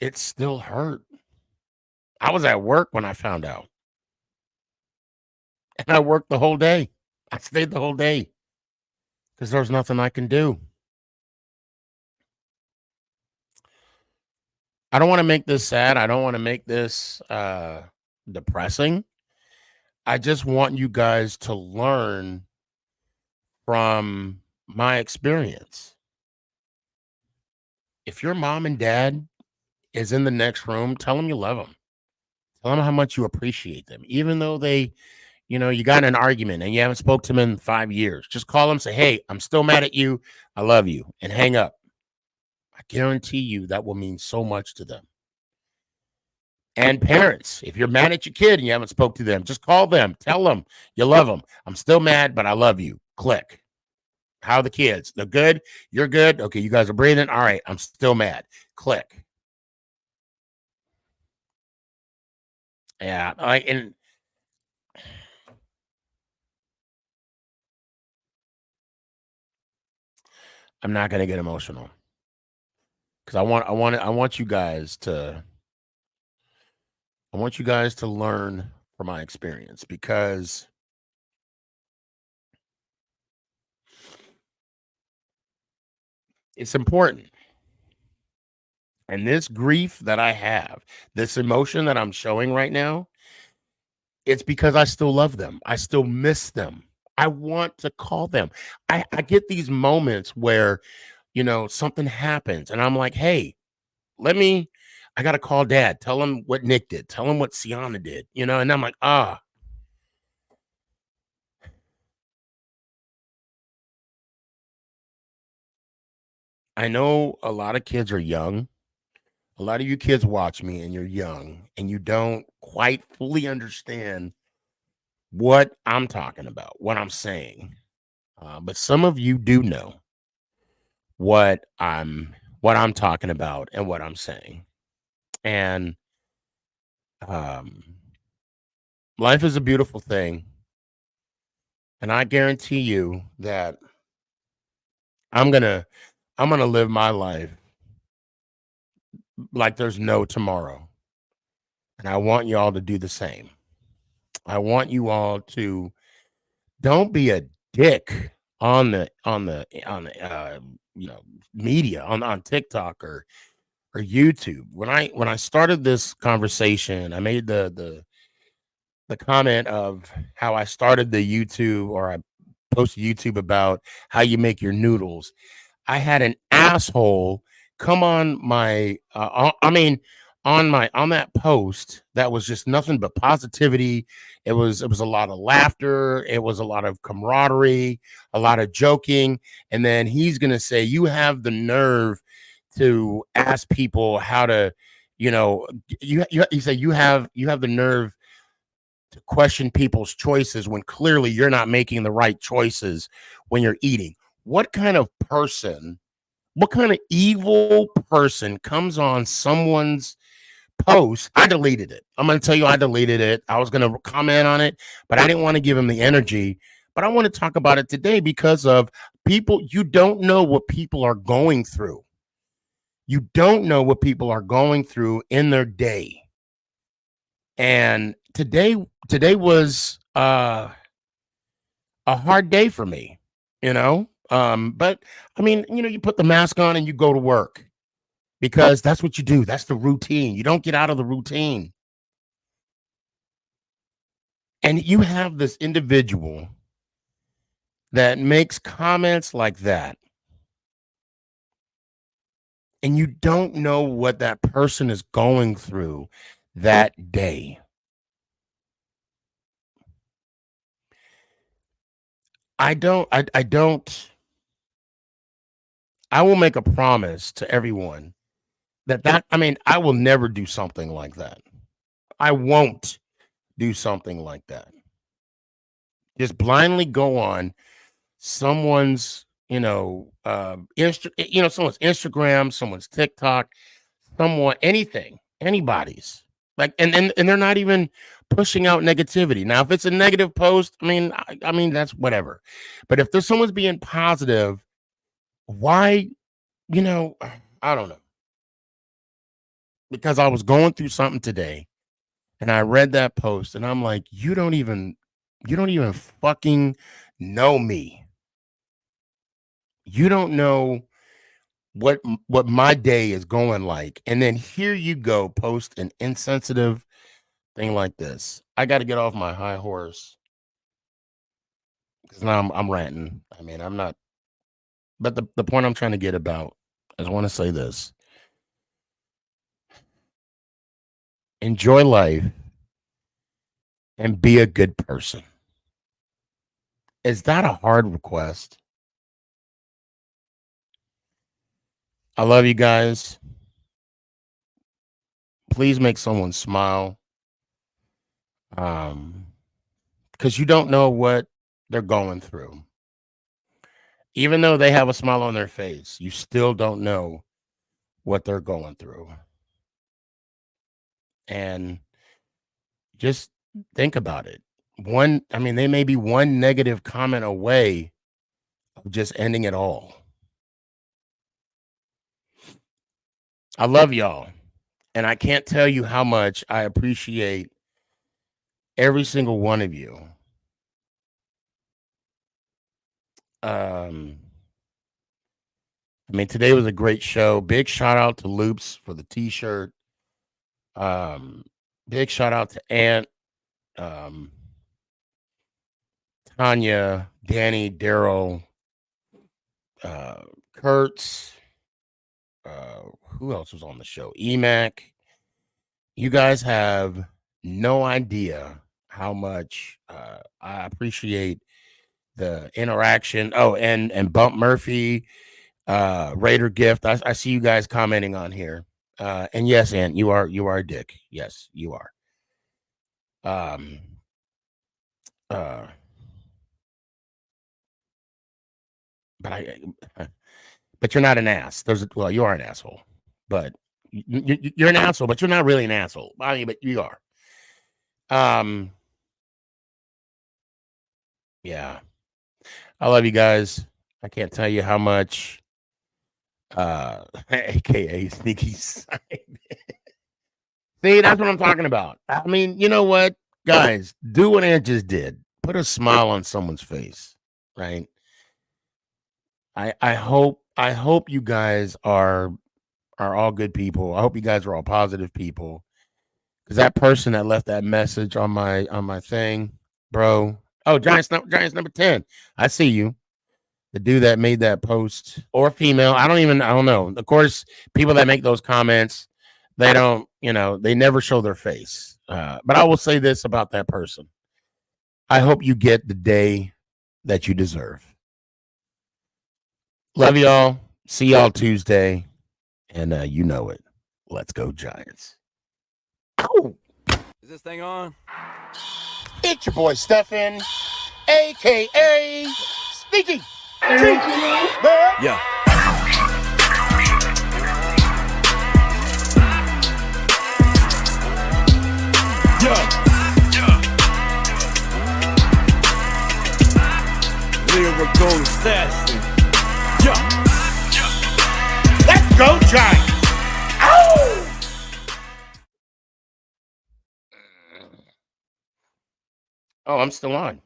it still hurt. I was at work when I found out. And I worked the whole day. I stayed the whole day because there's nothing I can do. I don't want to make this sad. I don't want to make this depressing. I just want you guys to learn from my experience. If your mom and dad is in the next room, tell them you love them. Tell them how much you appreciate them, even though you got in an argument and you haven't spoke to them in 5 years. Just call them, say, "Hey, I'm still mad at you. I love you," and hang up. I guarantee you that will mean so much to them. And parents, if you're mad at your kid and you haven't spoke to them, just call them. Tell them you love them. I'm still mad, but I love you. Click. How are the kids? They're good. You're good. Okay, you guys are breathing. All right, I'm still mad. Click. Yeah, and I'm not gonna get emotional because I want you guys to learn for my experience, because it's important. And this grief that I have, this emotion that I'm showing right now, it's because I still love them. I still miss them. I want to call them. I get these moments where, something happens and I'm like, hey, I got to call dad, tell him what Nick did, tell him what Sienna did, and I'm like, I know a lot of kids are young. A lot of you kids watch me and you're young and you don't quite fully understand what I'm talking about, what I'm saying. But some of you do know what I'm talking about and what I'm saying. And life is a beautiful thing. And I guarantee you that I'm gonna live my life like there's no tomorrow. And I want you all to do the same. I want you all to don't be a dick on the media on TikTok or YouTube. When I started this conversation, I made the comment of how I started the YouTube, or I posted YouTube about how you make your noodles. I had an asshole come on my on that post that was just nothing but positivity. It was a lot of laughter, it was a lot of camaraderie, a lot of joking, and then he's going to say, you have the nerve to ask people how to, you say you have the nerve to question people's choices when clearly you're not making the right choices when you're eating. What kind of evil person comes on someone's post? I deleted it. I'm going to tell you, I deleted it. I was going to comment on it, but I didn't want to give him the energy. But I want to talk about it today because of people. You don't know what people are going through. You don't know what people are going through in their day. And today was a hard day for me, but I mean, you put the mask on and you go to work because that's what you do. That's the routine. You don't get out of the routine. And you have this individual that makes comments like that, and you don't know what that person is going through that day. I don't I will make a promise to everyone that I mean, I will never do something like that. I won't do something like that. Just blindly go on someone's, someone's Instagram, someone's TikTok, anybody's. Like, and they're not even pushing out negativity. Now, if it's a negative post, I mean that's whatever. But if there's someone's being positive, why, I don't know. Because I was going through something today and I read that post and I'm like, you don't even fucking know me. You don't know what my day is going like. And then here you go, post an insensitive thing like this. I got to get off my high horse because now I'm ranting. I mean, I'm not, but the point I'm trying to get about, I just want to say this. Enjoy life and be a good person. Is that a hard request? I love you guys. Please make someone smile. Because you don't know what they're going through. Even though they have a smile on their face, you still don't know what they're going through. And just think about it. They may be one negative comment away of just ending it all. I love y'all. And I can't tell you how much I appreciate every single one of you. I mean, today was a great show. Big shout out to Loops for the t-shirt. Big shout out to Ant, Tanya, Danny, Daryl, Kurtz. Who else was on the show? EMAC. You guys have no idea how much I appreciate the interaction. Oh, and Bump Murphy, Raider Gift. I see you guys commenting on here. And yes, Ant, you are a dick. Yes, you are. But you're not an ass. Well, you are an asshole, but you're an asshole, but you're not really an asshole. I mean, but you are. Yeah. I love you guys. I can't tell you how much aka Sneaky Side. See, that's what I'm talking about. I mean, you know what? Guys, do what Ant just did. Put a smile on someone's face, right? I hope you guys are all good people. I hope you guys are all positive people. Because that person that left that message on my thing, bro. Oh, Giants number 10. I see you. The dude that made that post, or female, I don't know. Of course, people that make those comments, they don't, they never show their face. But I will say this about that person. I hope you get the day that you deserve. Love y'all. See y'all Tuesday. And you know it. Let's go, Giants. Ow! Is this thing on? It's your boy Stefan, a.k.a. SneakyG. Yeah. Lyrical assassin. Let's go, Giants. Ow! Oh, I'm still on.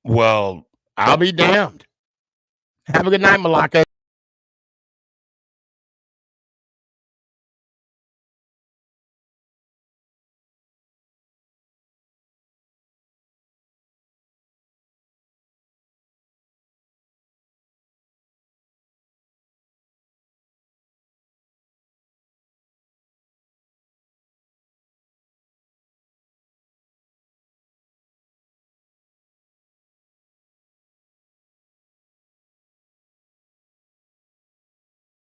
Well, I'll be damned. Have a good night, Malaka.